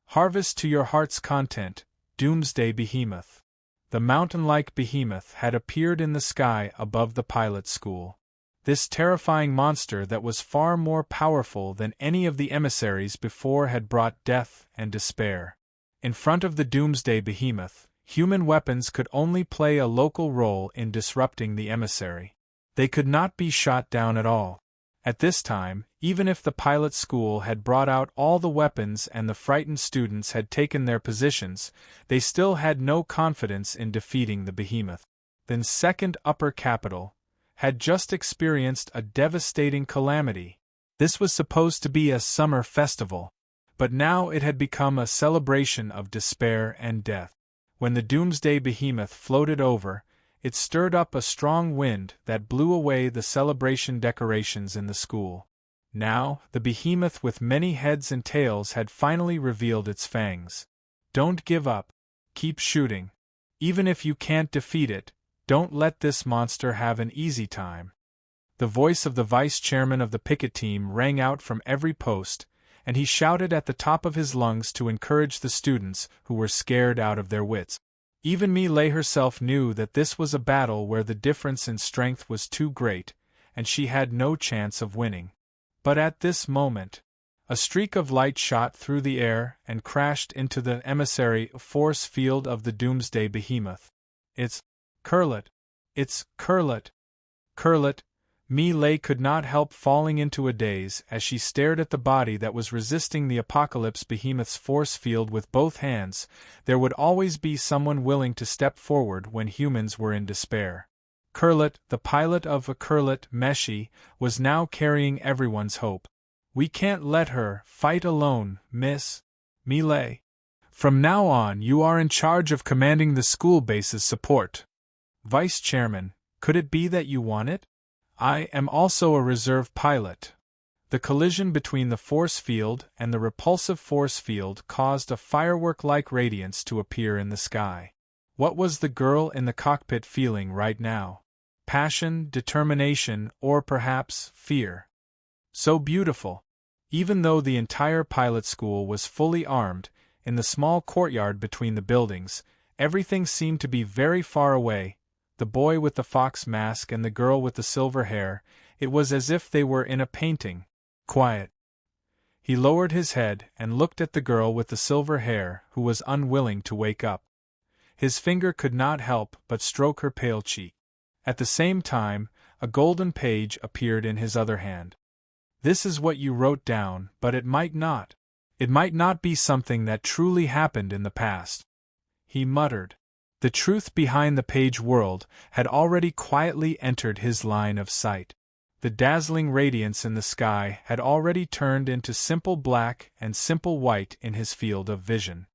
Harvest to your heart's content, Doomsday Behemoth. The mountain-like behemoth had appeared in the sky above the pilot school. This terrifying monster that was far more powerful than any of the emissaries before had brought death and despair. In front of the Doomsday Behemoth, human weapons could only play a local role in disrupting the emissary. They could not be shot down at all. At this time, even if the pilot school had brought out all the weapons and the frightened students had taken their positions, they still had no confidence in defeating the behemoth. Then Second Upper Capital had just experienced a devastating calamity. This was supposed to be a summer festival, but now it had become a celebration of despair and death. When the Doomsday Behemoth floated over, it stirred up a strong wind that blew away the celebration decorations in the school. Now, the behemoth with many heads and tails had finally revealed its fangs. Don't give up. Keep shooting. Even if you can't defeat it, don't let this monster have an easy time. The voice of the vice chairman of the picket team rang out from every post, and he shouted at the top of his lungs to encourage the students who were scared out of their wits. Even Miley herself knew that this was a battle where the difference in strength was too great, and she had no chance of winning. But at this moment, a streak of light shot through the air and crashed into the emissary force field of the Doomsday Behemoth. It's Curlet! It's Curlet! Curlet! Miley could not help falling into a daze as she stared at the body that was resisting the Apocalypse Behemoth's force field with both hands. There would always be someone willing to step forward when humans were in despair. Curlet, the pilot of a Curlet Meshi, was now carrying everyone's hope. We can't let her fight alone, Miss Miley. From now on you are in charge of commanding the school base's support. Vice Chairman, could it be that you want it? I am also a reserve pilot. The collision between the force field and the repulsive force field caused a firework-like radiance to appear in the sky. What was the girl in the cockpit feeling right now? Passion, determination, or perhaps fear? So beautiful. Even though the entire pilot school was fully armed, in the small courtyard between the buildings, everything seemed to be very far away. The boy with the fox mask and the girl with the silver hair, it was as if they were in a painting. Quiet. He lowered his head and looked at the girl with the silver hair, who was unwilling to wake up. His finger could not help but stroke her pale cheek. At the same time, a golden page appeared in his other hand. This is what you wrote down, but it might not. It might not be something that truly happened in the past. He muttered. The truth behind the Page world had already quietly entered his line of sight. The dazzling radiance in the sky had already turned into simple black and simple white in his field of vision.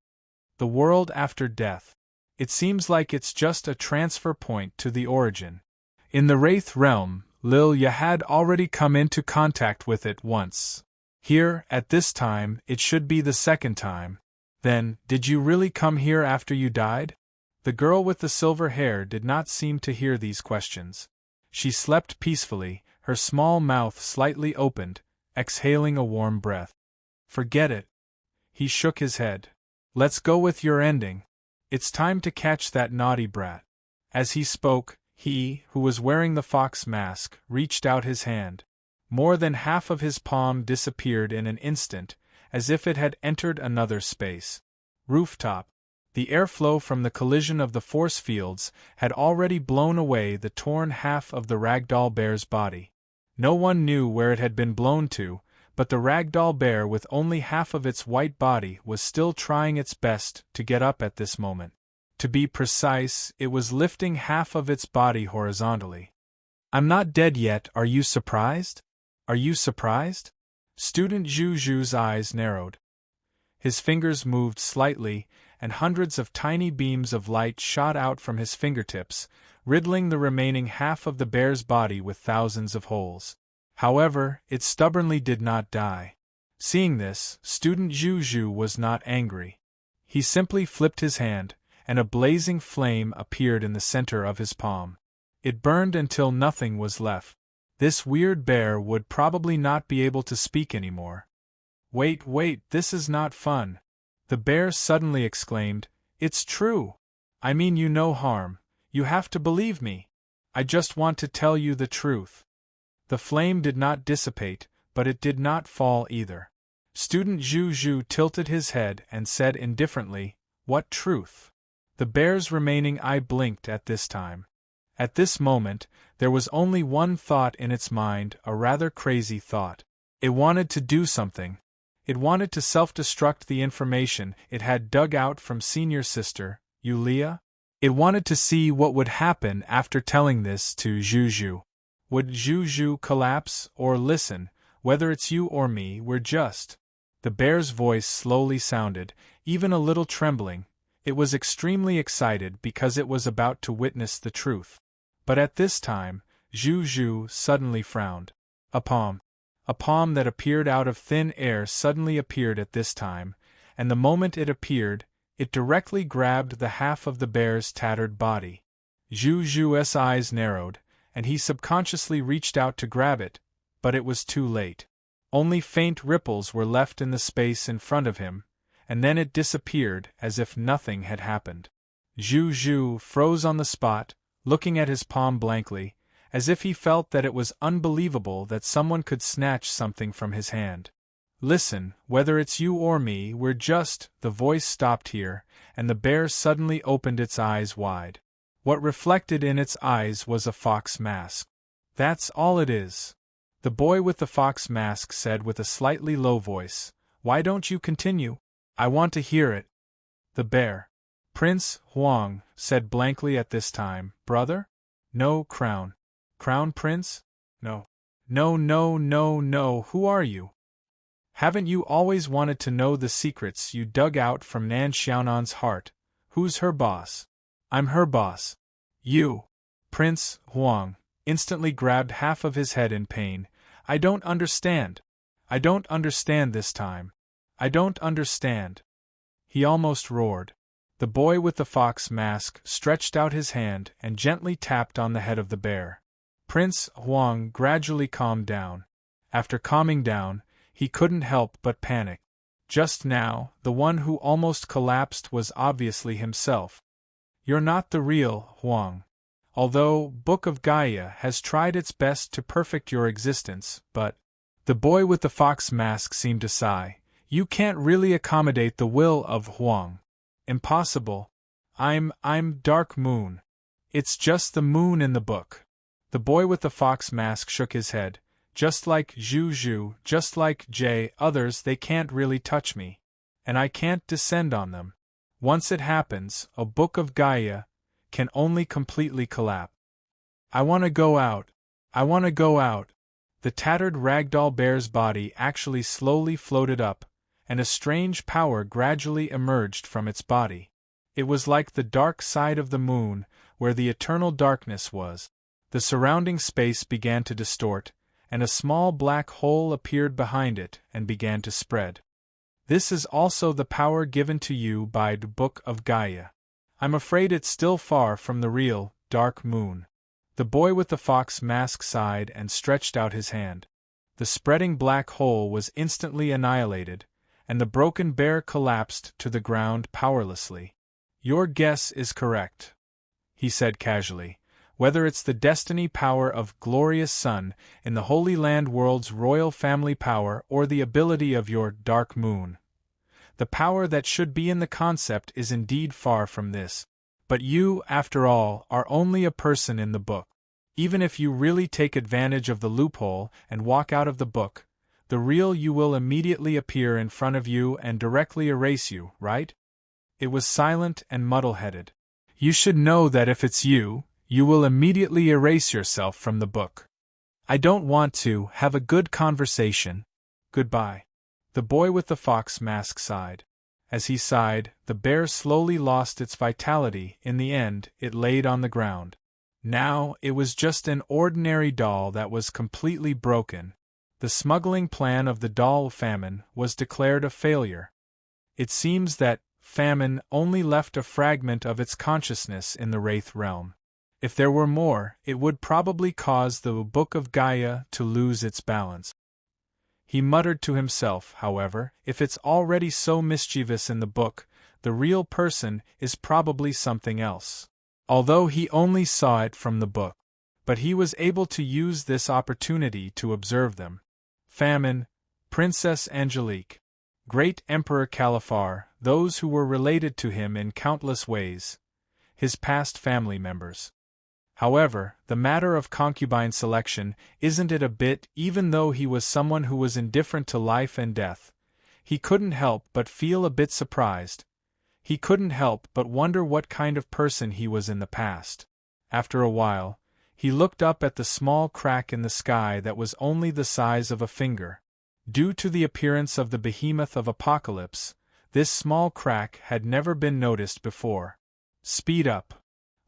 The world after death. It seems like it's just a transfer point to the origin. In the Wraith realm, Lilia had already come into contact with it once. Here, at this time, it should be the second time. Then, did you really come here after you died? The girl with the silver hair did not seem to hear these questions. She slept peacefully, her small mouth slightly opened, exhaling a warm breath. Forget it. He shook his head. Let's go with your ending. It's time to catch that naughty brat. As he spoke, he, who was wearing the fox mask, reached out his hand. More than half of his palm disappeared in an instant, as if it had entered another space. Rooftop. The airflow from the collision of the force fields had already blown away the torn half of the ragdoll bear's body. No one knew where it had been blown to, but the ragdoll bear with only half of its white body was still trying its best to get up at this moment. To be precise, it was lifting half of its body horizontally. I'm not dead yet, are you surprised? Are you surprised? Student Zhu eyes narrowed. His fingers moved slightly, and hundreds of tiny beams of light shot out from his fingertips, riddling the remaining half of the bear's body with thousands of holes. However, it stubbornly did not die. Seeing this, Student Zhu was not angry. He simply flipped his hand, and a blazing flame appeared in the center of his palm. It burned until nothing was left. This weird bear would probably not be able to speak anymore. Wait, this is not fun. The bear suddenly exclaimed, It's true. I mean you no harm. You have to believe me. I just want to tell you the truth. The flame did not dissipate, but it did not fall either. Student Zhu tilted his head and said indifferently, What truth? The bear's remaining eye blinked at this time. At this moment, there was only one thought in its mind, a rather crazy thought. It wanted to do something. It wanted to self-destruct the information it had dug out from senior sister, Yulia. It wanted to see what would happen after telling this to Zhu. Would Zhu collapse, or listen, whether it's you or me, we're just... The bear's voice slowly sounded, even a little trembling. It was extremely excited because it was about to witness the truth. But at this time, Zhu suddenly frowned. A palm that appeared out of thin air suddenly appeared at this time, and the moment it appeared, it directly grabbed the half of the bear's tattered body. Zhu's eyes narrowed, and he subconsciously reached out to grab it, but it was too late. Only faint ripples were left in the space in front of him, and then it disappeared as if nothing had happened. Zhu froze on the spot, looking at his palm blankly, as if he felt that it was unbelievable that someone could snatch something from his hand. Listen, whether it's you or me, we're just... The voice stopped here, and the bear suddenly opened its eyes wide. What reflected in its eyes was a fox mask. That's all it is. The boy with the fox mask said with a slightly low voice, Why don't you continue? I want to hear it. The bear. Prince Huang said blankly at this time, Brother? No, Crown. Crown Prince? No. No, who are you? Haven't you always wanted to know the secrets you dug out from Nan Xiaonan's heart? Who's her boss? I'm her boss. You. Prince Huang instantly grabbed half of his head in pain. I don't understand. I don't understand this time. I don't understand. He almost roared. The boy with the fox mask stretched out his hand and gently tapped on the head of the bear. Prince Huang gradually calmed down. After calming down, he couldn't help but panic. Just now, the one who almost collapsed was obviously himself. You're not the real Huang. Although Book of Gaia has tried its best to perfect your existence, but... The boy with the fox mask seemed to sigh. You can't really accommodate the will of Huang. Impossible. I'm Dark Moon. It's just the moon in the book. The boy with the fox mask shook his head. Just like Zhu, just like Jay, others, they can't really touch me. And I can't descend on them. Once it happens, a Book of Gaia can only completely collapse. I want to go out. I want to go out. The tattered ragdoll bear's body actually slowly floated up, and a strange power gradually emerged from its body. It was like the dark side of the moon, where the eternal darkness was. The surrounding space began to distort, and a small black hole appeared behind it and began to spread. This is also the power given to you by the Book of Gaia. I'm afraid it's still far from the real, dark moon. The boy with the fox mask sighed and stretched out his hand. The spreading black hole was instantly annihilated, and the broken bear collapsed to the ground powerlessly. Your guess is correct, he said casually. Whether it's the destiny power of glorious sun in the Holy Land world's royal family power or the ability of your dark moon, the power that should be in the concept is indeed far from this. But you, after all, are only a person in the book. Even if you really take advantage of the loophole and walk out of the book, the real you will immediately appear in front of you and directly erase you, right? It was silent and muddle-headed. You should know that if it's you, you will immediately erase yourself from the book. I don't want to have a good conversation. Goodbye. The boy with the fox mask sighed. As he sighed, the bear slowly lost its vitality. In the end, it laid on the ground. Now, it was just an ordinary doll that was completely broken. The smuggling plan of the doll Famine was declared a failure. It seems that Famine only left a fragment of its consciousness in the Wraith realm. If there were more, it would probably cause the Book of Gaia to lose its balance. He muttered to himself, however, if it's already so mischievous in the book, the real person is probably something else. Although he only saw it from the book. But he was able to use this opportunity to observe them. Famine, Princess Angelique, Great Emperor Califar, those who were related to him in countless ways, his past family members. However, the matter of concubine selection, isn't it a bit, even though he was someone who was indifferent to life and death, he couldn't help but feel a bit surprised. He couldn't help but wonder what kind of person he was in the past. After a while, he looked up at the small crack in the sky that was only the size of a finger. Due to the appearance of the behemoth of Apocalypse, this small crack had never been noticed before. Speed up.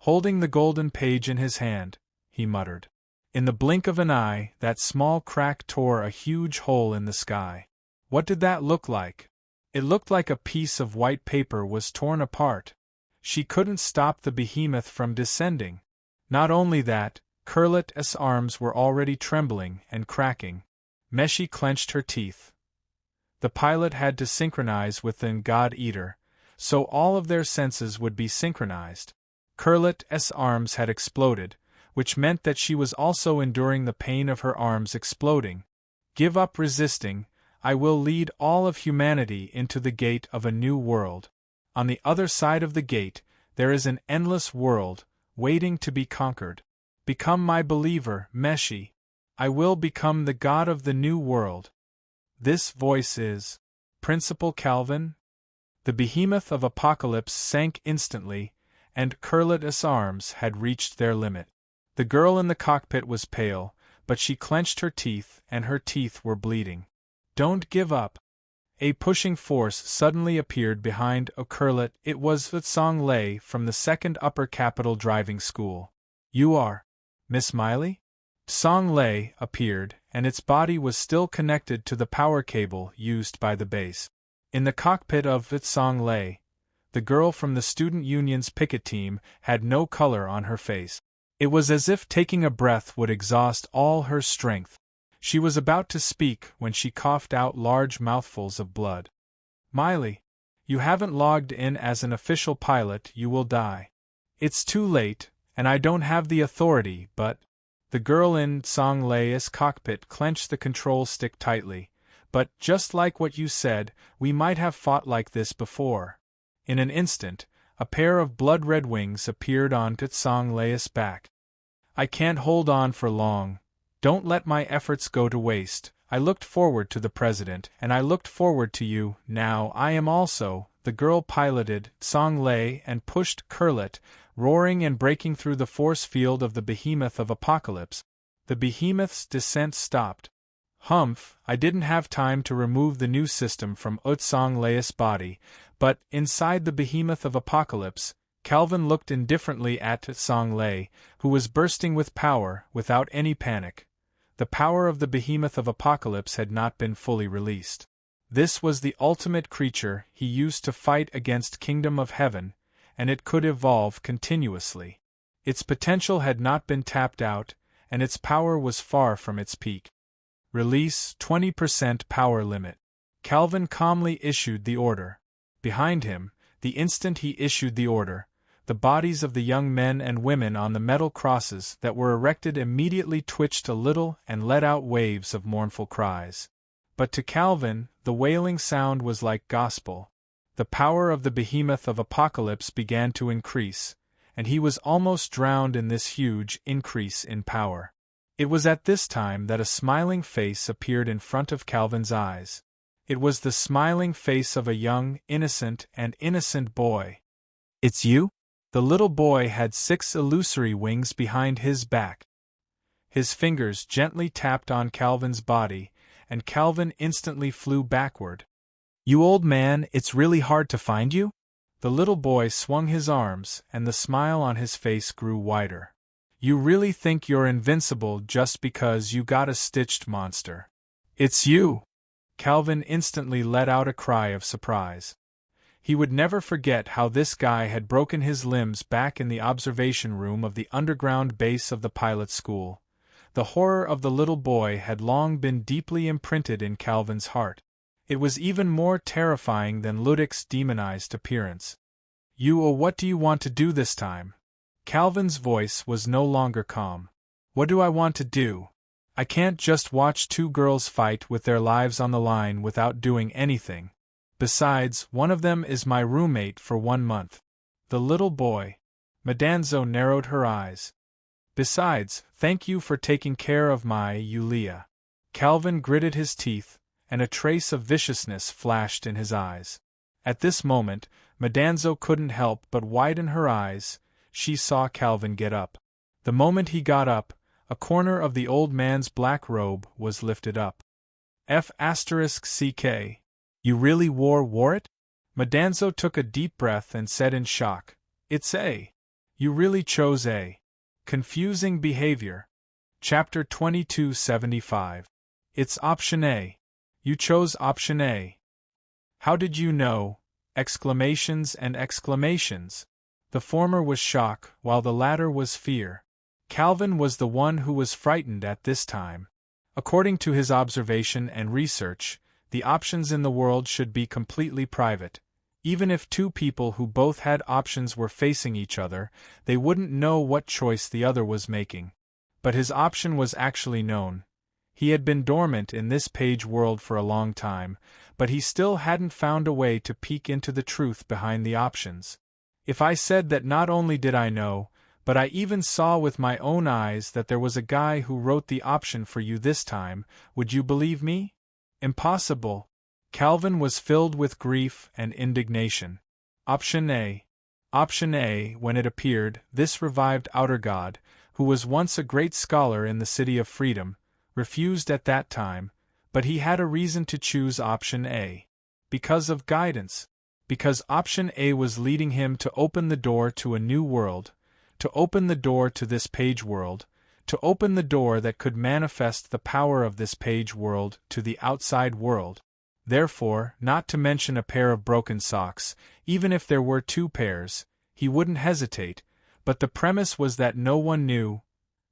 Holding the golden page in his hand, he muttered. In the blink of an eye, that small crack tore a huge hole in the sky. What did that look like? It looked like a piece of white paper was torn apart. She couldn't stop the behemoth from descending. Not only that, Curlet's arms were already trembling and cracking. Meshi clenched her teeth. The pilot had to synchronize with the God-Eater, so all of their senses would be synchronized. Curlet's arms had exploded, which meant that she was also enduring the pain of her arms exploding. Give up resisting, I will lead all of humanity into the gate of a new world. On the other side of the gate, there is an endless world, waiting to be conquered. Become my believer, Meshi. I will become the god of the new world. This voice is Principal Calvin? The behemoth of Apocalypse sank instantly, and Curlet's arms had reached their limit. The girl in the cockpit was pale, but she clenched her teeth, and her teeth were bleeding. Don't give up. A pushing force suddenly appeared behind Curlet. It was Tsang Lei from the 2nd Upper Capital Driving School. You are Miss Miley? Tsang Lei appeared, and its body was still connected to the power cable used by the base. In the cockpit of Tsang Lei, the girl from the student union's picket team had no color on her face. It was as if taking a breath would exhaust all her strength. She was about to speak when she coughed out large mouthfuls of blood. Miley, you haven't logged in as an official pilot, you will die. It's too late, and I don't have the authority, but... The girl in Tsang Lei's cockpit clenched the control stick tightly. But, just like what you said, we might have fought like this before. In an instant, a pair of blood-red wings appeared on Tsang Lei's back. I can't hold on for long. Don't let my efforts go to waste. I looked forward to the president, and I looked forward to you. Now I am also. The girl piloted Tsang Lei and pushed Curlet, roaring and breaking through the force field of the behemoth of Apocalypse. The behemoth's descent stopped. Humph, I didn't have time to remove the new system from Utsong Laius' body, but, inside the behemoth of Apocalypse, Calvin looked indifferently at Tsong Lei, who was bursting with power, without any panic. The power of the behemoth of Apocalypse had not been fully released. This was the ultimate creature he used to fight against Kingdom of Heaven, and it could evolve continuously. Its potential had not been tapped out, and its power was far from its peak. Release 20% power limit. Calvin calmly issued the order. Behind him, the instant he issued the order, the bodies of the young men and women on the metal crosses that were erected immediately twitched a little and let out waves of mournful cries. But to Calvin, the wailing sound was like gospel. The power of the behemoth of Apocalypse began to increase, and he was almost drowned in this huge increase in power. It was at this time that a smiling face appeared in front of Calvin's eyes. It was the smiling face of a young, innocent boy. "It's you?" The little boy had 6 illusory wings behind his back. His fingers gently tapped on Calvin's body, and Calvin instantly flew backward. "You old man, it's really hard to find you?" The little boy swung his arms, and the smile on his face grew wider. "You really think you're invincible just because you got a stitched monster?" "It's you!" Calvin instantly let out a cry of surprise. He would never forget how this guy had broken his limbs back in the observation room of the underground base of the pilot school. The horror of the little boy had long been deeply imprinted in Calvin's heart. It was even more terrifying than Ludwig's demonized appearance. What do you want to do this time?" Calvin's voice was no longer calm. "What do I want to do? I can't just watch 2 girls fight with their lives on the line without doing anything. Besides, one of them is my roommate for 1 month." The little boy. Madanzo narrowed her eyes. "Besides, thank you for taking care of my Yulia." Calvin gritted his teeth, and a trace of viciousness flashed in his eyes. At this moment, Madanzo couldn't help but widen her eyes. She saw Calvin get up. The moment he got up, a corner of the old man's black robe was lifted up. F***ck. "You really wore it?" Madanzo took a deep breath and said in shock, "It's A. You really chose A. Confusing behavior." Chapter 2275. "It's option A. You chose option A." "How did you know?" Exclamations and exclamations. The former was shock, while the latter was fear. Calvin was the one who was frightened at this time. According to his observation and research, the options in the world should be completely private. Even if 2 people who both had options were facing each other, they wouldn't know what choice the other was making. But his option was actually known. He had been dormant in this page world for a long time, but he still hadn't found a way to peek into the truth behind the options. If I said that not only did I know, but I even saw with my own eyes that there was a guy who wrote the option for you this time, would you believe me? Impossible. Calvin was filled with grief and indignation. Option A. Option A, when it appeared, this revived outer god, who was once a great scholar in the City of Freedom, refused at that time, but he had a reason to choose option A. Because of guidance. Because option A was leading him to open the door to a new world, to open the door to this page world, to open the door that could manifest the power of this page world to the outside world. Therefore, not to mention a pair of broken socks, even if there were 2 pairs, he wouldn't hesitate, but the premise was that no one knew.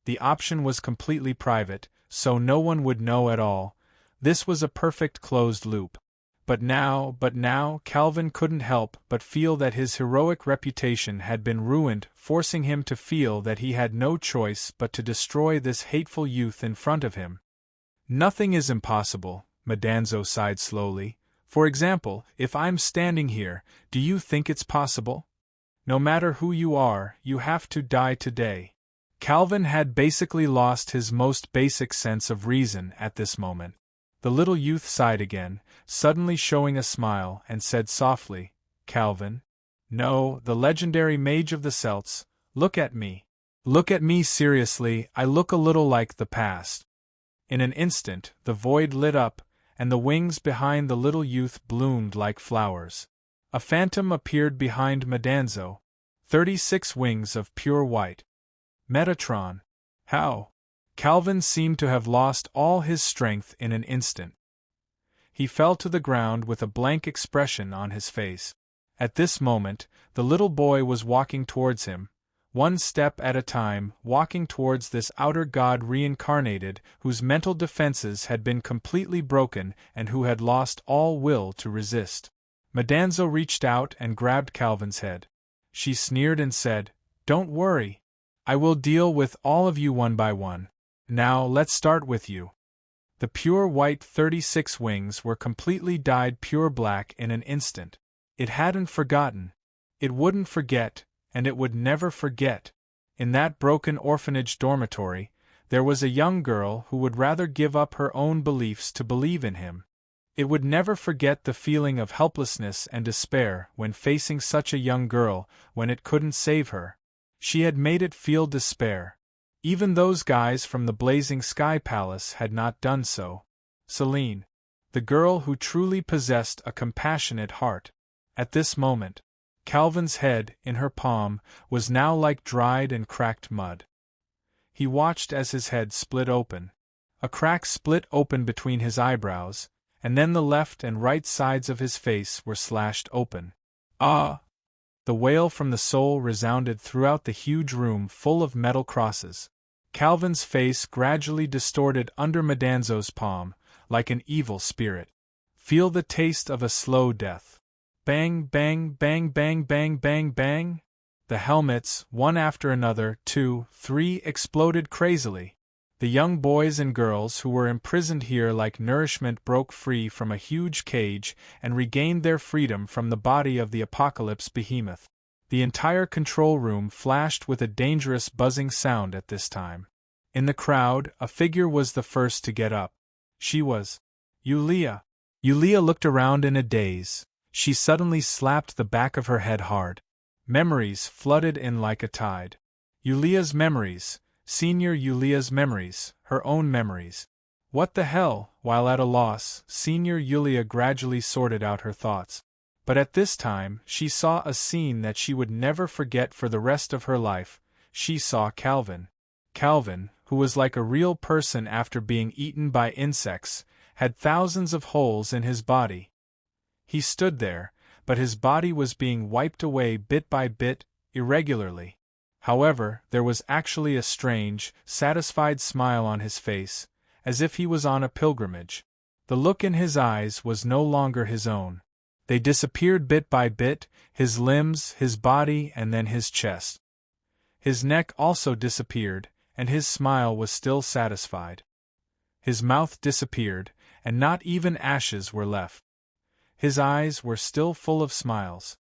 The option was completely private, so no one would know at all. This was a perfect closed loop. But now, Calvin couldn't help but feel that his heroic reputation had been ruined, forcing him to feel that he had no choice but to destroy this hateful youth in front of him. "Nothing is impossible," Madanzo sighed slowly. "For example, if I'm standing here, do you think it's possible? No matter who you are, you have to die today." Calvin had basically lost his most basic sense of reason at this moment. The little youth sighed again, suddenly showing a smile, and said softly, "Calvin? No, the legendary mage of the Celts, look at me. Look at me seriously, I look a little like the past." In an instant, the void lit up, and the wings behind the little youth bloomed like flowers. A phantom appeared behind Madanzo, 36 wings of pure white. Metatron. How? Calvin seemed to have lost all his strength in an instant. He fell to the ground with a blank expression on his face. At this moment, the little boy was walking towards him, one step at a time, walking towards this outer god reincarnated, whose mental defenses had been completely broken and who had lost all will to resist. Madanzo reached out and grabbed Calvin's head. She sneered and said, "Don't worry. I will deal with all of you one by one. Now let's start with you." The pure white 36 wings were completely dyed pure black in an instant. It hadn't forgotten. It wouldn't forget, and it would never forget. In that broken orphanage dormitory, there was a young girl who would rather give up her own beliefs to believe in him. It would never forget the feeling of helplessness and despair when facing such a young girl, when it couldn't save her. She had made it feel despair. Even those guys from the Blazing Sky Palace had not done so. Serene, the girl who truly possessed a compassionate heart. At this moment, Calvin's head, in her palm, was now like dried and cracked mud. He watched as his head split open. A crack split open between his eyebrows, and then the left and right sides of his face were slashed open. Ah! The wail from the soul resounded throughout the huge room full of metal crosses. Calvin's face gradually distorted under Madanzo's palm, like an evil spirit. Feel the taste of a slow death. Bang, bang, bang, bang, bang, bang, bang. The helmets, one after another, 2, 3, exploded crazily. The young boys and girls who were imprisoned here like nourishment broke free from a huge cage and regained their freedom from the body of the apocalypse behemoth. The entire control room flashed with a dangerous buzzing sound at this time. In the crowd, a figure was the first to get up. She was Yulia. Yulia looked around in a daze. She suddenly slapped the back of her head hard. Memories flooded in like a tide. Yulia's memories, Senior Yulia's memories, her own memories. What the hell? While at a loss, Senior Yulia gradually sorted out her thoughts. But at this time, she saw a scene that she would never forget for the rest of her life. She saw Calvin. Calvin, who was like a real person after being eaten by insects, had thousands of holes in his body. He stood there, but his body was being wiped away bit by bit, irregularly. However, there was actually a strange, satisfied smile on his face, as if he was on a pilgrimage. The look in his eyes was no longer his own. They disappeared bit by bit, his limbs, his body, and then his chest. His neck also disappeared, and his smile was still satisfied. His mouth disappeared, and not even ashes were left. His eyes were still full of smiles.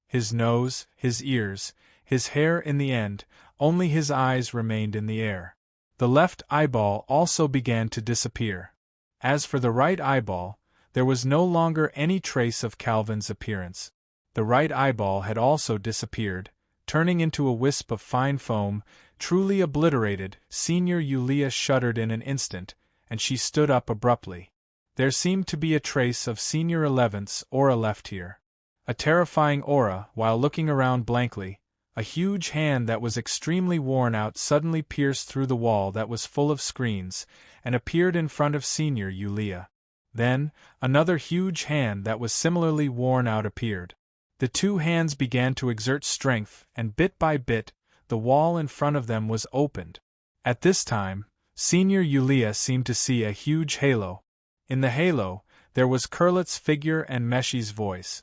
His nose, his ears, his hair in the end, only his eyes remained in the air. The left eyeball also began to disappear. As for the right eyeball, there was no longer any trace of Calvin's appearance. The right eyeball had also disappeared, turning into a wisp of fine foam, truly obliterated. Senior Yulia shuddered in an instant, and she stood up abruptly. There seemed to be a trace of Senior Eleventh's aura left here. A terrifying aura. While looking around blankly, a huge hand that was extremely worn out suddenly pierced through the wall that was full of screens, and appeared in front of Senior Yulia. Then, another huge hand that was similarly worn out appeared. The two hands began to exert strength, and bit by bit, the wall in front of them was opened. At this time, Senior Yulia seemed to see a huge halo. In the halo, there was Kurlit's figure and Meshi's voice.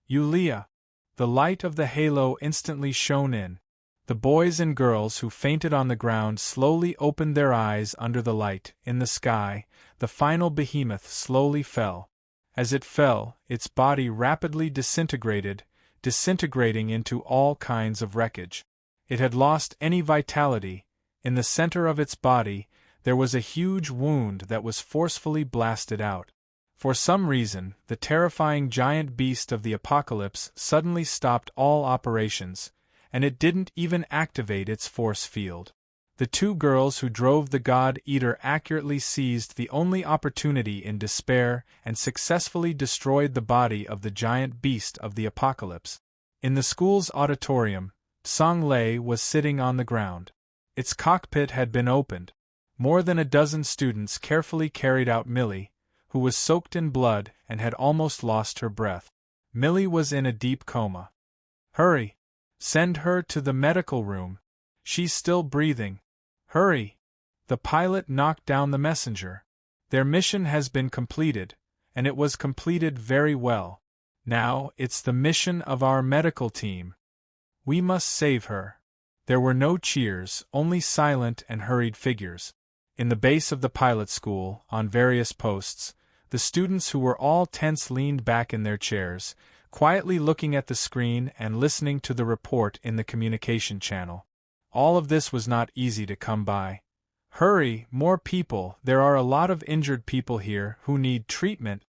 Yulia. The light of the halo instantly shone in. The boys and girls who fainted on the ground slowly opened their eyes under the light. In the sky, the final behemoth slowly fell. As it fell, its body rapidly disintegrated, disintegrating into all kinds of wreckage. It had lost any vitality. In the center of its body, there was a huge wound that was forcefully blasted out. For some reason, the terrifying giant beast of the apocalypse suddenly stopped all operations, and it didn't even activate its force field. The two girls who drove the God-Eater accurately seized the only opportunity in despair and successfully destroyed the body of the giant beast of the apocalypse. In the school's auditorium, Song Lei was sitting on the ground. Its cockpit had been opened. More than a dozen students carefully carried out Millie, who was soaked in blood and had almost lost her breath. Millie was in a deep coma. Hurry! Send her to the medical room. She's still breathing. Hurry! The pilot knocked down the messenger. Their mission has been completed, and it was completed very well. Now it's the mission of our medical team. We must save her. There were no cheers, only silent and hurried figures. In the base of the pilot school, on various posts, the students who were all tense leaned back in their chairs, quietly looking at the screen and listening to the report in the communication channel. All of this was not easy to come by. Hurry, more people, there are a lot of injured people here who need treatment.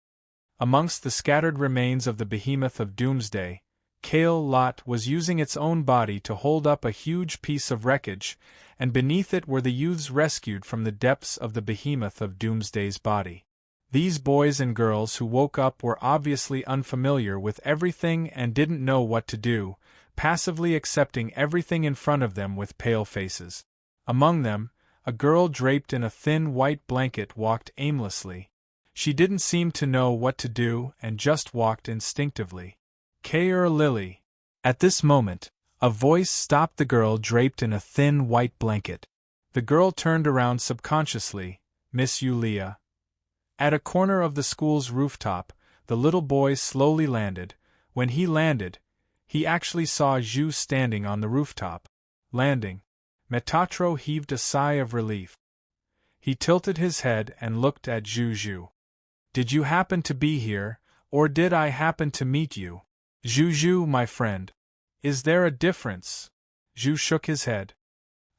Amongst the scattered remains of the behemoth of Doomsday, Kale Lot was using its own body to hold up a huge piece of wreckage, and beneath it were the youths rescued from the depths of the behemoth of Doomsday's body. These boys and girls who woke up were obviously unfamiliar with everything and didn't know what to do, passively accepting everything in front of them with pale faces. Among them, a girl draped in a thin white blanket walked aimlessly. She didn't seem to know what to do and just walked instinctively. K.R. Lily. At this moment, a voice stopped the girl draped in a thin white blanket. The girl turned around subconsciously. Miss Yulia. At a corner of the school's rooftop, the little boy slowly landed. When he landed, he actually saw Zhu standing on the rooftop. Landing. Metatro heaved a sigh of relief. He tilted his head and looked at Zhu. Did you happen to be here, or did I happen to meet you? Zhu, my friend. Is there a difference? Zhu shook his head.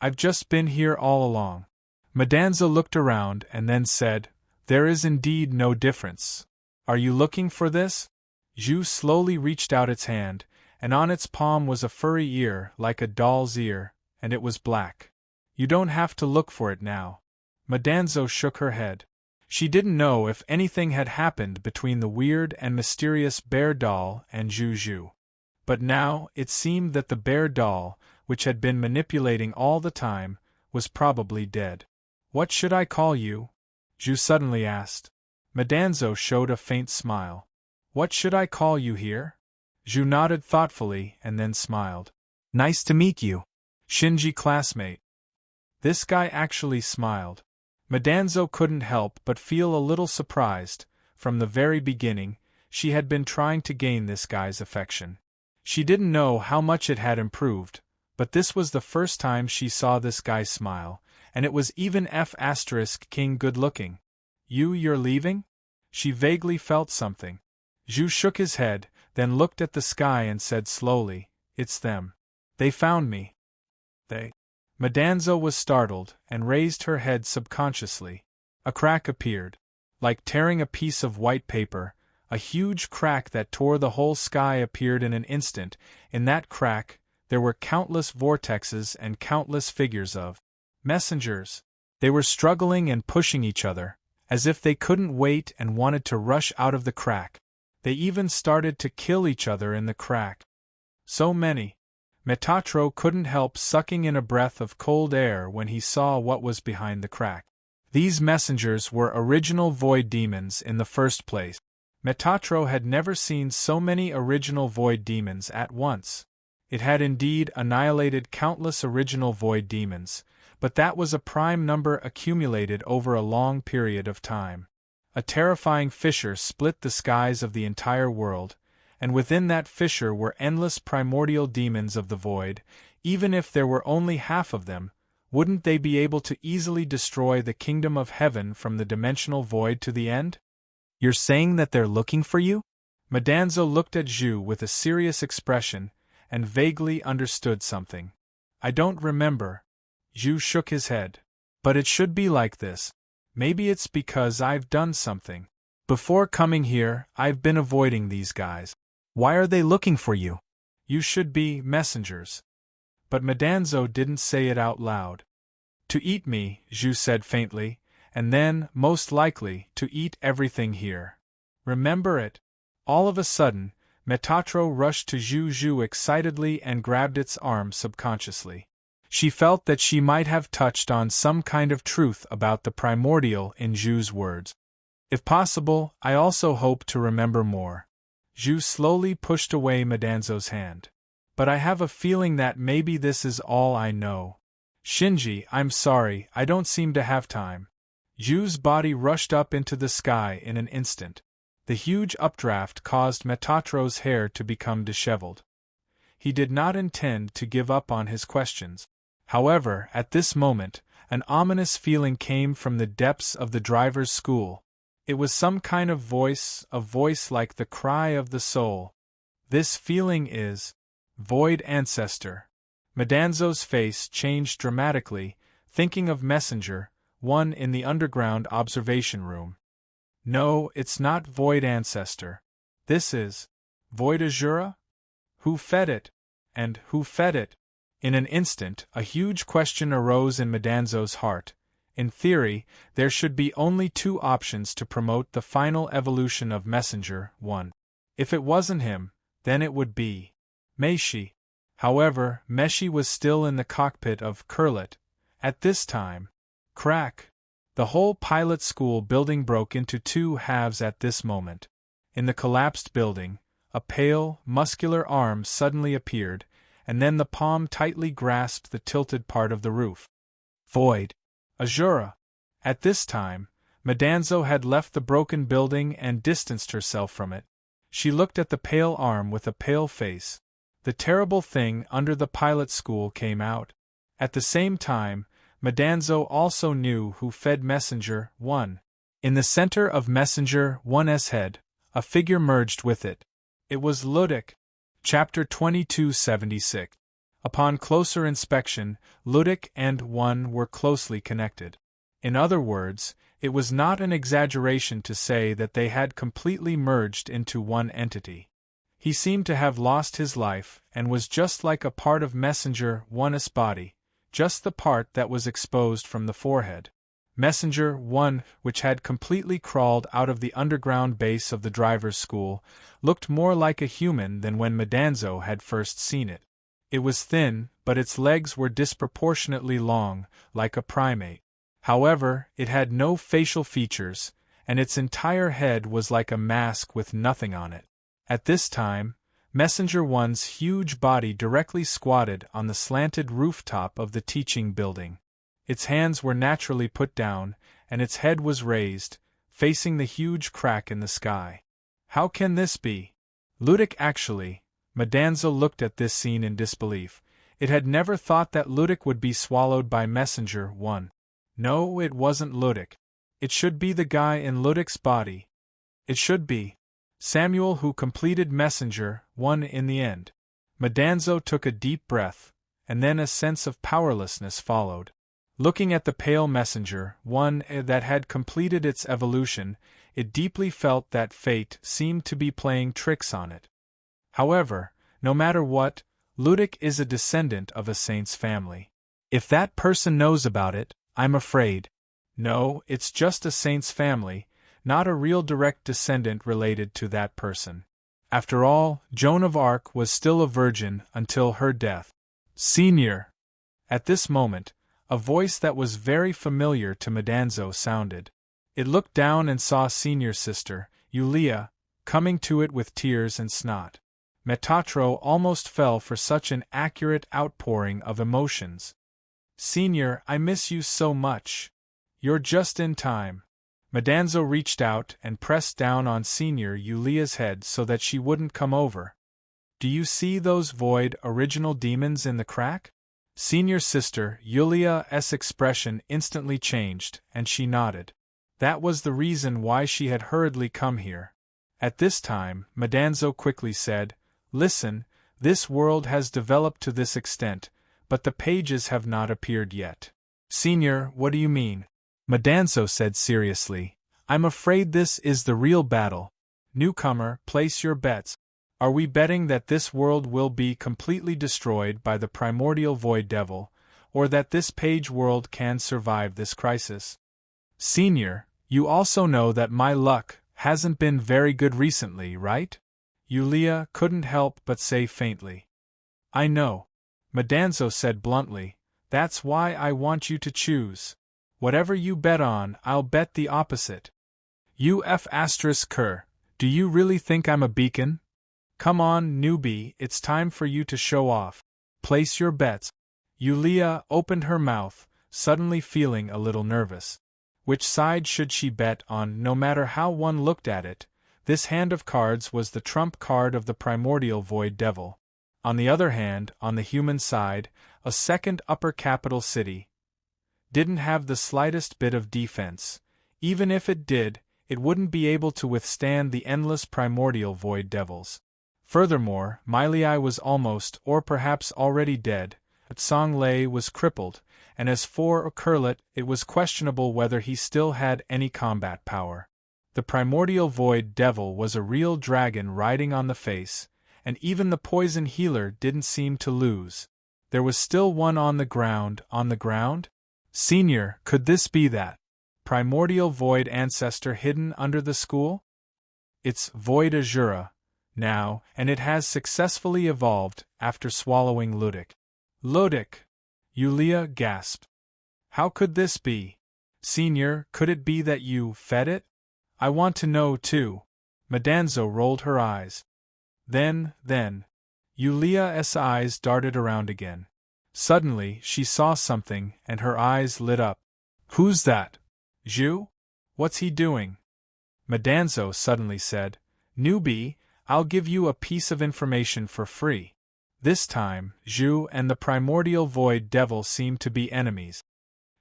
I've just been here all along. Madanza looked around and then said, there is indeed no difference. Are you looking for this? Zhu slowly reached out its hand, and on its palm was a furry ear like a doll's ear, and it was black. You don't have to look for it now. Madanzo shook her head. She didn't know if anything had happened between the weird and mysterious bear doll and Zhu. But now it seemed that the bear doll, which had been manipulating all the time, was probably dead. What should I call you? Zhu suddenly asked. Madanzo showed a faint smile. What should I call you here? Zhu nodded thoughtfully and then smiled. Nice to meet you. Shinji classmate. This guy actually smiled. Madanzo couldn't help but feel a little surprised. From the very beginning, she had been trying to gain this guy's affection. She didn't know how much it had improved, but this was the first time she saw this guy smile, and it was even King good-looking. You're leaving? She vaguely felt something. Zhu shook his head, then looked at the sky and said slowly, it's them. They found me. They. Madanzo was startled and raised her head subconsciously. A crack appeared. Like tearing a piece of white paper, a huge crack that tore the whole sky appeared in an instant. In that crack, there were countless vortexes and countless figures of messengers. They were struggling and pushing each other, as if they couldn't wait and wanted to rush out of the crack. They even started to kill each other in the crack. So many. Metatro couldn't help sucking in a breath of cold air when he saw what was behind the crack. These messengers were original void demons in the first place. Metatro had never seen so many original void demons at once. It had indeed annihilated countless original void demons, but that was a prime number accumulated over a long period of time. A terrifying fissure split the skies of the entire world, and within that fissure were endless primordial demons of the void. Even if there were only half of them, wouldn't they be able to easily destroy the kingdom of heaven from the dimensional void to the end? You're saying that they're looking for you? Madanzo looked at Zhu with a serious expression, and vaguely understood something. I don't remember. Zhu shook his head. But it should be like this. Maybe it's because I've done something. Before coming here, I've been avoiding these guys. Why are they looking for you? You should be messengers. But Madanzo didn't say it out loud. To eat me, Zhu said faintly, and then, most likely, to eat everything here. Remember it? All of a sudden, Metatro rushed to Zhu excitedly and grabbed its arm subconsciously. She felt that she might have touched on some kind of truth about the primordial in Zhu's words. If possible, I also hope to remember more. Zhu slowly pushed away Madanzo's hand. But I have a feeling that maybe this is all I know. Shinji, I'm sorry, I don't seem to have time. Zhu's body rushed up into the sky in an instant. The huge updraft caused Metatro's hair to become disheveled. He did not intend to give up on his questions. However, at this moment, an ominous feeling came from the depths of the driver's school. It was some kind of voice, a voice like the cry of the soul. This feeling is Void Ancestor. Madanzo's face changed dramatically, thinking of Messenger, one in the underground observation room. No, it's not Void Ancestor. This is Void Azura? Who fed it? And who fed it? In an instant, a huge question arose in Madanzo's heart. In theory, there should be only two options to promote the final evolution of Messenger, 1. If it wasn't him, then it would be Meishi. However, Meishi was still in the cockpit of Kurlet. At this time, crack! The whole pilot school building broke into two halves at this moment. In the collapsed building, a pale, muscular arm suddenly appeared, and then the palm tightly grasped the tilted part of the roof. Void Azura. At this time, Madanzo had left the broken building and distanced herself from it. She looked at the pale arm with a pale face. The terrible thing under the pilot school came out. At the same time, Madanzo also knew who fed Messenger 1. In the center of Messenger 1's head, a figure merged with it. It was Ludic. Chapter 2276. Upon closer inspection, Ludic and 1 were closely connected. In other words, it was not an exaggeration to say that they had completely merged into one entity. He seemed to have lost his life and was just like a part of Messenger 1's body, just the part that was exposed from the forehead. Messenger 1, which had completely crawled out of the underground base of the driver's school, looked more like a human than when Madanzo had first seen it. It was thin, but its legs were disproportionately long, like a primate. However, it had no facial features, and its entire head was like a mask with nothing on it. At this time, Messenger 1's huge body directly squatted on the slanted rooftop of the teaching building. Its hands were naturally put down, and its head was raised, facing the huge crack in the sky. How can this be? Ludic actually. Madanzo looked at this scene in disbelief. It had never thought that Ludic would be swallowed by Messenger 1. No, it wasn't Ludic. It should be the guy in Ludic's body. It should be Samuel who completed Messenger 1 in the end. Madanzo took a deep breath, and then a sense of powerlessness followed. Looking at the pale Messenger 1 that had completed its evolution, it deeply felt that fate seemed to be playing tricks on it. However, no matter what, Ludic is a descendant of a saint's family. If that person knows about it, I'm afraid. No, it's just a saint's family, not a real direct descendant related to that person. After all, Joan of Arc was still a virgin until her death. Senior. At this moment, a voice that was very familiar to Madanzo sounded. It looked down and saw Senior's sister, Yulia, coming to it with tears and snot. Metatro almost fell for such an accurate outpouring of emotions. Senior, I miss you so much. You're just in time. Madanzo reached out and pressed down on Senior Yulia's head so that she wouldn't come over. Do you see those void original demons in the crack? Senior's sister Yulia's expression instantly changed, and she nodded. That was the reason why she had hurriedly come here. At this time, Madanzo quickly said, Listen, this world has developed to this extent, but the pages have not appeared yet. Senior, what do you mean? Madanzo said seriously, I'm afraid this is the real battle. Newcomer, place your bets. Are we betting that this world will be completely destroyed by the primordial void devil, or that this page world can survive this crisis. Senior, you also know that my luck hasn't been very good recently, right? Yulia couldn't help but say faintly. I know. Madanzo said bluntly, that's why I want you to choose. Whatever you bet on, I'll bet the opposite. UF***, do you really think I'm a beacon? Come on, newbie, it's time for you to show off. Place your bets. Yulia opened her mouth, suddenly feeling a little nervous. Which side should she bet on? No matter how one looked at it, this hand of cards was the trump card of the primordial void devil. On the other hand, on the human side, a second upper capital city didn't have the slightest bit of defense. Even if it did, it wouldn't be able to withstand the endless primordial void devils. Furthermore, Milei was almost, or perhaps already dead, Tsang Lei was crippled, and as for Okurlet, it was questionable whether he still had any combat power. The primordial void devil was a real dragon riding on the face, and even the poison healer didn't seem to lose. There was still one on the ground. On the ground? Senior, could this be that primordial void ancestor hidden under the school? It's Void Azura now, and it has successfully evolved after swallowing Ludic. Ludic! Yulia gasped. How could this be? Senior, could it be that you fed it? I want to know too. Madanzo rolled her eyes. Then, Yulia's eyes darted around again. Suddenly, she saw something, and her eyes lit up. Who's that? Zhu? What's he doing? Madanzo suddenly said, Newbie, I'll give you a piece of information for free. This time, Zhu and the primordial void devil seemed to be enemies.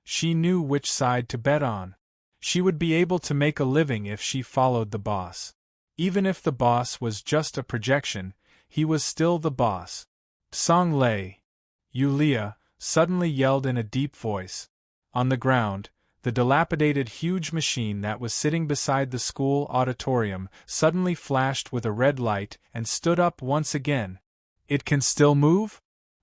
She knew which side to bet on. She would be able to make a living if she followed the boss. Even if the boss was just a projection, he was still the boss. Tsang Lei! Yulia suddenly yelled in a deep voice. On the ground, the dilapidated huge machine that was sitting beside the school auditorium suddenly flashed with a red light and stood up once again. It can still move?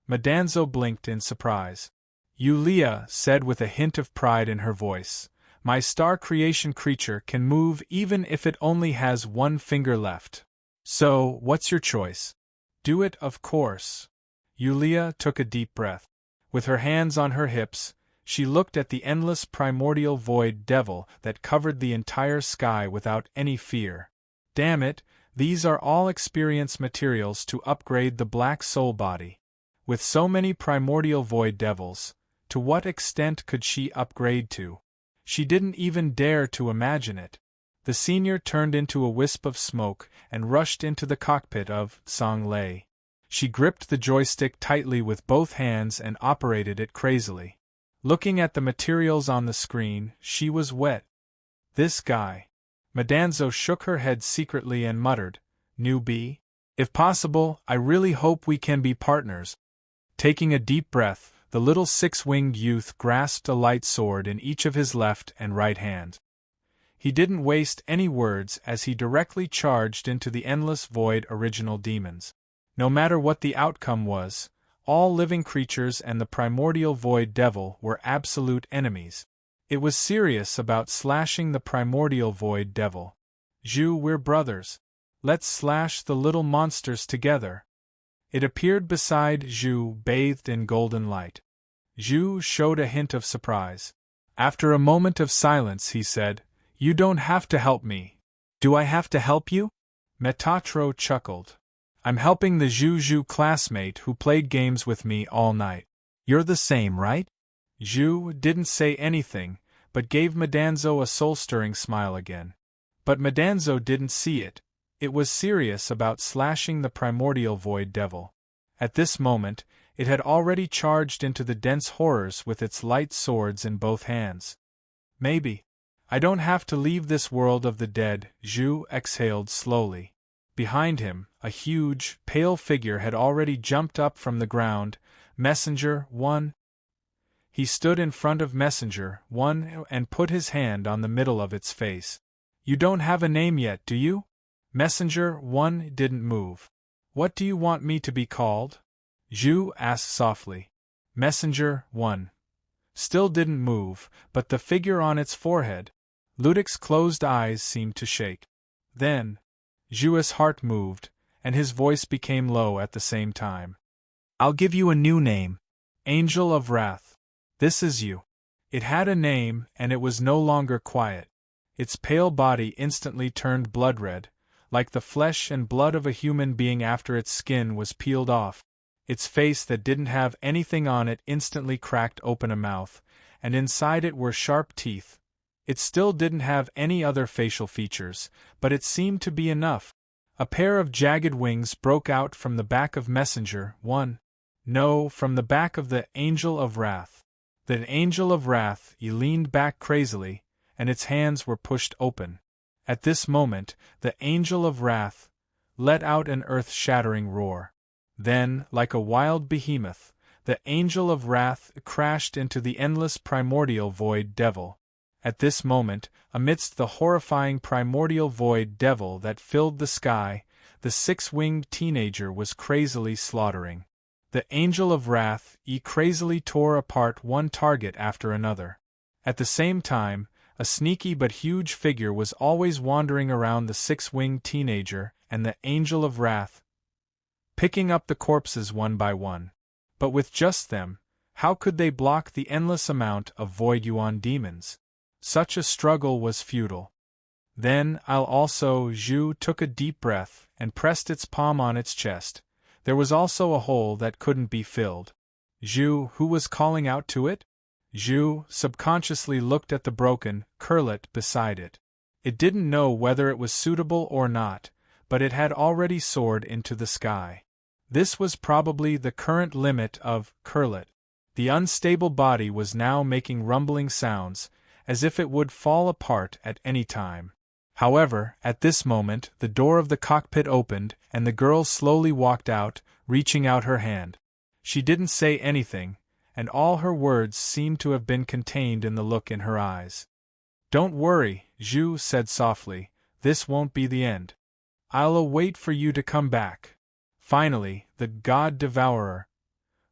Madanzo blinked in surprise. Yulia said with a hint of pride in her voice, My star creation creature can move even if it only has one finger left. So, what's your choice? Do it, of course. Yulia took a deep breath. With her hands on her hips, she looked at the endless primordial void devil that covered the entire sky without any fear. Damn it, these are all experience materials to upgrade the black soul body. With so many primordial void devils, to what extent could she upgrade to? She didn't even dare to imagine it. The senior turned into a wisp of smoke and rushed into the cockpit of Tsang Lei. She gripped the joystick tightly with both hands and operated it crazily. Looking at the materials on the screen, she was wet. This guy. Madanzo shook her head secretly and muttered, Newbie? If possible, I really hope we can be partners. Taking a deep breath, the little six-winged youth grasped a light sword in each of his left and right hands. He didn't waste any words as he directly charged into the endless void original demons. No matter what the outcome was, all living creatures and the primordial void devil were absolute enemies. It was serious about slashing the primordial void devil. Zhu, we're brothers. Let's slash the little monsters together. It appeared beside Zhu, bathed in golden light. Zhu showed a hint of surprise. After a moment of silence he said, You don't have to help me. Do I have to help you? Metatro chuckled. I'm helping the Zhu classmate who played games with me all night. You're the same, right? Zhu didn't say anything, but gave Madanzo a soul-stirring smile again. But Madanzo didn't see it. It was serious about slashing the primordial void devil. At this moment, it had already charged into the dense horrors with its light swords in both hands. Maybe. I don't have to leave this world of the dead, Zhu exhaled slowly. Behind him, a huge, pale figure had already jumped up from the ground. Messenger 1. He stood in front of Messenger 1 and put his hand on the middle of its face. You don't have a name yet, do you? Messenger 1 didn't move. What do you want me to be called? Zhu asked softly. Messenger 1 still didn't move, but the figure on its forehead, Ludic's closed eyes seemed to shake. Then, Zhu's heart moved, and his voice became low at the same time. I'll give you a new name. Angel of Wrath. This is you. It had a name, and it was no longer quiet. Its pale body instantly turned blood-red, like the flesh and blood of a human being after its skin was peeled off. Its face that didn't have anything on it instantly cracked open a mouth, and inside it were sharp teeth. It still didn't have any other facial features, but it seemed to be enough. A pair of jagged wings broke out from the back of Messenger 1. No, from the back of the Angel of Wrath. The Angel of Wrath leaned back crazily, and its hands were pushed open. At this moment, the Angel of Wrath let out an earth-shattering roar. Then, like a wild behemoth, the Angel of Wrath crashed into the endless primordial void devil. At this moment, amidst the horrifying primordial void devil that filled the sky, the six-winged teenager was crazily slaughtering. The Angel of Wrath crazily tore apart one target after another. At the same time, a sneaky but huge figure was always wandering around the six-winged teenager and the Angel of Wrath, picking up the corpses one by one. But with just them, how could they block the endless amount of Void Yuan demons? Such a struggle was futile. Then Zhu took a deep breath and pressed its palm on its chest. There was also a hole that couldn't be filled. Zhu, who was calling out to it? Zhu subconsciously looked at the broken curlet beside it. It didn't know whether it was suitable or not, but it had already soared into the sky. This was probably the current limit of curlet. The unstable body was now making rumbling sounds, as if it would fall apart at any time. However, at this moment, the door of the cockpit opened, and the girl slowly walked out, reaching out her hand. She didn't say anything, and all her words seemed to have been contained in the look in her eyes. "Don't worry," Zhu said softly, "this won't be the end. I'll wait for you to come back." Finally, the God Devourer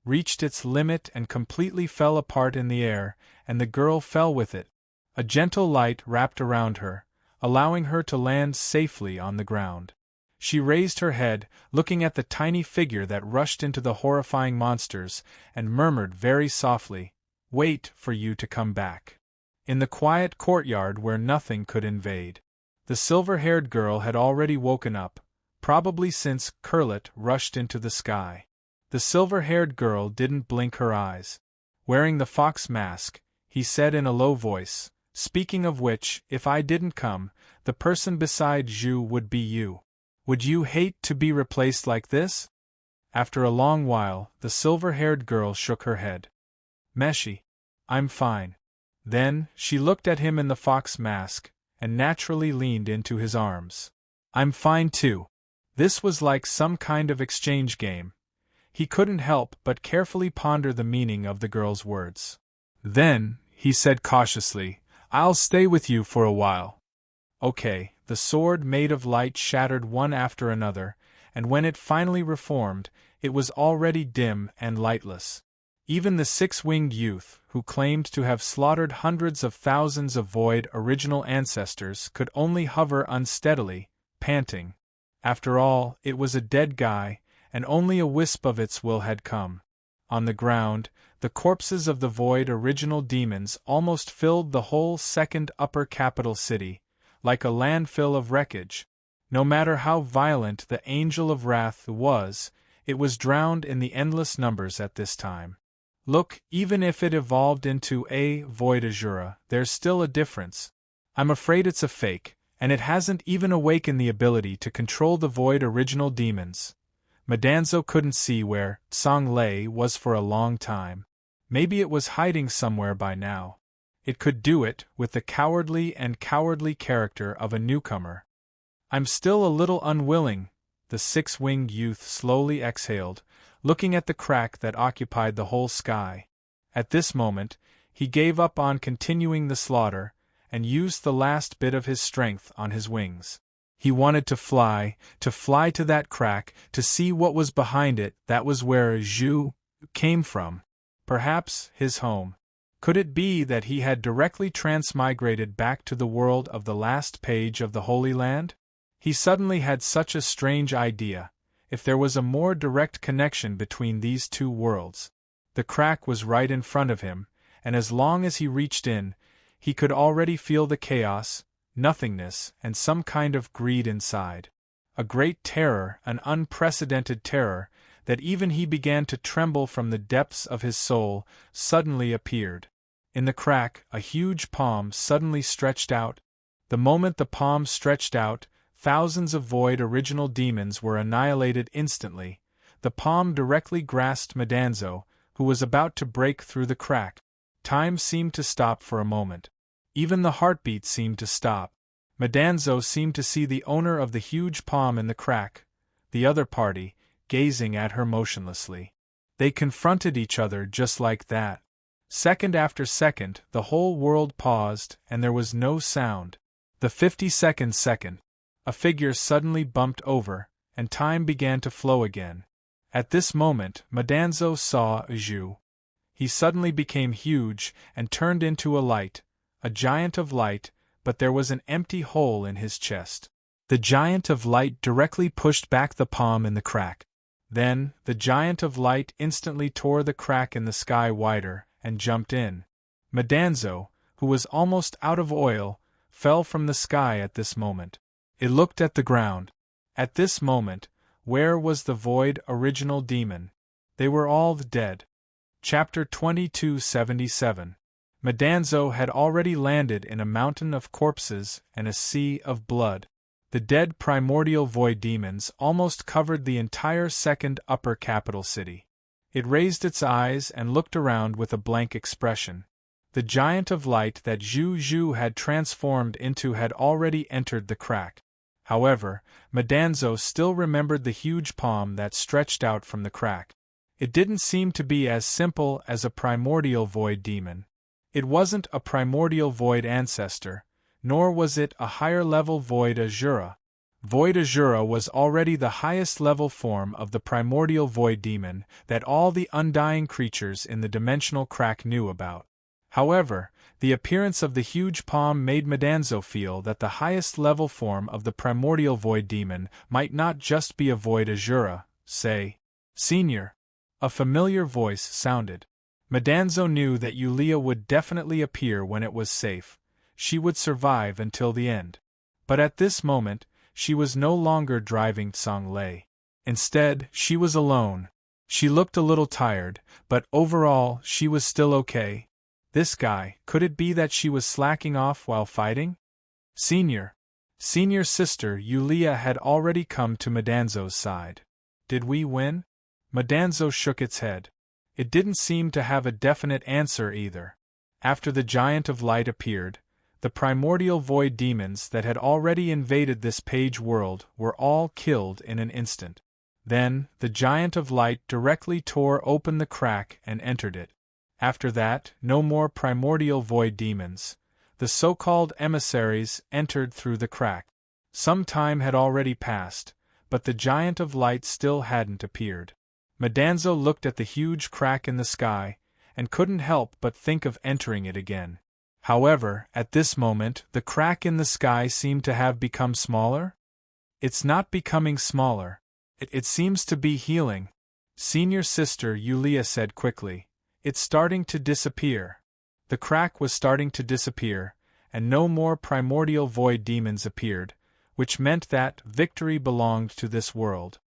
reached its limit and completely fell apart in the air, and the girl fell with it. A gentle light wrapped around her, allowing her to land safely on the ground. She raised her head, looking at the tiny figure that rushed into the horrifying monsters, and murmured very softly, "Wait for you to come back." In the quiet courtyard where nothing could invade, the silver-haired girl had already woken up, probably since Curlet rushed into the sky. The silver-haired girl didn't blink her eyes. Wearing the fox mask, he said in a low voice, "Speaking of which, if I didn't come, the person beside Zhu would be you. Would you hate to be replaced like this?" After a long while, the silver-haired girl shook her head. "Meshi, I'm fine." Then, she looked at him in the fox mask, and naturally leaned into his arms. "I'm fine too." This was like some kind of exchange game. He couldn't help but carefully ponder the meaning of the girl's words. Then, he said cautiously, "I'll stay with you for a while." Okay, the sword made of light shattered one after another, and when it finally reformed, it was already dim and lightless. Even the six-winged youth, who claimed to have slaughtered hundreds of thousands of Void original ancestors, could only hover unsteadily, panting. After all, it was a dead guy, and only a wisp of its will had come. On the ground, the corpses of the Void original demons almost filled the whole second upper capital city, like a landfill of wreckage. No matter how violent the Angel of Wrath was, it was drowned in the endless numbers at this time. Look, even if it evolved into a Void Azura, there's still a difference. I'm afraid it's a fake, and it hasn't even awakened the ability to control the Void original demons. Madanzo couldn't see where Song Lei was for a long time. Maybe it was hiding somewhere by now. It could do it with the cowardly character of a newcomer. "I'm still a little unwilling," the six-winged youth slowly exhaled, looking at the crack that occupied the whole sky. At this moment, he gave up on continuing the slaughter, and used the last bit of his strength on his wings. He wanted to fly to that crack, to see what was behind it. That was where Zhu came from. Perhaps his home. Could it be that he had directly transmigrated back to the world of the last page of the Holy Land? He suddenly had such a strange idea. If there was a more direct connection between these two worlds. The crack was right in front of him, and as long as he reached in, he could already feel the chaos, nothingness, and some kind of greed inside. A great terror, an unprecedented terror, that even he began to tremble from the depths of his soul, suddenly appeared. In the crack, a huge palm suddenly stretched out. The moment the palm stretched out, thousands of void original demons were annihilated instantly. The palm directly grasped Madanzo, who was about to break through the crack. Time seemed to stop for a moment. Even the heartbeat seemed to stop. Madanzo seemed to see the owner of the huge palm in the crack, the other party, gazing at her motionlessly. They confronted each other just like that. Second after second, the whole world paused, and there was no sound. The 52nd second. A figure suddenly bumped over, and time began to flow again. At this moment, Madanzo saw Zhu. He suddenly became huge, and turned into a giant of light, but there was an empty hole in his chest. The giant of light directly pushed back the palm in the crack. Then, the giant of light instantly tore the crack in the sky wider, and jumped in. Madanzo, who was almost out of oil, fell from the sky at this moment. It looked at the ground. At this moment, where was the void original demon? They were all dead. Chapter 2277. Madanzo had already landed in a mountain of corpses and a sea of blood. The dead primordial void demons almost covered the entire second upper capital city. It raised its eyes and looked around with a blank expression. The giant of light that Zhu had transformed into had already entered the crack. However, Madanzo still remembered the huge palm that stretched out from the crack. It didn't seem to be as simple as a primordial void demon. It wasn't a primordial void ancestor, nor was it a higher-level void Azura. Void Azura was already the highest-level form of the primordial void demon that all the undying creatures in the dimensional crack knew about. However, the appearance of the huge palm made Madanzo feel that the highest-level form of the primordial void demon might not just be a void Azura, say, Senior. A familiar voice sounded. Madanzo knew that Yulia would definitely appear when it was safe. She would survive until the end. But at this moment, she was no longer driving Tsang Lei. Instead, she was alone. She looked a little tired, but overall, she was still okay. This guy, could it be that she was slacking off while fighting? Senior sister Yulia had already come to Madanzo's side. Did we win? Madanzo shook its head. It didn't seem to have a definite answer either. After the giant of light appeared, the primordial void demons that had already invaded this page world were all killed in an instant. Then, the giant of light directly tore open the crack and entered it. After that, no more primordial void demons. The so-called emissaries entered through the crack. Some time had already passed, but the giant of light still hadn't appeared. Madanzo looked at the huge crack in the sky, and couldn't help but think of entering it again. However, at this moment, the crack in the sky seemed to have become smaller? It's not becoming smaller. It seems to be healing. Senior sister Yulia said quickly. It's starting to disappear. The crack was starting to disappear, and no more primordial void demons appeared, which meant that victory belonged to this world.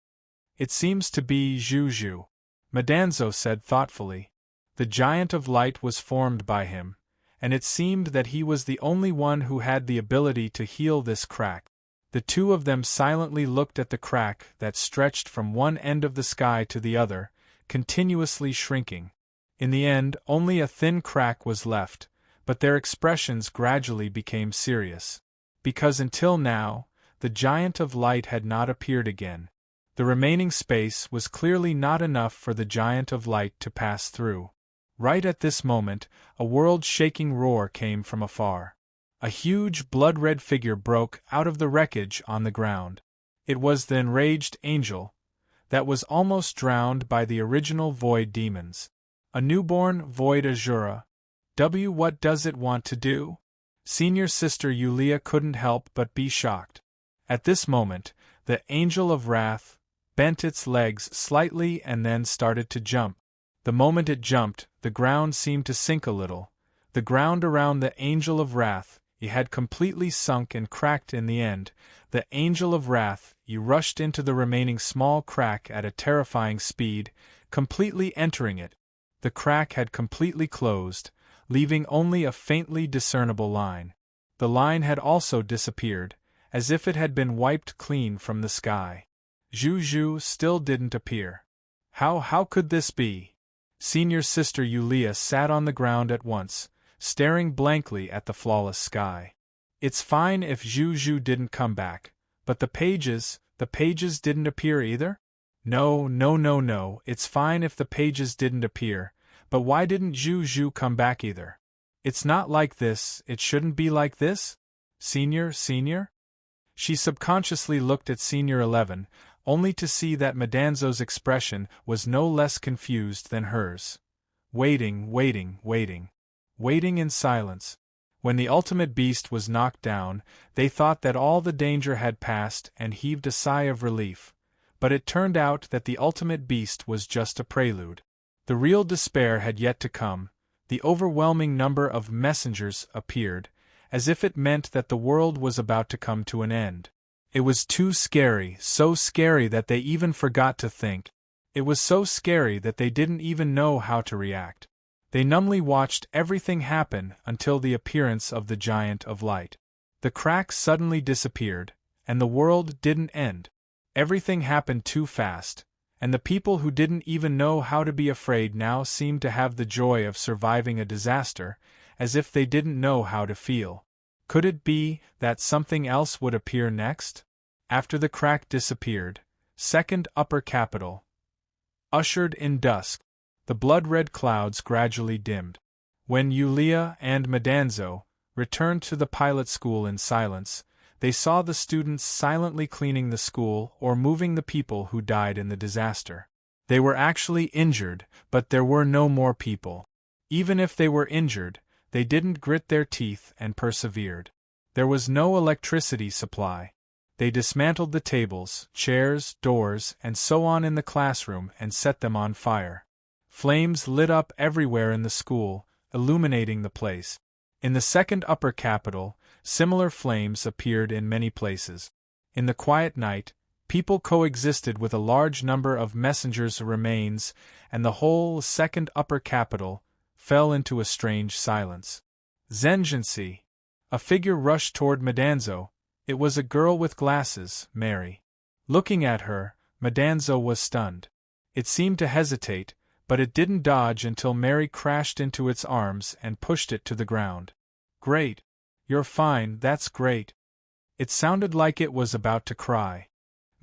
It seems to be Zhu. Madanzo said thoughtfully. The giant of light was formed by him, and it seemed that he was the only one who had the ability to heal this crack. The two of them silently looked at the crack that stretched from one end of the sky to the other, continuously shrinking. In the end, only a thin crack was left, but their expressions gradually became serious. Because until now, the giant of light had not appeared again. The remaining space was clearly not enough for the giant of light to pass through. Right at this moment, a world-shaking roar came from afar. A huge blood-red figure broke out of the wreckage on the ground. It was the enraged angel, that was almost drowned by the original void demons. A newborn void azura. What does it want to do? Senior sister Yulia couldn't help but be shocked. At this moment, the angel of wrath bent its legs slightly and then started to jump. The moment it jumped, the ground seemed to sink a little. The ground around the angel of wrath, it had completely sunk and cracked in the end. The angel of wrath, rushed into the remaining small crack at a terrifying speed, completely entering it. The crack had completely closed, leaving only a faintly discernible line. The line had also disappeared, as if it had been wiped clean from the sky. Zhu still didn't appear. How could this be? Senior sister Yulia sat on the ground at once, staring blankly at the flawless sky. It's fine if Zhu didn't come back, but the pages didn't appear either? No, it's fine if the pages didn't appear, but why didn't Zhu come back either? It's not like this, it shouldn't be like this? Senior? She subconsciously looked at Senior 11, only to see that Madanzo's expression was no less confused than hers. Waiting in silence. When the ultimate beast was knocked down, they thought that all the danger had passed and heaved a sigh of relief. But it turned out that the ultimate beast was just a prelude. The real despair had yet to come. The overwhelming number of messengers appeared, as if it meant that the world was about to come to an end. It was too scary, so scary that they even forgot to think. It was so scary that they didn't even know how to react. They numbly watched everything happen until the appearance of the Giant of Light. The crack suddenly disappeared, and the world didn't end. Everything happened too fast, and the people who didn't even know how to be afraid now seemed to have the joy of surviving a disaster, as if they didn't know how to feel. Could it be that something else would appear next? After the crack disappeared, second upper capital ushered in dusk. The blood-red clouds gradually dimmed. When Yulia and Madanzo returned to the pilot school in silence, they saw the students silently cleaning the school or moving the people who died in the disaster. They were actually injured, but there were no more people. Even if they were injured, they didn't grit their teeth and persevered. There was no electricity supply. They dismantled the tables, chairs, doors, and so on in the classroom and set them on fire. Flames lit up everywhere in the school, illuminating the place. In the second upper capital, similar flames appeared in many places. In the quiet night, people coexisted with a large number of messengers' remains, and the whole second upper capital fell into a strange silence. Zengency! A figure rushed toward Madanzo. It was a girl with glasses, Mary. Looking at her, Madanzo was stunned. It seemed to hesitate, but it didn't dodge until Mary crashed into its arms and pushed it to the ground. Great! You're fine, that's great. It sounded like it was about to cry.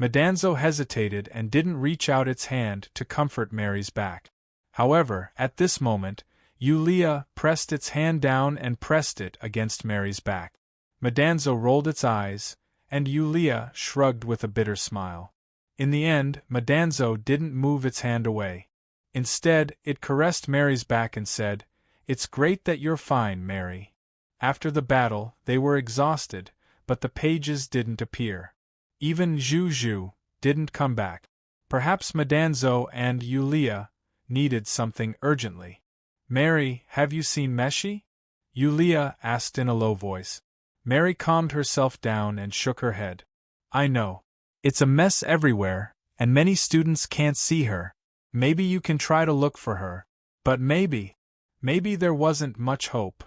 Madanzo hesitated and didn't reach out its hand to comfort Mary's back. However, at this moment, Yulia pressed its hand down and pressed it against Mary's back. Madanzo rolled its eyes, and Yulia shrugged with a bitter smile. In the end, Madanzo didn't move its hand away. Instead, it caressed Mary's back and said, "It's great that you're fine, Mary." After the battle, they were exhausted, but the pages didn't appear. Even Zhu didn't come back. Perhaps Madanzo and Yulia needed something urgently. "Mary, have you seen Meshi?" Yulia asked in a low voice. Mary calmed herself down and shook her head. "I know. It's a mess everywhere, and many students can't see her. Maybe you can try to look for her. But maybe there wasn't much hope."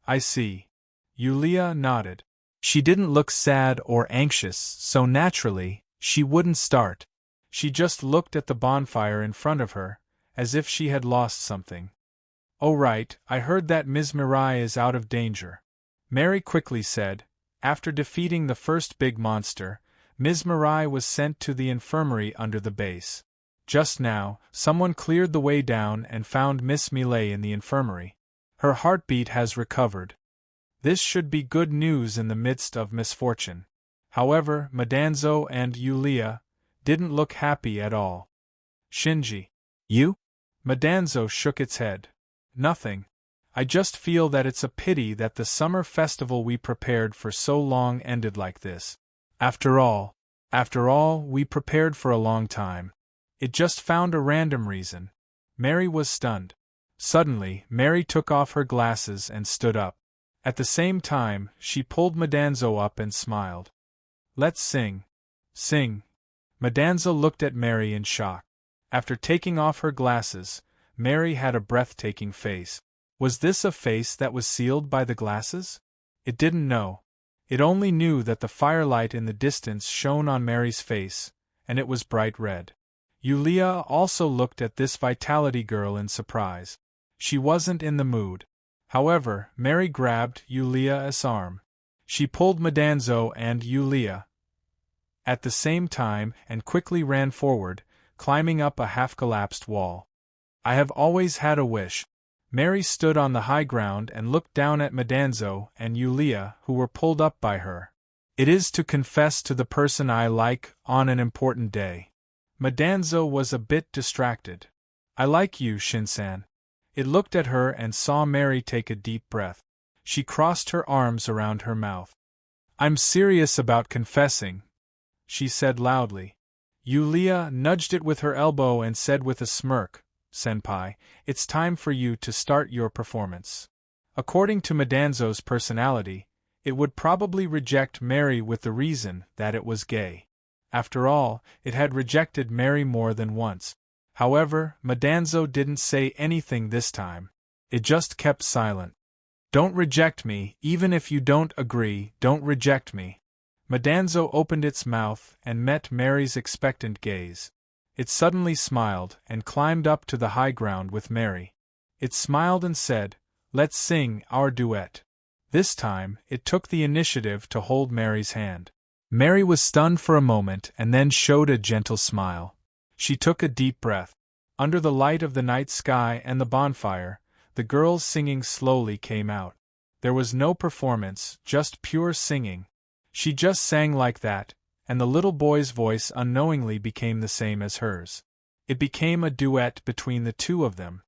"I see." Yulia nodded. She didn't look sad or anxious, so naturally, she wouldn't start. She just looked at the bonfire in front of her, as if she had lost something. "Oh right, I heard that Ms. Mirai is out of danger," Mary quickly said. After defeating the first big monster, Ms. Mirai was sent to the infirmary under the base. Just now, someone cleared the way down and found Miss Millet in the infirmary. Her heartbeat has recovered. This should be good news in the midst of misfortune. However, Madanzo and Yulia didn't look happy at all. "Shinji. You?" Madanzo shook its head. Nothing. I just feel that it's a pity that the summer festival we prepared for so long ended like this. After all, we prepared for a long time. It just found a random reason. Mary was stunned. Suddenly, Mary took off her glasses and stood up. At the same time, she pulled Madanzo up and smiled. Let's sing. Sing. Madanzo looked at Mary in shock. After taking off her glasses, Mary had a breathtaking face. Was this a face that was sealed by the glasses? It didn't know. It only knew that the firelight in the distance shone on Mary's face, and it was bright red. Yulia also looked at this vitality girl in surprise. She wasn't in the mood. However, Mary grabbed Yulia's arm. She pulled Madanzo and Yulia at the same time and quickly ran forward, climbing up a half-collapsed wall. I have always had a wish. Mary stood on the high ground and looked down at Madanzo and Yulia, who were pulled up by her. It is to confess to the person I like on an important day. Madanzo was a bit distracted. I like you, Shinsan. It looked at her and saw Mary take a deep breath. She crossed her arms around her mouth. I'm serious about confessing, she said loudly. Yulia nudged it with her elbow and said with a smirk, Senpai, it's time for you to start your performance. According to Madanzo's personality, it would probably reject Mary with the reason that it was gay. After all, it had rejected Mary more than once. However, Madanzo didn't say anything this time. It just kept silent. Don't reject me, even if you don't agree, don't reject me. Madanzo opened its mouth and met Mary's expectant gaze. It suddenly smiled and climbed up to the high ground with Mary. It smiled and said, Let's sing our duet. This time, it took the initiative to hold Mary's hand. Mary was stunned for a moment and then showed a gentle smile. She took a deep breath. Under the light of the night sky and the bonfire, the girls singing slowly came out. There was no performance, just pure singing. She just sang like that, and the little boy's voice unknowingly became the same as hers. It became a duet between the two of them.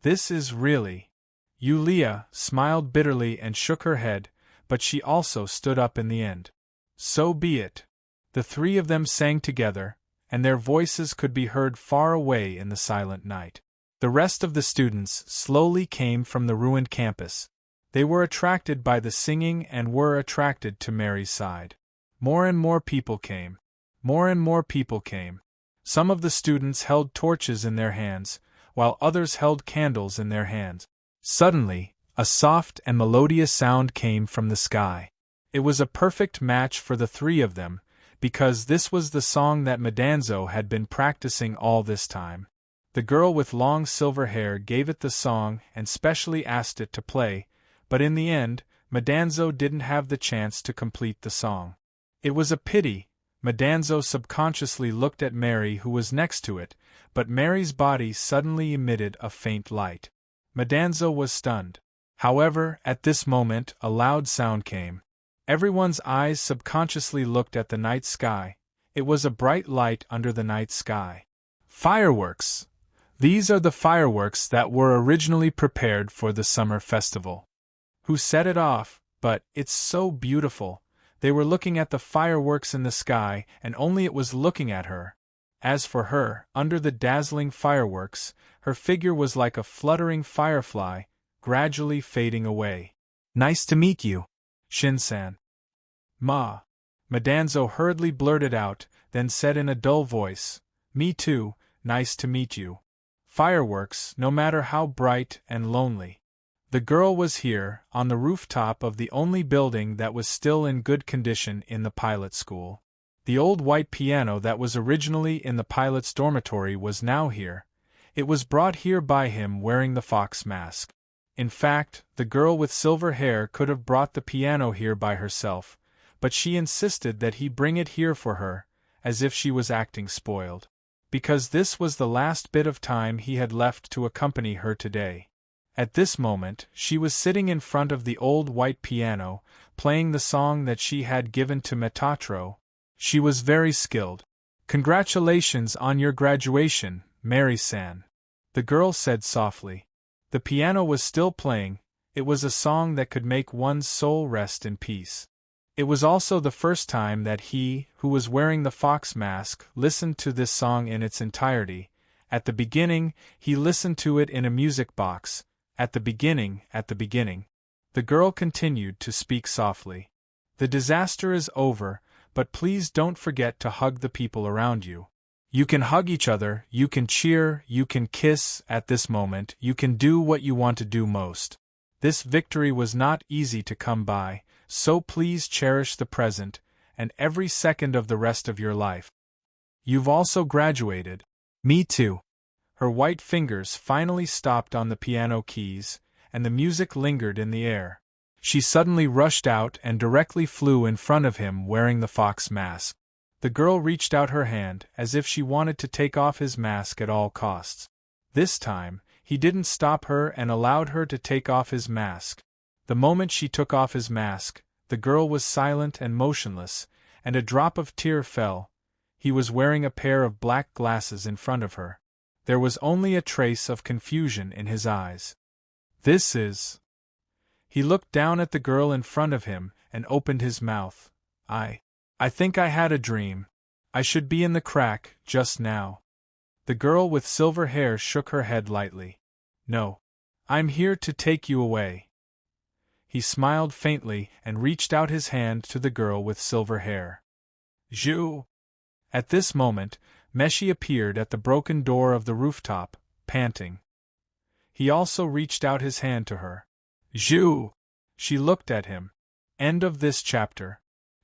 This is really... Yulia smiled bitterly and shook her head, but she also stood up in the end. So be it. The three of them sang together, and their voices could be heard far away in the silent night. The rest of the students slowly came from the ruined campus. They were attracted by the singing and were attracted to Mary's side. More and more people came. More and more people came. Some of the students held torches in their hands, while others held candles in their hands. Suddenly, a soft and melodious sound came from the sky. It was a perfect match for the three of them, because this was the song that Madanzo had been practicing all this time. The girl with long silver hair gave it the song and specially asked it to play, but in the end, Madanzo didn't have the chance to complete the song. It was a pity. Madanzo subconsciously looked at Mary, who was next to it, but Mary's body suddenly emitted a faint light. Madanzo was stunned. However, at this moment, a loud sound came. Everyone's eyes subconsciously looked at the night sky. It was a bright light under the night sky. Fireworks! These are the fireworks that were originally prepared for the summer festival. Who set it off? But it's so beautiful. They were looking at the fireworks in the sky, and only it was looking at her. As for her, under the dazzling fireworks, her figure was like a fluttering firefly, gradually fading away. Nice to meet you, Shinsan. Ma. Madanzo hurriedly blurted out, then said in a dull voice, Me too, nice to meet you. Fireworks, no matter how bright and lonely. The girl was here, on the rooftop of the only building that was still in good condition in the pilot school. The old white piano that was originally in the pilot's dormitory was now here. It was brought here by him wearing the fox mask. In fact, the girl with silver hair could have brought the piano here by herself, but she insisted that he bring it here for her, as if she was acting spoiled. Because this was the last bit of time he had left to accompany her today. At this moment, she was sitting in front of the old white piano, playing the song that she had given to Metatro. She was very skilled. Congratulations on your graduation, Mary-san. the girl said softly. The piano was still playing. It was a song that could make one's soul rest in peace. It was also the first time that he, who was wearing the fox mask, listened to this song in its entirety. At the beginning, he listened to it in a music box. At the beginning. The girl continued to speak softly. The disaster is over, but please don't forget to hug the people around you. You can hug each other, you can cheer, you can kiss. At this moment, you can do what you want to do most. This victory was not easy to come by, so please cherish the present, and every second of the rest of your life. You've also graduated. Me too. Her white fingers finally stopped on the piano keys, and the music lingered in the air. She suddenly rushed out and directly flew in front of him wearing the fox mask. The girl reached out her hand as if she wanted to take off his mask at all costs. This time, he didn't stop her and allowed her to take off his mask. The moment she took off his mask, the girl was silent and motionless, and a drop of tear fell. He was wearing a pair of black glasses in front of her. There was only a trace of confusion in his eyes. This is... He looked down at the girl in front of him and opened his mouth. I think I had a dream. I should be in the crack just now. The girl with silver hair shook her head lightly. No. I'm here to take you away. He smiled faintly and reached out his hand to the girl with silver hair. Zhu! At this moment, Meshi appeared at the broken door of the rooftop, panting. He also reached out his hand to her. Zhu! She looked at him. End of this chapter.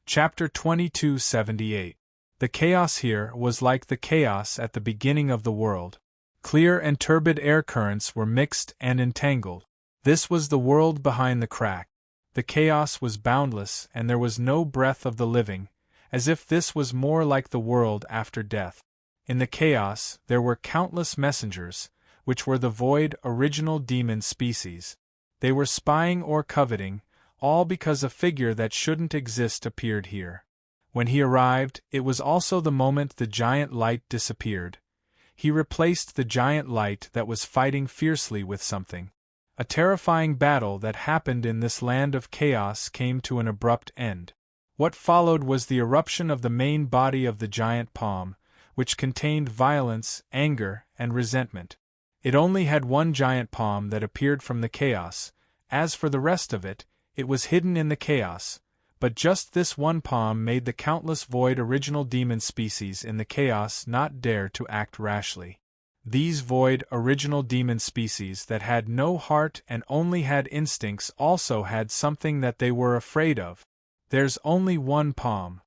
Chapter 2278. The chaos here was like the chaos at the beginning of the world. Clear and turbid air currents were mixed and entangled. This was the world behind the crack. The chaos was boundless and there was no breath of the living, as if this was more like the world after death. In the chaos, there were countless messengers, which were the void original demon species. They were spying or coveting, all because a figure that shouldn't exist appeared here. When he arrived, it was also the moment the giant light disappeared. He replaced the giant light that was fighting fiercely with something. A terrifying battle that happened in this land of chaos came to an abrupt end. What followed was the eruption of the main body of the giant palm, which contained violence, anger, and resentment. It only had one giant palm that appeared from the chaos. As for the rest of it, it was hidden in the chaos, but just this one palm made the countless void original demon species in the chaos not dare to act rashly. These void original demon species that had no heart and only had instincts also had something that they were afraid of. There's only one palm.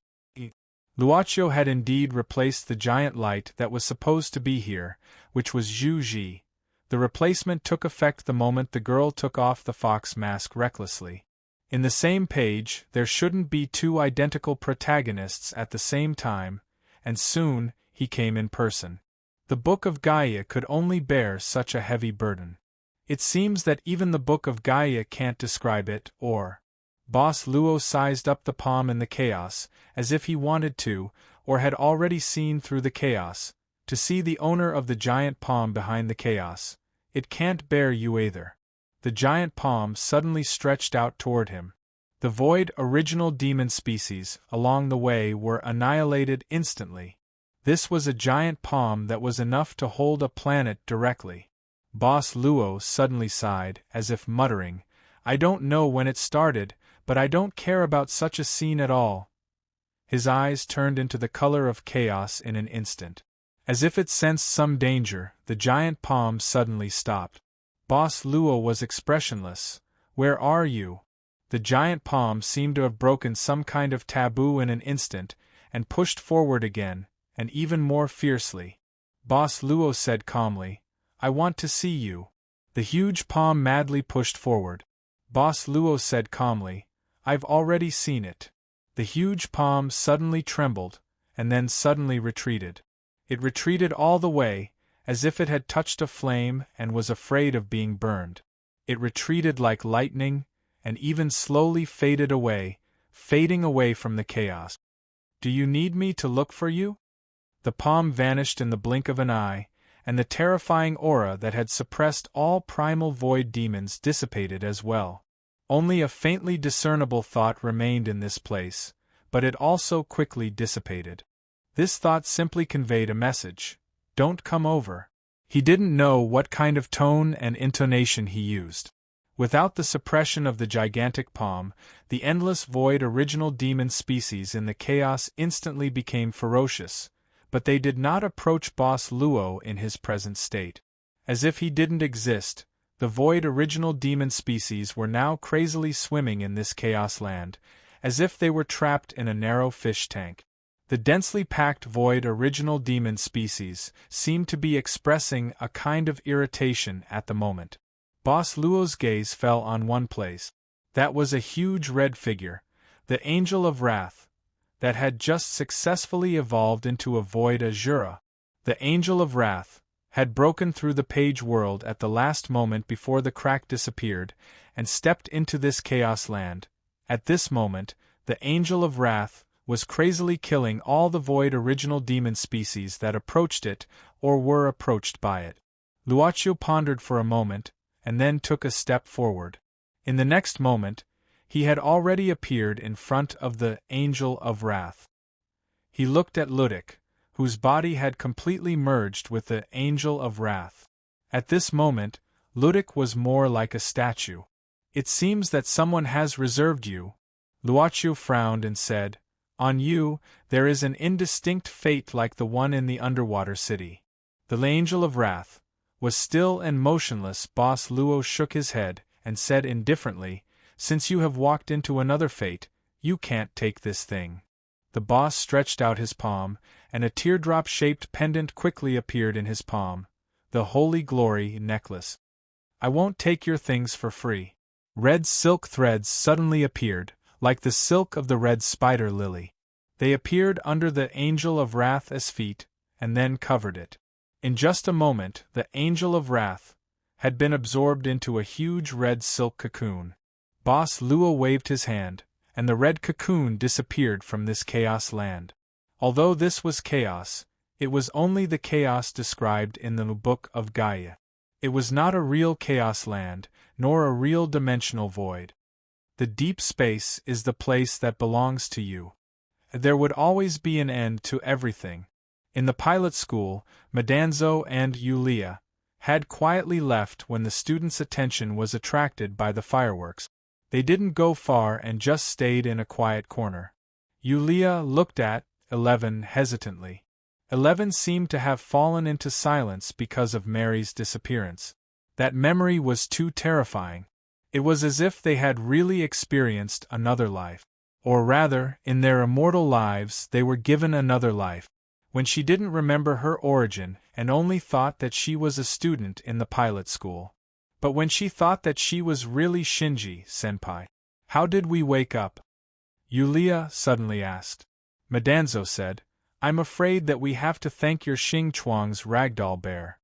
Luochio had indeed replaced the giant light that was supposed to be here, which was Zhu Ji. The replacement took effect the moment the girl took off the fox mask recklessly. In the same page, there shouldn't be two identical protagonists at the same time, and soon, he came in person. The Book of Gaia could only bear such a heavy burden. It seems that even the Book of Gaia can't describe it, or... Boss Luo sized up the palm in the chaos, as if he wanted to, or had already seen through the chaos, to see the owner of the giant palm behind the chaos. It can't bear you either. The giant palm suddenly stretched out toward him. The void original demon species along the way were annihilated instantly. This was a giant palm that was enough to hold a planet directly. Boss Luo suddenly sighed, as if muttering, I don't know when it started, but I don't care about such a scene at all. His eyes turned into the color of chaos in an instant. As if it sensed some danger, the giant palm suddenly stopped. Boss Luo was expressionless. Where are you? The giant palm seemed to have broken some kind of taboo in an instant, and pushed forward again, and even more fiercely. Boss Luo said calmly, I want to see you. The huge palm madly pushed forward. Boss Luo said calmly, I've already seen it. The huge palm suddenly trembled, and then suddenly retreated. It retreated all the way, as if it had touched a flame and was afraid of being burned. It retreated like lightning, and even slowly faded away, fading away from the chaos. Do you need me to look for you? The palm vanished in the blink of an eye, and the terrifying aura that had suppressed all primal void demons dissipated as well. Only a faintly discernible thought remained in this place, but it also quickly dissipated. This thought simply conveyed a message: don't come over. He didn't know what kind of tone and intonation he used. Without the suppression of the gigantic palm, the endless void original demon species in the chaos instantly became ferocious, but they did not approach Boss Luo in his present state. As if he didn't exist, the void original demon species were now crazily swimming in this chaos land, as if they were trapped in a narrow fish tank. The densely packed void original demon species seemed to be expressing a kind of irritation at the moment. Boss Luo's gaze fell on one place. That was a huge red figure, the Angel of Wrath, that had just successfully evolved into a void Azura. The Angel of Wrath had broken through the page world at the last moment before the crack disappeared, and stepped into this chaos land. At this moment, the Angel of Wrath was crazily killing all the void original demon species that approached it or were approached by it. Luoqiu pondered for a moment, and then took a step forward. In the next moment, he had already appeared in front of the Angel of Wrath. He looked at Ludic, whose body had completely merged with the Angel of Wrath. At this moment, Ludic was more like a statue. It seems that someone has reserved you. Luoqiu frowned and said, on you, there is an indistinct fate like the one in the underwater city. The Angel of Wrath was still and motionless. Boss Luo shook his head and said indifferently, since you have walked into another fate, you can't take this thing. The boss stretched out his palm, and a teardrop-shaped pendant quickly appeared in his palm, the Holy Glory necklace. I won't take your things for free. Red silk threads suddenly appeared, like the silk of the red spider lily. They appeared under the Angel of Wrath's feet, and then covered it. In just a moment, the Angel of Wrath had been absorbed into a huge red silk cocoon. Boss Luo waved his hand, and the red cocoon disappeared from this chaos land. Although this was chaos, it was only the chaos described in the Book of Gaia. It was not a real chaos land, nor a real dimensional void. The deep space is the place that belongs to you. There would always be an end to everything. In the pilot school, Madanzo and Yulia had quietly left when the students' attention was attracted by the fireworks. They didn't go far and just stayed in a quiet corner. Yulia looked at 11 hesitantly. 11 seemed to have fallen into silence because of Mary's disappearance. That memory was too terrifying. It was as if they had really experienced another life. Or rather, in their immortal lives they were given another life. When she didn't remember her origin and only thought that she was a student in the pilot school. But when she thought that she was really Shinji-senpai. How did we wake up? Yulia suddenly asked. Madanzo said, I'm afraid that we have to thank your Xing Chuang's ragdoll bear.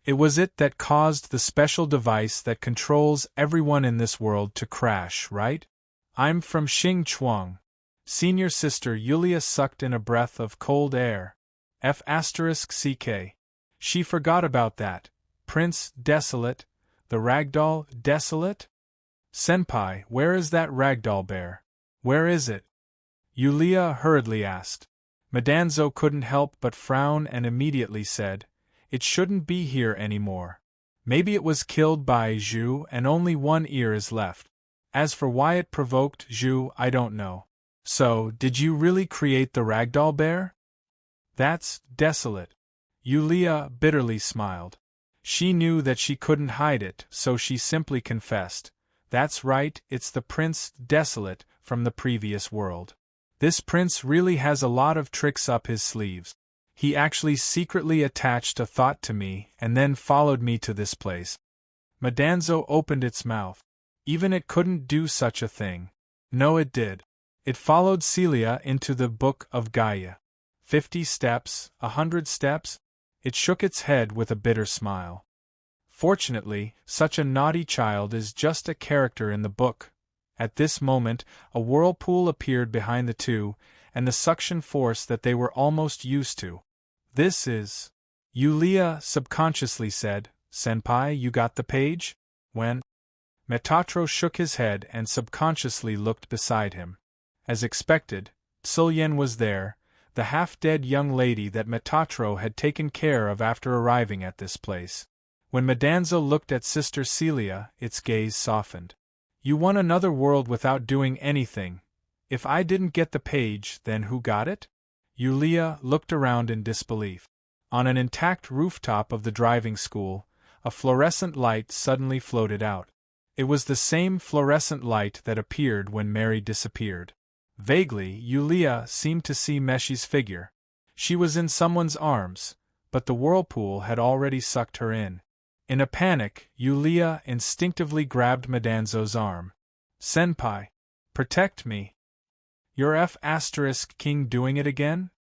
It was it that caused the special device that controls everyone in this world to crash, right? I'm from Xing Chuang. Senior sister Yulia sucked in a breath of cold air. F***ck. She forgot about that. Prince Desolate, the ragdoll Desolate? Senpai, where is that ragdoll bear? Where is it? Yulia hurriedly asked. Madanzo couldn't help but frown and immediately said, it shouldn't be here anymore. Maybe it was killed by Zhu and only one ear is left. As for why it provoked Zhu, I don't know. So, did you really create the ragdoll bear? That's desolate. Yulia bitterly smiled. She knew that she couldn't hide it, so she simply confessed. That's right, it's the Prince Desolate from the previous world. This prince really has a lot of tricks up his sleeves. He actually secretly attached a thought to me and then followed me to this place. Madanzo opened its mouth. Even it couldn't do such a thing. No, it did. It followed Celia into the Book of Gaia. 50 steps, 100 steps? It shook its head with a bitter smile. Fortunately, such a naughty child is just a character in the book. At this moment, a whirlpool appeared behind the two, and the suction force that they were almost used to. This is Yulia subconsciously said, "Senpai, you got the page?" When Metatro shook his head and subconsciously looked beside him. As expected, Tsulyen was there, the half-dead young lady that Metatro had taken care of after arriving at this place. When Madanza looked at Sister Celia, its gaze softened. "You won another world without doing anything. If I didn't get the page, then who got it?" Yulia looked around in disbelief. On an intact rooftop of the driving school, a fluorescent light suddenly floated out. It was the same fluorescent light that appeared when Mary disappeared. Vaguely, Yulia seemed to see Meshi's figure. She was in someone's arms, but the whirlpool had already sucked her in. In a panic, Yulia instinctively grabbed Madanzo's arm. "Senpai, protect me." "Your F***king doing it again?"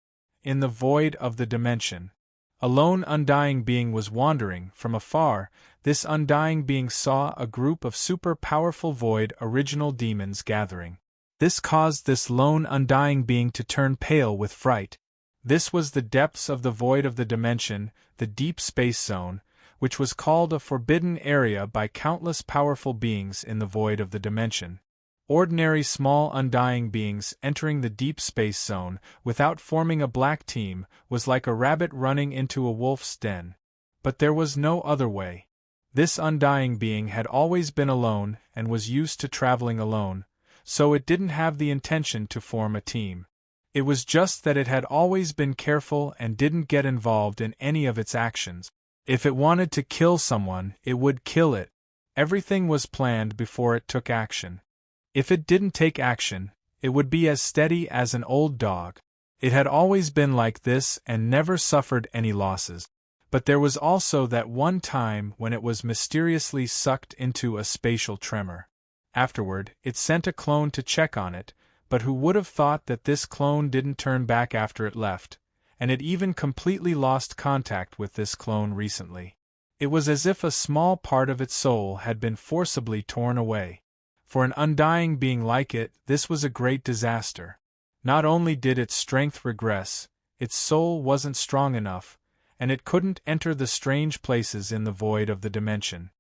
In the void of the dimension, a lone undying being was wandering. From afar, this undying being saw a group of super-powerful void original demons gathering. This caused this lone undying being to turn pale with fright. This was the depths of the void of the dimension, the deep space zone, which was called a forbidden area by countless powerful beings in the void of the dimension. Ordinary small undying beings entering the deep space zone without forming a black team was like a rabbit running into a wolf's den. But there was no other way. This undying being had always been alone and was used to traveling alone, so it didn't have the intention to form a team. It was just that it had always been careful and didn't get involved in any of its actions. If it wanted to kill someone, it would kill it. Everything was planned before it took action. If it didn't take action, it would be as steady as an old dog. It had always been like this and never suffered any losses. But there was also that one time when it was mysteriously sucked into a spatial tremor. Afterward, it sent a clone to check on it, but who would have thought that this clone didn't turn back after it left, and it even completely lost contact with this clone recently. It was as if a small part of its soul had been forcibly torn away. For an undying being like it, this was a great disaster. Not only did its strength regress, its soul wasn't strong enough, and it couldn't enter the strange places in the void of the dimension.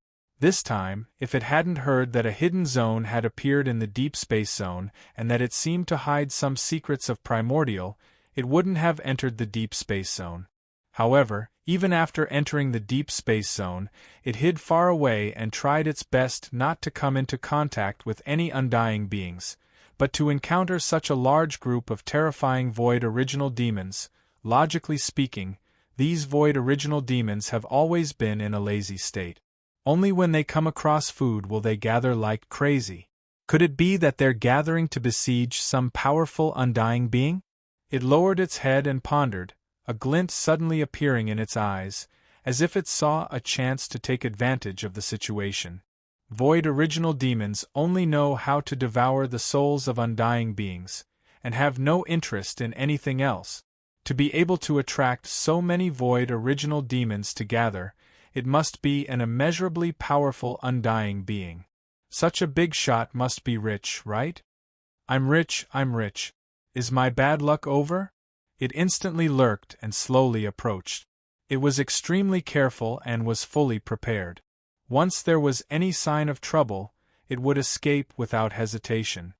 This time, if it hadn't heard that a hidden zone had appeared in the deep space zone and that it seemed to hide some secrets of primordial, it wouldn't have entered the deep space zone. However, even after entering the deep space zone, it hid far away and tried its best not to come into contact with any undying beings, but to encounter such a large group of terrifying void original demons. Logically speaking, these void original demons have always been in a lazy state. Only when they come across food will they gather like crazy. Could it be that they're gathering to besiege some powerful undying being? It lowered its head and pondered, a glint suddenly appearing in its eyes, as if it saw a chance to take advantage of the situation. Void original demons only know how to devour the souls of undying beings, and have no interest in anything else. To be able to attract so many void original demons to gather, it must be an immeasurably powerful undying being. Such a big shot must be rich, right? I'm rich. Is my bad luck over? It instantly lurked and slowly approached. It was extremely careful and was fully prepared. Once there was any sign of trouble, it would escape without hesitation.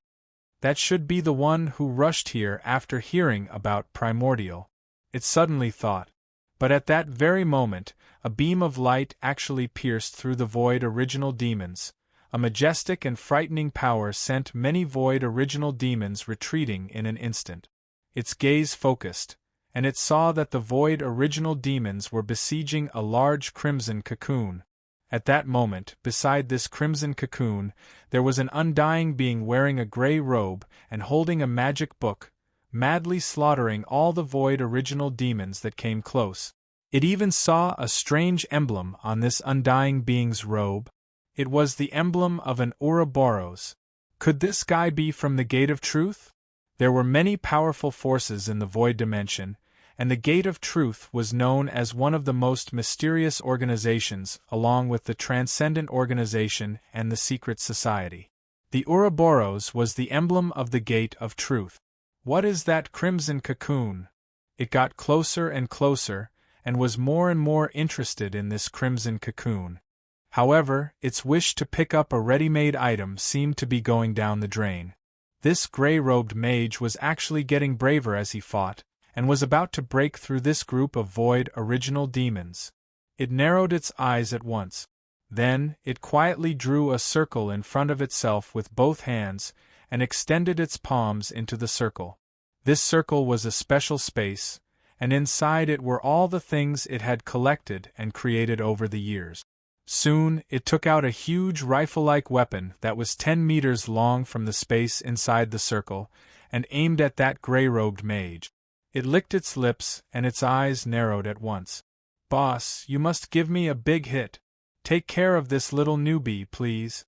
That should be the one who rushed here after hearing about primordial, it suddenly thought. But at that very moment, a beam of light actually pierced through the void original demons. A majestic and frightening power sent many void original demons retreating in an instant. Its gaze focused, and it saw that the void original demons were besieging a large crimson cocoon. At that moment, beside this crimson cocoon, there was an undying being wearing a gray robe and holding a magic book, madly slaughtering all the void original demons that came close. It even saw a strange emblem on this undying being's robe. It was the emblem of an Ouroboros. Could this guy be from the Gate of Truth? There were many powerful forces in the void dimension, and the Gate of Truth was known as one of the most mysterious organizations, along with the Transcendent Organization and the Secret Society. The Ouroboros was the emblem of the Gate of Truth. What is that crimson cocoon? It got closer and closer, and was more and more interested in this crimson cocoon. However, its wish to pick up a ready-made item seemed to be going down the drain. This gray-robed mage was actually getting braver as he fought, and was about to break through this group of void original demons. It narrowed its eyes at once. Then, it quietly drew a circle in front of itself with both hands, and extended its palms into the circle. This circle was a special space, and inside it were all the things it had collected and created over the years. Soon, it took out a huge rifle-like weapon that was 10 meters long from the space inside the circle, and aimed at that gray-robed mage. It licked its lips, and its eyes narrowed at once. "Boss, you must give me a big hit. Take care of this little newbie, please."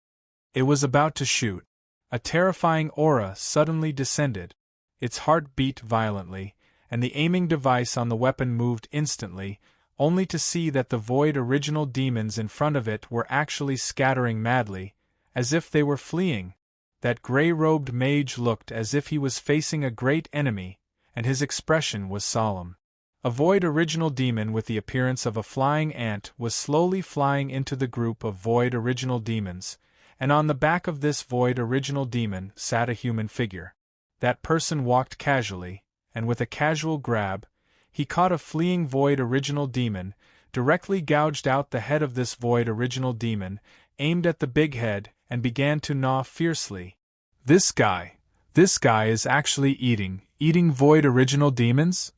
It was about to shoot. A terrifying aura suddenly descended. Its heart beat violently, and the aiming device on the weapon moved instantly, only to see that the void original demons in front of it were actually scattering madly, as if they were fleeing. That gray-robed mage looked as if he was facing a great enemy, and his expression was solemn. A void original demon with the appearance of a flying ant was slowly flying into the group of void original demons, and on the back of this void original demon sat a human figure. That person walked casually, and with a casual grab, he caught a fleeing void original demon, directly gouged out the head of this void original demon, aimed at the big head, and began to gnaw fiercely. This guy is actually eating void original demons?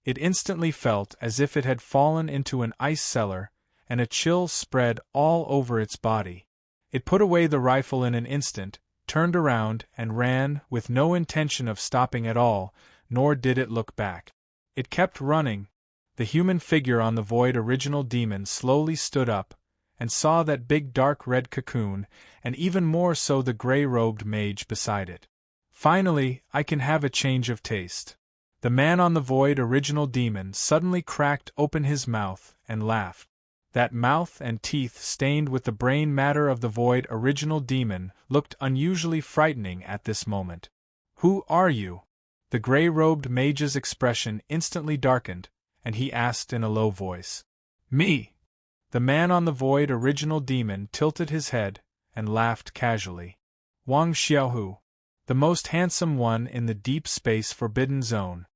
It instantly felt as if it had fallen into an ice cellar, and a chill spread all over its body. It put away the rifle in an instant, turned around, and ran, with no intention of stopping at all, nor did it look back. It kept running. The human figure on the void original demon slowly stood up, and saw that big dark red cocoon, and even more so the gray-robed mage beside it. "Finally, I can have a change of taste." The man on the void original demon suddenly cracked open his mouth and laughed. That mouth and teeth stained with the brain matter of the void original demon looked unusually frightening at this moment. "Who are you?" The gray-robed mage's expression instantly darkened, and he asked in a low voice. "Me." The man on the void original demon tilted his head, and laughed casually. "Wang Xiaohu. The most handsome one in the deep space forbidden zone."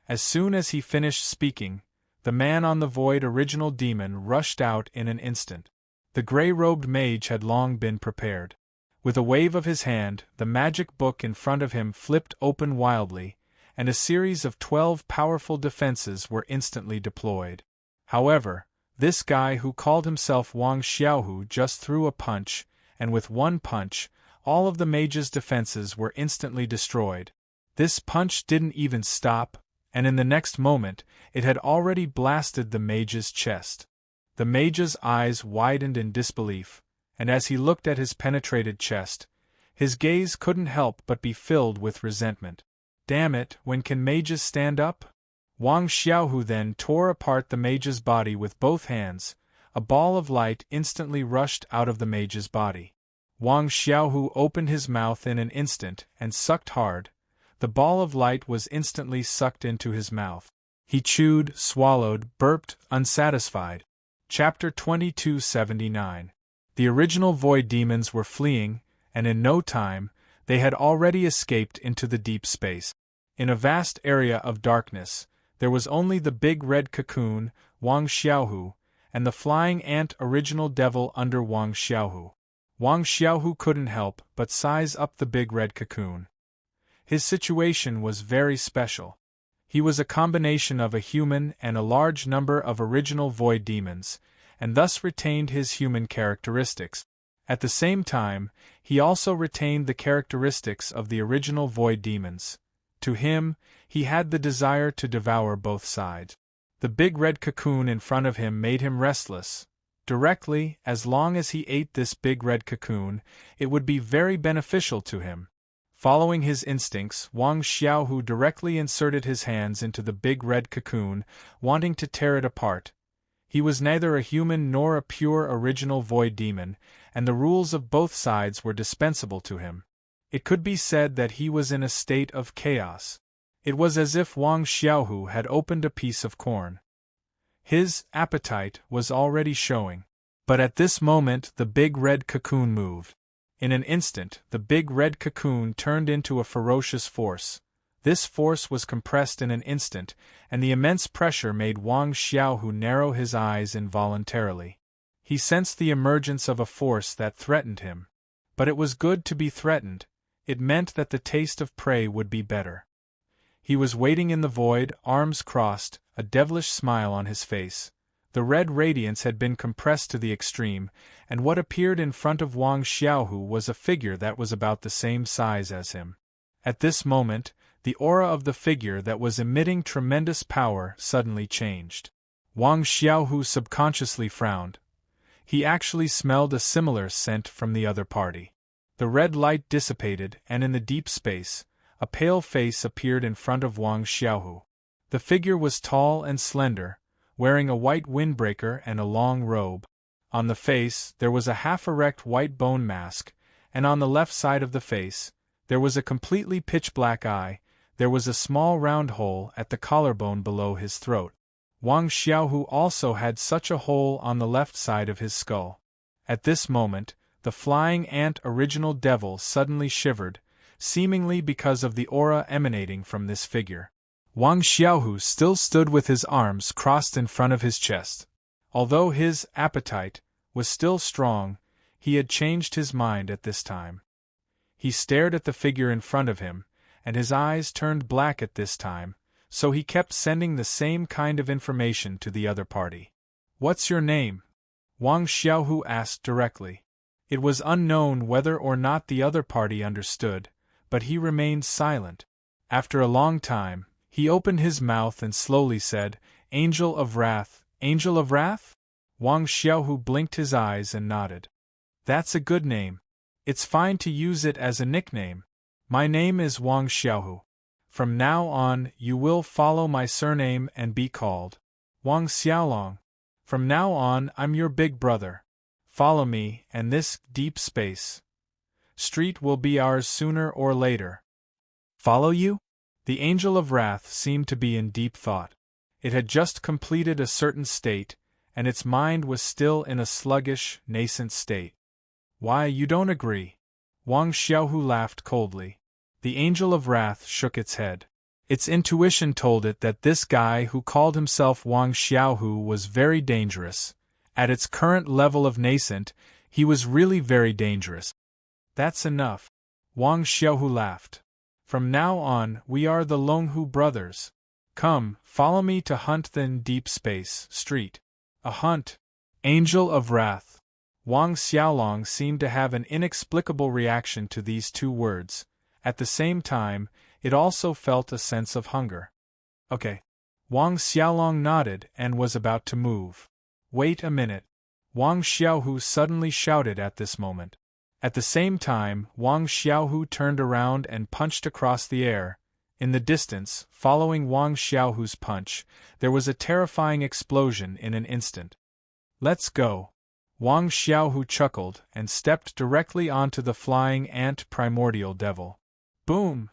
As soon as he finished speaking, the man on the void original demon rushed out in an instant. The gray-robed mage had long been prepared. With a wave of his hand, the magic book in front of him flipped open wildly, and a series of 12 powerful defenses were instantly deployed. However, this guy who called himself Wang Xiaohu just threw a punch, and with one punch, all of the mage's defenses were instantly destroyed. This punch didn't even stop, and in the next moment, it had already blasted the mage's chest. The mage's eyes widened in disbelief, and as he looked at his penetrated chest, his gaze couldn't help but be filled with resentment. Damn it, when can mages stand up? Wang Xiaohu then tore apart the mage's body with both hands. A ball of light instantly rushed out of the mage's body. Wang Xiaohu opened his mouth in an instant and sucked hard. The ball of light was instantly sucked into his mouth. He chewed, swallowed, burped, unsatisfied. Chapter 2279. The original void demons were fleeing, and in no time, they had already escaped into the deep space. In a vast area of darkness, there was only the big red cocoon, Wang Xiaohu, and the flying ant original devil under Wang Xiaohu. Wang Xiaohu couldn't help but size up the big red cocoon. His situation was very special. He was a combination of a human and a large number of original void demons, and thus retained his human characteristics. At the same time, he also retained the characteristics of the original void demons. To him, he had the desire to devour both sides. The big red cocoon in front of him made him restless. Directly, as long as he ate this big red cocoon, it would be very beneficial to him. Following his instincts, Wang Xiaohu directly inserted his hands into the big red cocoon, wanting to tear it apart. He was neither a human nor a pure original void demon, and the rules of both sides were dispensable to him. It could be said that he was in a state of chaos. It was as if Wang Xiaohu had opened a piece of corn. His appetite was already showing. But at this moment the big red cocoon moved. In an instant, the big red cocoon turned into a ferocious force. This force was compressed in an instant, and the immense pressure made Wang Xiaohu narrow his eyes involuntarily. He sensed the emergence of a force that threatened him. But it was good to be threatened. It meant that the taste of prey would be better. He was waiting in the void, arms crossed, a devilish smile on his face. The red radiance had been compressed to the extreme, and what appeared in front of Wang Xiaohu was a figure that was about the same size as him. At this moment, the aura of the figure that was emitting tremendous power suddenly changed. Wang Xiaohu subconsciously frowned. He actually smelled a similar scent from the other party. The red light dissipated, and in the deep space, a pale face appeared in front of Wang Xiaohu. The figure was tall and slender, wearing a white windbreaker and a long robe. On the face, there was a half-erect white bone mask, and on the left side of the face, there was a completely pitch-black eye. There was a small round hole at the collarbone below his throat. Wang Xiaohu also had such a hole on the left side of his skull. At this moment, the flying ant original devil suddenly shivered, seemingly because of the aura emanating from this figure. Wang Xiaohu still stood with his arms crossed in front of his chest. Although his appetite was still strong, he had changed his mind at this time. He stared at the figure in front of him, and his eyes turned black at this time, so he kept sending the same kind of information to the other party. "What's your name?" Wang Xiaohu asked directly. It was unknown whether or not the other party understood, but he remained silent. After a long time, he opened his mouth and slowly said, "Angel of Wrath, Angel of Wrath?" Wang Xiaohu blinked his eyes and nodded. "That's a good name. It's fine to use it as a nickname. My name is Wang Xiaohu. From now on, you will follow my surname and be called Wang Xiaolong. From now on, I'm your big brother. Follow me, and this deep space street will be ours sooner or later." "Follow you?" The Angel of Wrath seemed to be in deep thought. It had just completed a certain state, and its mind was still in a sluggish, nascent state. "Why, you don't agree?" Wang Xiaohu laughed coldly. The Angel of Wrath shook its head. Its intuition told it that this guy who called himself Wang Xiaohu was very dangerous. At its current level of nascent, he was really very dangerous. "That's enough." Wang Xiaohu laughed. "From now on, we are the Longhu brothers. Come, follow me to hunt the deep space street." "A hunt?" Angel of Wrath. Wang Xiaolong seemed to have an inexplicable reaction to these two words. At the same time, it also felt a sense of hunger. "Okay." Wang Xiaolong nodded and was about to move. "Wait a minute." Wang Xiaohu suddenly shouted at this moment. At the same time, Wang Xiaohu turned around and punched across the air. In the distance, following Wang Xiaohu's punch, there was a terrifying explosion in an instant. "Let's go." Wang Xiaohu chuckled and stepped directly onto the flying ant primordial devil. Boom!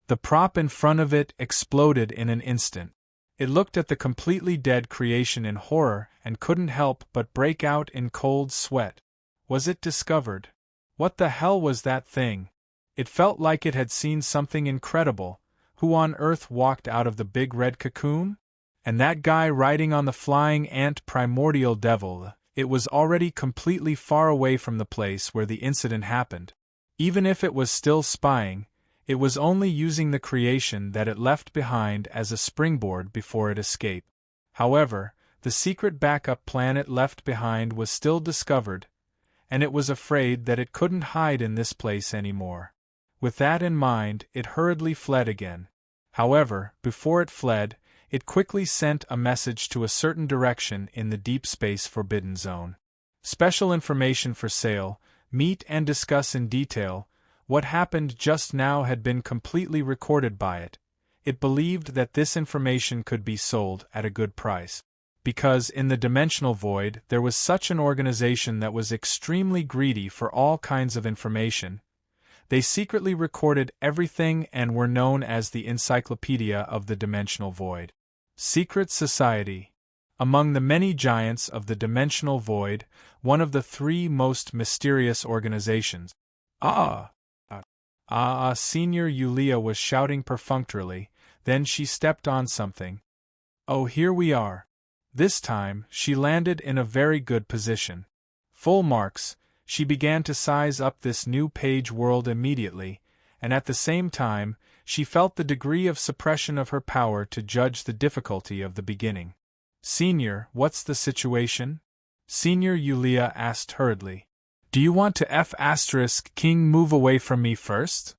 The prop in front of it exploded in an instant. It looked at the completely dead creation in horror and couldn't help but break out in cold sweat. Was it discovered? What the hell was that thing? It felt like it had seen something incredible. Who on earth walked out of the big red cocoon? And that guy riding on the flying ant primordial devil, it was already completely far away from the place where the incident happened. Even if it was still spying, it was only using the creation that it left behind as a springboard before it escaped. However, the secret backup plan it left behind was still discovered, and it was afraid that it couldn't hide in this place anymore. With that in mind, it hurriedly fled again. However, before it fled, it quickly sent a message to a certain direction in the deep space forbidden zone. Special information for sale. Meet and discuss in detail. What happened just now had been completely recorded by it. It believed that this information could be sold at a good price. Because in the dimensional void there was such an organization that was extremely greedy for all kinds of information. They secretly recorded everything and were known as the Encyclopedia of the Dimensional Void. Secret Society. Among the many giants of the dimensional void, one of the three most mysterious organizations. Senior Yulia was shouting perfunctorily, then she stepped on something. Oh, here we are. This time, she landed in a very good position. Full marks. She began to size up this new page world immediately, and at the same time, she felt the degree of suppression of her power to judge the difficulty of the beginning. Senior, what's the situation? Senior Yulia asked hurriedly. Do you want to King move away from me first?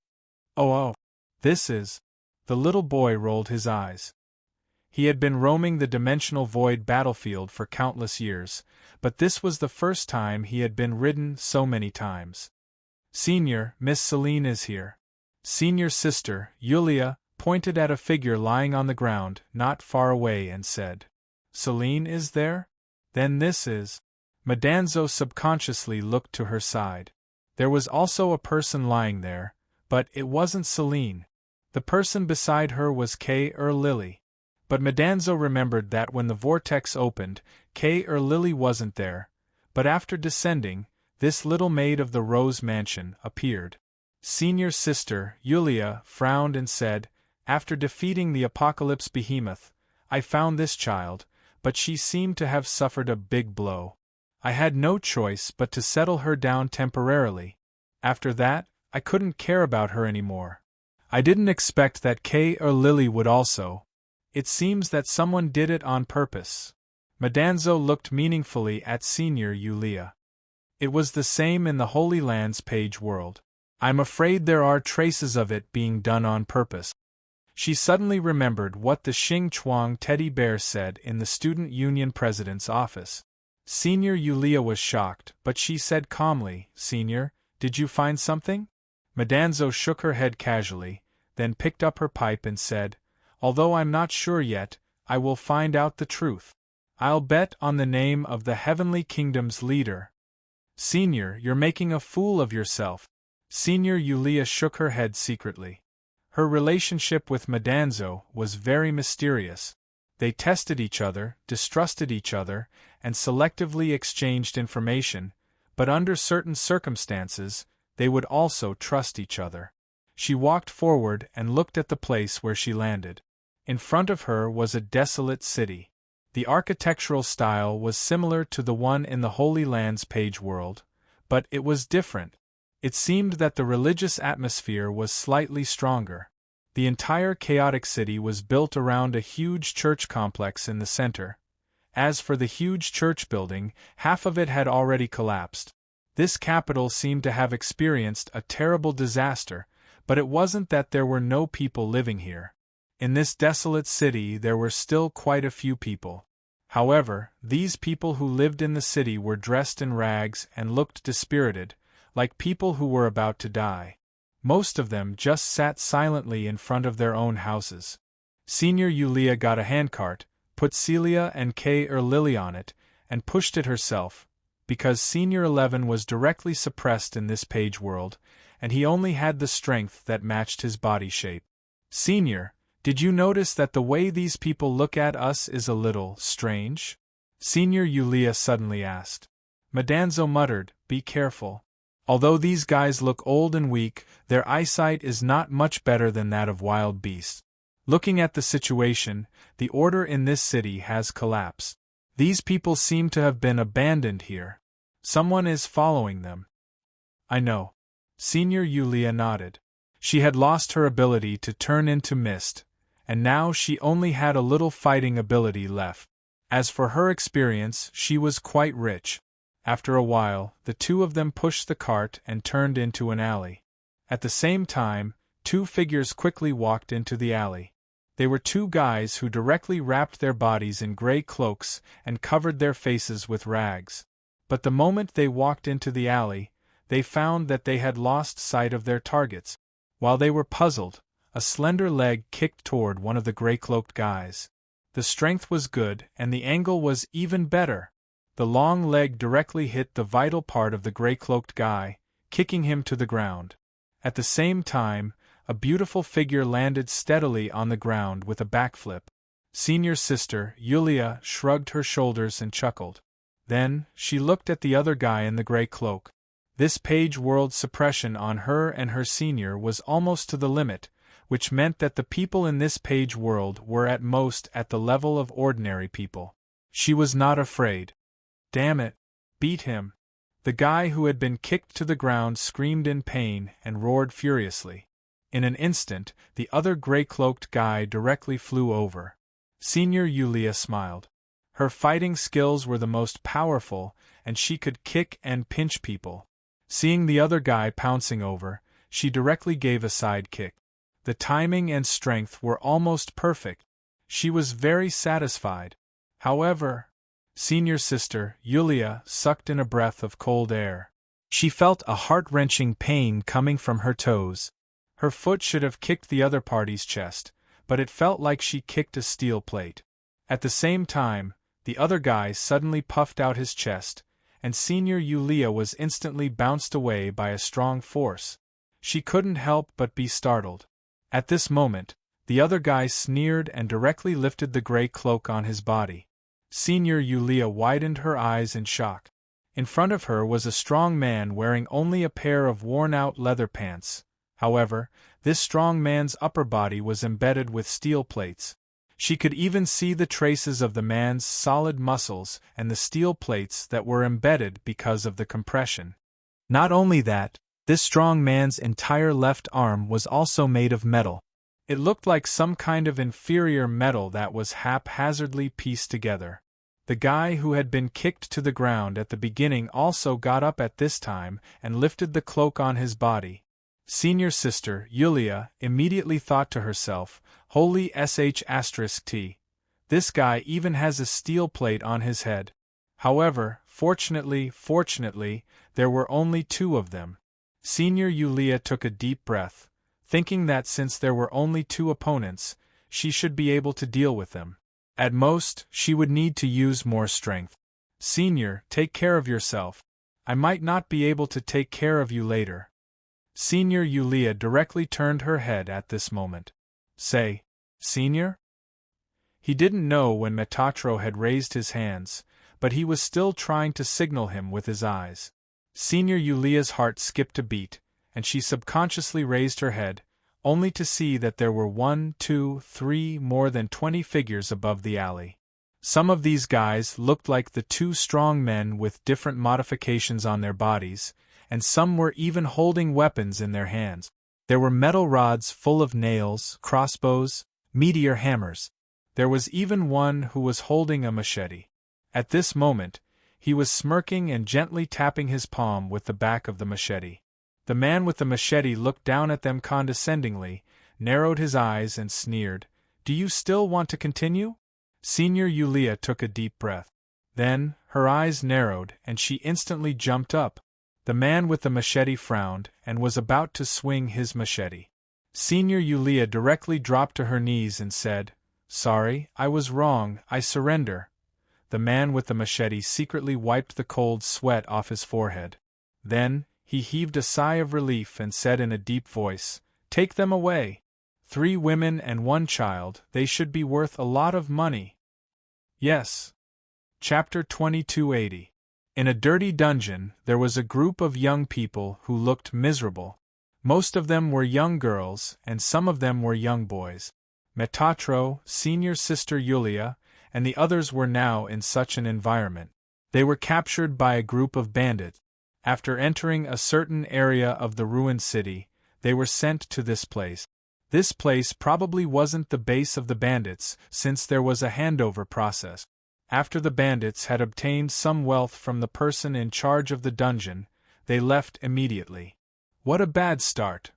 Oh, this is. The little boy rolled his eyes. He had been roaming the dimensional void battlefield for countless years, but this was the first time he had been ridden so many times. Senior, Miss Serene is here. Senior's sister, Yulia, pointed at a figure lying on the ground not far away and said, Serene is there? Then this is. Madanzo subconsciously looked to her side. There was also a person lying there, but it wasn't Serene. The person beside her was Lily. But Madanzo remembered that when the vortex opened, Lily wasn't there, but after descending, this little maid of the Rose Mansion appeared. Senior's sister, Yulia, frowned and said, after defeating the apocalypse behemoth, I found this child, but she seemed to have suffered a big blow. I had no choice but to settle her down temporarily. After that, I couldn't care about her anymore. I didn't expect that Lily would also. It seems that someone did it on purpose. Madanzo looked meaningfully at Senior Yulia. It was the same in the Holy Land's page world. I'm afraid there are traces of it being done on purpose. She suddenly remembered what the Xing Chuang teddy bear said in the student union president's office. Senior Yulia was shocked, but she said calmly, Senior, did you find something? Madanzo shook her head casually, then picked up her pipe and said, Although I'm not sure yet, I will find out the truth. I'll bet on the name of the Heavenly Kingdom's leader. Senior, you're making a fool of yourself. Senior Yulia shook her head secretly. Her relationship with Madanzo was very mysterious. They tested each other, distrusted each other, and selectively exchanged information, but under certain circumstances, they would also trust each other. She walked forward and looked at the place where she landed. In front of her was a desolate city. The architectural style was similar to the one in the Holy Land's page world, but it was different. It seemed that the religious atmosphere was slightly stronger. The entire chaotic city was built around a huge church complex in the center. As for the huge church building, half of it had already collapsed. This capital seemed to have experienced a terrible disaster, but it wasn't that there were no people living here. In this desolate city there were still quite a few people. However, these people who lived in the city were dressed in rags and looked dispirited, like people who were about to die. Most of them just sat silently in front of their own houses. Senior Yulia got a handcart, put Celia and Lily on it, and pushed it herself, because Senior 11 was directly suppressed in this page world, and he only had the strength that matched his body shape. Senior, did you notice that the way these people look at us is a little strange? Senior Yulia suddenly asked. Madanzo muttered, Be careful. Although these guys look old and weak, their eyesight is not much better than that of wild beasts. Looking at the situation, the order in this city has collapsed. These people seem to have been abandoned here. Someone is following them. I know. Senior Yulia nodded. She had lost her ability to turn into mist, and now she only had a little fighting ability left. As for her experience, she was quite rich. After a while, the two of them pushed the cart and turned into an alley. At the same time, two figures quickly walked into the alley. They were two guys who directly wrapped their bodies in gray cloaks and covered their faces with rags. But the moment they walked into the alley, they found that they had lost sight of their targets. While they were puzzled, a slender leg kicked toward one of the gray-cloaked guys. The strength was good and the angle was even better. The long leg directly hit the vital part of the gray-cloaked guy, kicking him to the ground. At the same time, a beautiful figure landed steadily on the ground with a backflip. Senior sister, Yulia, shrugged her shoulders and chuckled. Then, she looked at the other guy in the gray cloak. This page world suppression on her and her senior was almost to the limit, which meant that the people in this page world were at most at the level of ordinary people. She was not afraid. Damn it! Beat him! The guy who had been kicked to the ground screamed in pain and roared furiously. In an instant, the other gray-cloaked guy directly flew over. Senior Yulia smiled. Her fighting skills were the most powerful, and she could kick and pinch people. Seeing the other guy pouncing over, she directly gave a side kick. The timing and strength were almost perfect. She was very satisfied. However, senior sister, Yulia, sucked in a breath of cold air. She felt a heart-wrenching pain coming from her toes. Her foot should have kicked the other party's chest, but it felt like she kicked a steel plate. At the same time, the other guy suddenly puffed out his chest, and senior Yulia was instantly bounced away by a strong force. She couldn't help but be startled. At this moment, the other guy sneered and directly lifted the gray cloak on his body. Senior Yulia widened her eyes in shock. In front of her was a strong man wearing only a pair of worn-out leather pants. However, this strong man's upper body was embedded with steel plates. She could even see the traces of the man's solid muscles and the steel plates that were embedded because of the compression. Not only that, this strong man's entire left arm was also made of metal. It looked like some kind of inferior metal that was haphazardly pieced together. The guy who had been kicked to the ground at the beginning also got up at this time and lifted the cloak on his body. Senior sister, Yulia, immediately thought to herself, "Holy sh*t! This guy even has a steel plate on his head." However, fortunately, there were only two of them. Senior Yulia took a deep breath, thinking that since there were only two opponents, she should be able to deal with them. At most, she would need to use more strength. "Senior, take care of yourself. I might not be able to take care of you later." Senior Yulia directly turned her head at this moment. "Say, Senior?" He didn't know when Metatro had raised his hands, but he was still trying to signal him with his eyes. Senior Yulia's heart skipped a beat, and she subconsciously raised her head, only to see that there were 1, 2, 3 more than 20 figures above the alley. Some of these guys looked like the two strong men with different modifications on their bodies, and some were even holding weapons in their hands. There were metal rods full of nails, crossbows, meteor hammers. There was even one who was holding a machete. At this moment, he was smirking and gently tapping his palm with the back of the machete. The man with the machete looked down at them condescendingly, narrowed his eyes and sneered, "Do you still want to continue?" Senior Yulia took a deep breath. Then, her eyes narrowed and she instantly jumped up. The man with the machete frowned and was about to swing his machete. Senior Yulia directly dropped to her knees and said, "Sorry, I was wrong, I surrender." The man with the machete secretly wiped the cold sweat off his forehead. Then, he heaved a sigh of relief and said in a deep voice, "Take them away. 3 women and 1 child, they should be worth a lot of money." Yes. Chapter 2280. In a dirty dungeon, there was a group of young people who looked miserable. Most of them were young girls, and some of them were young boys. Metatro, senior sister Yulia, and the others were now in such an environment. They were captured by a group of bandits. After entering a certain area of the ruined city, they were sent to this place. This place probably wasn't the base of the bandits, since there was a handover process. After the bandits had obtained some wealth from the person in charge of the dungeon, they left immediately. What a bad start!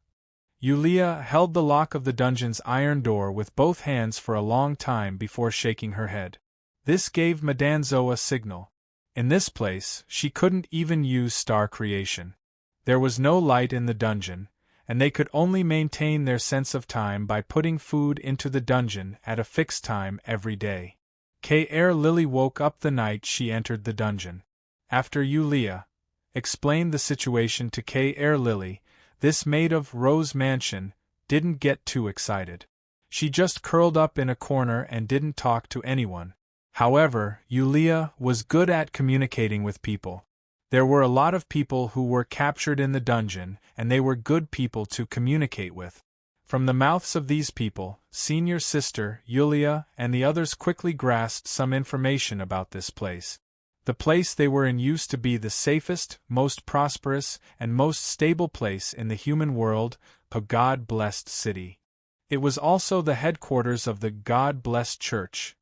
Yulia held the lock of the dungeon's iron door with both hands for a long time before shaking her head. This gave Madanzo a signal. In this place, she couldn't even use star creation. There was no light in the dungeon, and they could only maintain their sense of time by putting food into the dungeon at a fixed time every day. K.R. Lily woke up the night she entered the dungeon. After Yulia explained the situation to K.R. Lily, this maid of Rose Mansion didn't get too excited. She just curled up in a corner and didn't talk to anyone. However, Yulia was good at communicating with people. There were a lot of people who were captured in the dungeon, and they were good people to communicate with. From the mouths of these people, senior sister, Yulia, and the others quickly grasped some information about this place. The place they were in used to be the safest, most prosperous, and most stable place in the human world, a God-blessed city. It was also the headquarters of the God-blessed church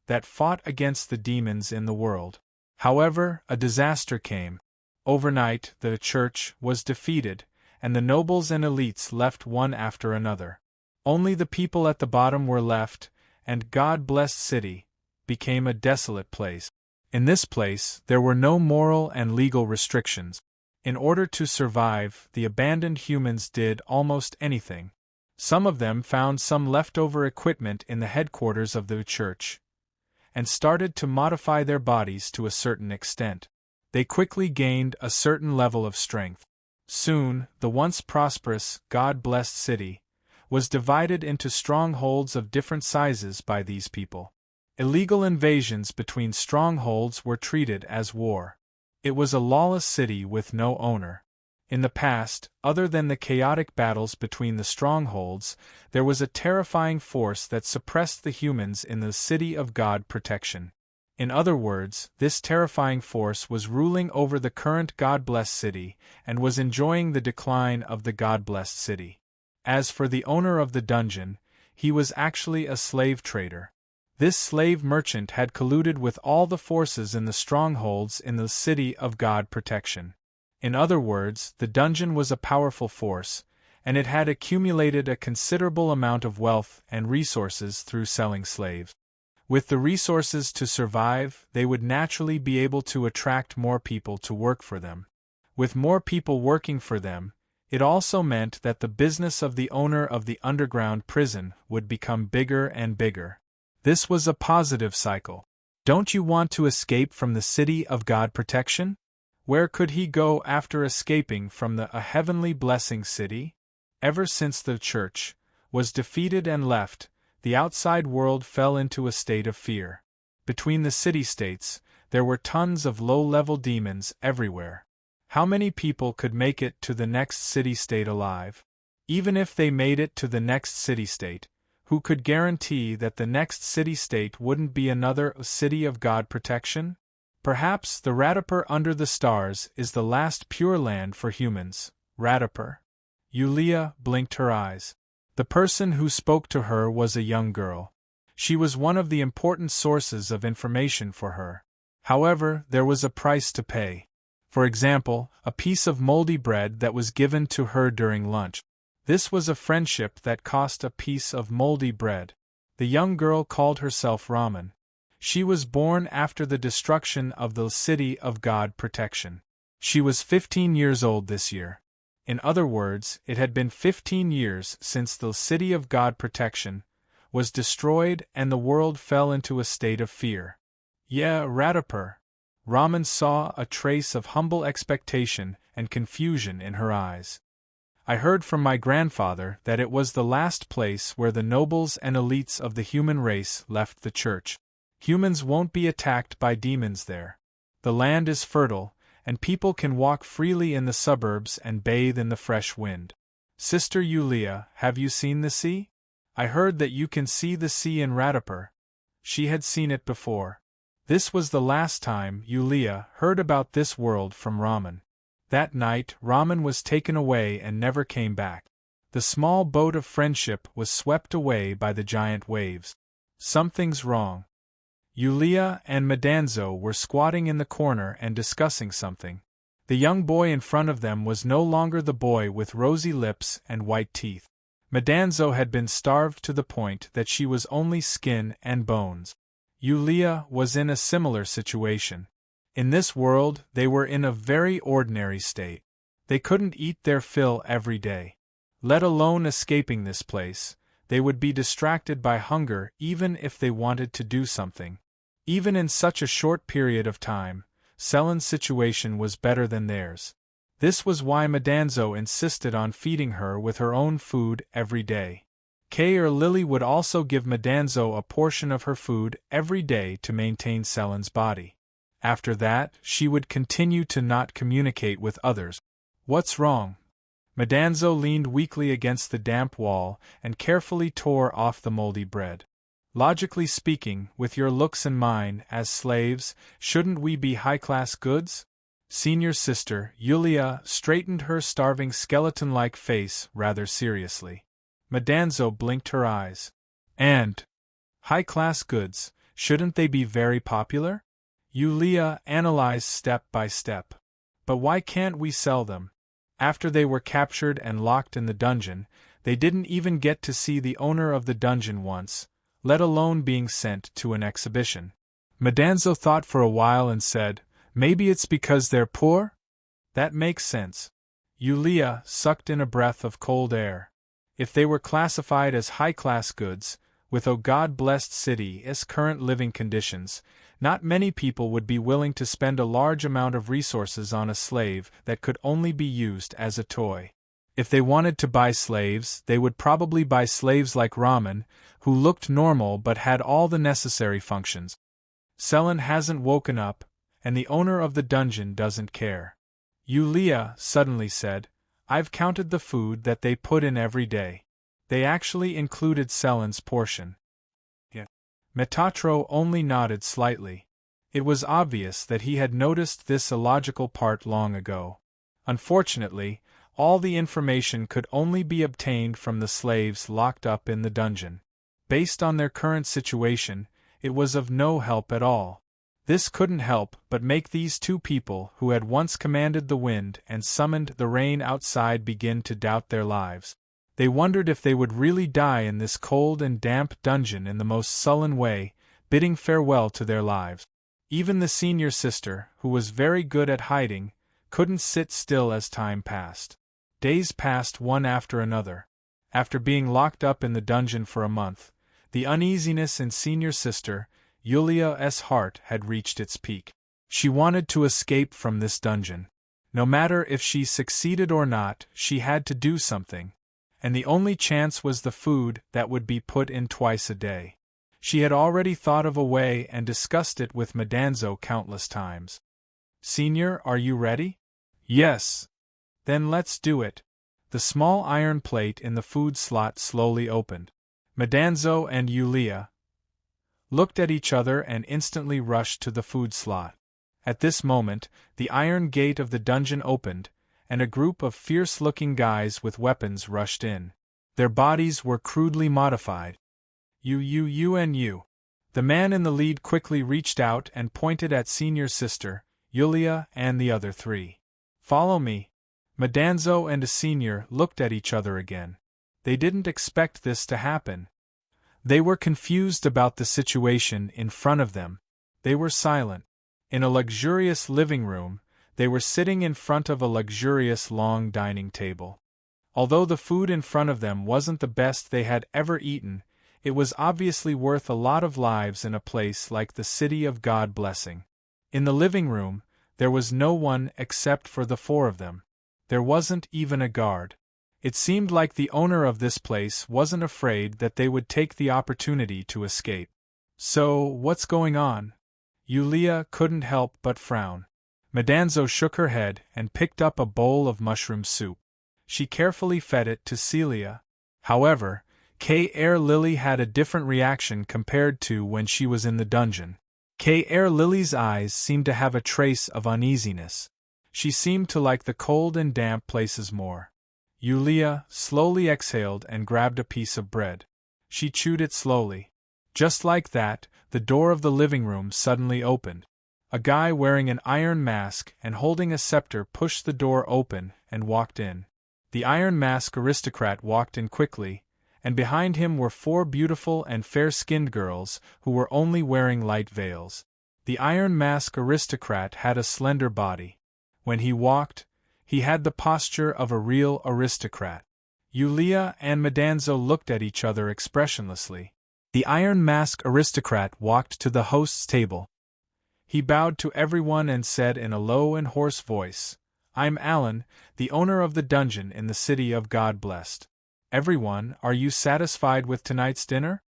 that fought against the demons in the world. However, a disaster came. Overnight, the church was defeated, and the nobles and elites left one after another. Only the people at the bottom were left, and God-blessed city became a desolate place. In this place, there were no moral and legal restrictions. In order to survive, the abandoned humans did almost anything. Some of them found some leftover equipment in the headquarters of the church, and started to modify their bodies to a certain extent. They quickly gained a certain level of strength. Soon, the once prosperous, God-blessed city was divided into strongholds of different sizes by these people. Illegal invasions between strongholds were treated as war. It was a lawless city with no owner. In the past, other than the chaotic battles between the strongholds, there was a terrifying force that suppressed the humans in the city of God protection. In other words, this terrifying force was ruling over the current God-blessed city, and was enjoying the decline of the God-blessed city. As for the owner of the dungeon, he was actually a slave trader. This slave merchant had colluded with all the forces in the strongholds in the city of God protection. In other words, the dungeon was a powerful force, and it had accumulated a considerable amount of wealth and resources through selling slaves. With the resources to survive, they would naturally be able to attract more people to work for them. With more people working for them, it also meant that the business of the owner of the underground prison would become bigger and bigger. This was a positive cycle. Don't you want to escape from the city of God protection? Where could he go after escaping from a heavenly blessing city? Ever since the church was defeated and left, the outside world fell into a state of fear. Between the city-states, there were tons of low-level demons everywhere. How many people could make it to the next city-state alive? Even if they made it to the next city-state, who could guarantee that the next city-state wouldn't be another city of God protection? Perhaps the Radipur under the stars is the last pure land for humans. Radipur. Yulia blinked her eyes. The person who spoke to her was a young girl. She was one of the important sources of information for her. However, there was a price to pay. For example, a piece of moldy bread that was given to her during lunch. This was a friendship that cost a piece of moldy bread. The young girl called herself Raman. She was born after the destruction of the city of God protection. She was 15 years old this year. In other words, it had been 15 years since the city of God protection was destroyed and the world fell into a state of fear. Yeah, Radipur. Raman saw a trace of humble expectation and confusion in her eyes. I heard from my grandfather that it was the last place where the nobles and elites of the human race left the church. Humans won't be attacked by demons there. The land is fertile, and people can walk freely in the suburbs and bathe in the fresh wind. Sister Yulia, have you seen the sea? I heard that you can see the sea in Radipur. She had seen it before. This was the last time Yulia heard about this world from Raman. That night, Raman was taken away and never came back. The small boat of friendship was swept away by the giant waves. Something's wrong. Yulia and Madanzo were squatting in the corner and discussing something. The young boy in front of them was no longer the boy with rosy lips and white teeth. Madanzo had been starved to the point that she was only skin and bones. Yulia was in a similar situation. In this world, they were in a very ordinary state. They couldn't eat their fill every day. Let alone escaping this place, they would be distracted by hunger even if they wanted to do something. Even in such a short period of time, Selen's situation was better than theirs. This was why Madanzo insisted on feeding her with her own food every day. Kay Lily would also give Madanzo a portion of her food every day to maintain Selen's body. After that, she would continue to not communicate with others. What's wrong? Madanzo leaned weakly against the damp wall and carefully tore off the moldy bread. Logically speaking, with your looks and mine, as slaves, shouldn't we be high-class goods? Senior sister, Yulia, straightened her starving skeleton-like face rather seriously. Madanzo blinked her eyes. And high-class goods, shouldn't they be very popular? Yulia analyzed step by step. But why can't we sell them? After they were captured and locked in the dungeon, they didn't even get to see the owner of the dungeon once, let alone being sent to an exhibition. Madanzo thought for a while and said, maybe it's because they're poor? That makes sense. Yulia sucked in a breath of cold air. If they were classified as high-class goods, with O God-blessed city's current living conditions, not many people would be willing to spend a large amount of resources on a slave that could only be used as a toy. If they wanted to buy slaves, they would probably buy slaves like Raman, who looked normal but had all the necessary functions. Selen hasn't woken up, and the owner of the dungeon doesn't care. Yulia suddenly said, I've counted the food that they put in every day. They actually included Selen's portion. Metatro only nodded slightly. It was obvious that he had noticed this illogical part long ago. Unfortunately, all the information could only be obtained from the slaves locked up in the dungeon. Based on their current situation, it was of no help at all. This couldn't help but make these two people who had once commanded the wind and summoned the rain outside begin to doubt their lives. They wondered if they would really die in this cold and damp dungeon in the most sullen way, bidding farewell to their lives. Even the senior sister, who was very good at hiding, couldn't sit still as time passed. Days passed one after another. After being locked up in the dungeon for a month, the uneasiness in senior sister, Yulia's heart had reached its peak. She wanted to escape from this dungeon. No matter if she succeeded or not, she had to do something. And the only chance was the food that would be put in twice a day. She had already thought of a way and discussed it with Madanzo countless times. Senior, are you ready? Yes. Then let's do it. The small iron plate in the food slot slowly opened. Madanzo and Yulia looked at each other and instantly rushed to the food slot. At this moment, the iron gate of the dungeon opened, and a group of fierce-looking guys with weapons rushed in. Their bodies were crudely modified. You. The man in the lead quickly reached out and pointed at senior sister, Yulia, and the other three. Follow me. Madanzo and a senior looked at each other again. They didn't expect this to happen. They were confused about the situation in front of them. They were silent. In a luxurious living room, they were sitting in front of a luxurious long dining table. Although the food in front of them wasn't the best they had ever eaten, it was obviously worth a lot of lives in a place like the City of God Blessing. In the living room, there was no one except for the four of them. There wasn't even a guard. It seemed like the owner of this place wasn't afraid that they would take the opportunity to escape. So, what's going on? Yulia couldn't help but frown. Madanzo shook her head and picked up a bowl of mushroom soup. She carefully fed it to Celia. However, Kay Lily had a different reaction compared to when she was in the dungeon. Kay Lily's eyes seemed to have a trace of uneasiness. She seemed to like the cold and damp places more. Yulia slowly exhaled and grabbed a piece of bread. She chewed it slowly. Just like that, the door of the living room suddenly opened. A guy wearing an iron mask and holding a scepter pushed the door open and walked in. The Iron Mask aristocrat walked in quickly, and behind him were four beautiful and fair-skinned girls who were only wearing light veils. The Iron Mask aristocrat had a slender body. When he walked, he had the posture of a real aristocrat. Yulia and Madanzo looked at each other expressionlessly. The Iron Mask aristocrat walked to the host's table. He bowed to everyone and said in a low and hoarse voice, "I'm Alan, the owner of the dungeon in the City of God Blessed. Everyone, are you satisfied with tonight's dinner?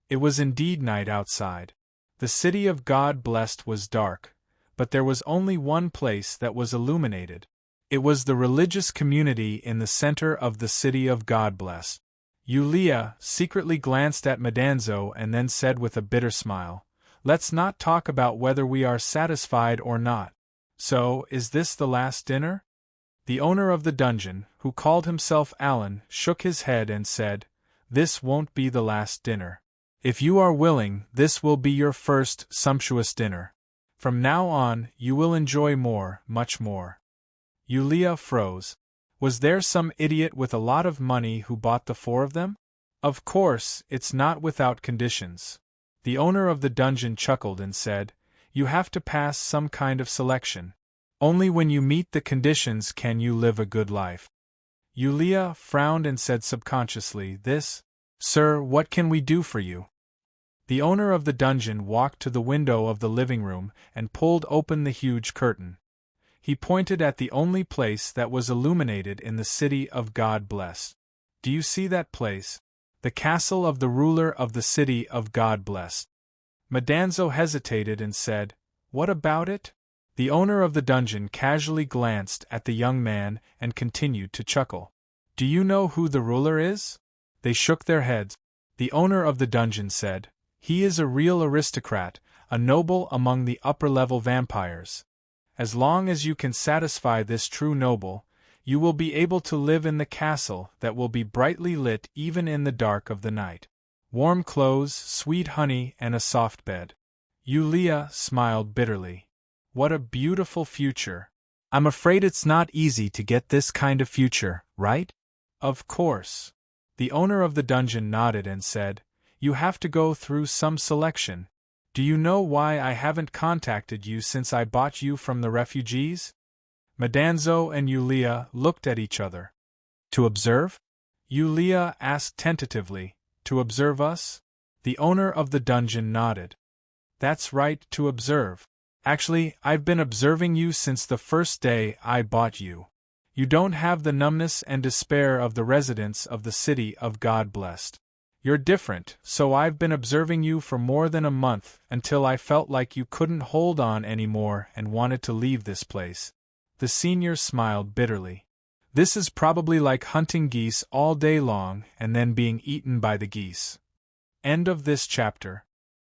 It was indeed night outside. The city of God blessed was dark, but there was only one place that was illuminated. It was the religious community in the center of the city of God blessed. Yulia secretly glanced at Madanzo and then said with a bitter smile, "Let's not talk about whether we are satisfied or not. So, is this the last dinner?" The owner of the dungeon, who called himself Alan, shook his head and said, "This won't be the last dinner. If you are willing, this will be your first sumptuous dinner. From now on, you will enjoy more, much more." Yulia froze. Was there some idiot with a lot of money who bought the four of them? Of course, it's not without conditions. The owner of the dungeon chuckled and said, "You have to pass some kind of selection. Only when you meet the conditions can you live a good life." Yulia frowned and said subconsciously, "Sir, what can we do for you?" The owner of the dungeon walked to the window of the living room and pulled open the huge curtain. He pointed at the only place that was illuminated in the city of God blessed. "Do you see that place? The castle of the ruler of the city of God blessed." Madanzo hesitated and said, "What about it?" The owner of the dungeon casually glanced at the young man and continued to chuckle. "Do you know who the ruler is?" They shook their heads. The owner of the dungeon said, "He is a real aristocrat, a noble among the upper-level vampires. As long as you can satisfy this true noble, you will be able to live in the castle that will be brightly lit even in the dark of the night. Warm clothes, sweet honey, and a soft bed." Yulia smiled bitterly. "What a beautiful future. I'm afraid it's not easy to get this kind of future, right?" "Of course." The owner of the dungeon nodded and said, "You have to go through some selection. Do you know why I haven't contacted you since I bought you from the refugees?" Madanzo and Yulia looked at each other. "To observe?" Yulia asked tentatively. "To observe us?" The owner of the dungeon nodded. "That's right, to observe. Actually, I've been observing you since the first day I bought you. You don't have the numbness and despair of the residents of the city of God blessed. You're different, so I've been observing you for more than a month until I felt like you couldn't hold on anymore and wanted to leave this place." The senior smiled bitterly. "This is probably like hunting geese all day long and then being eaten by the geese." End of this chapter.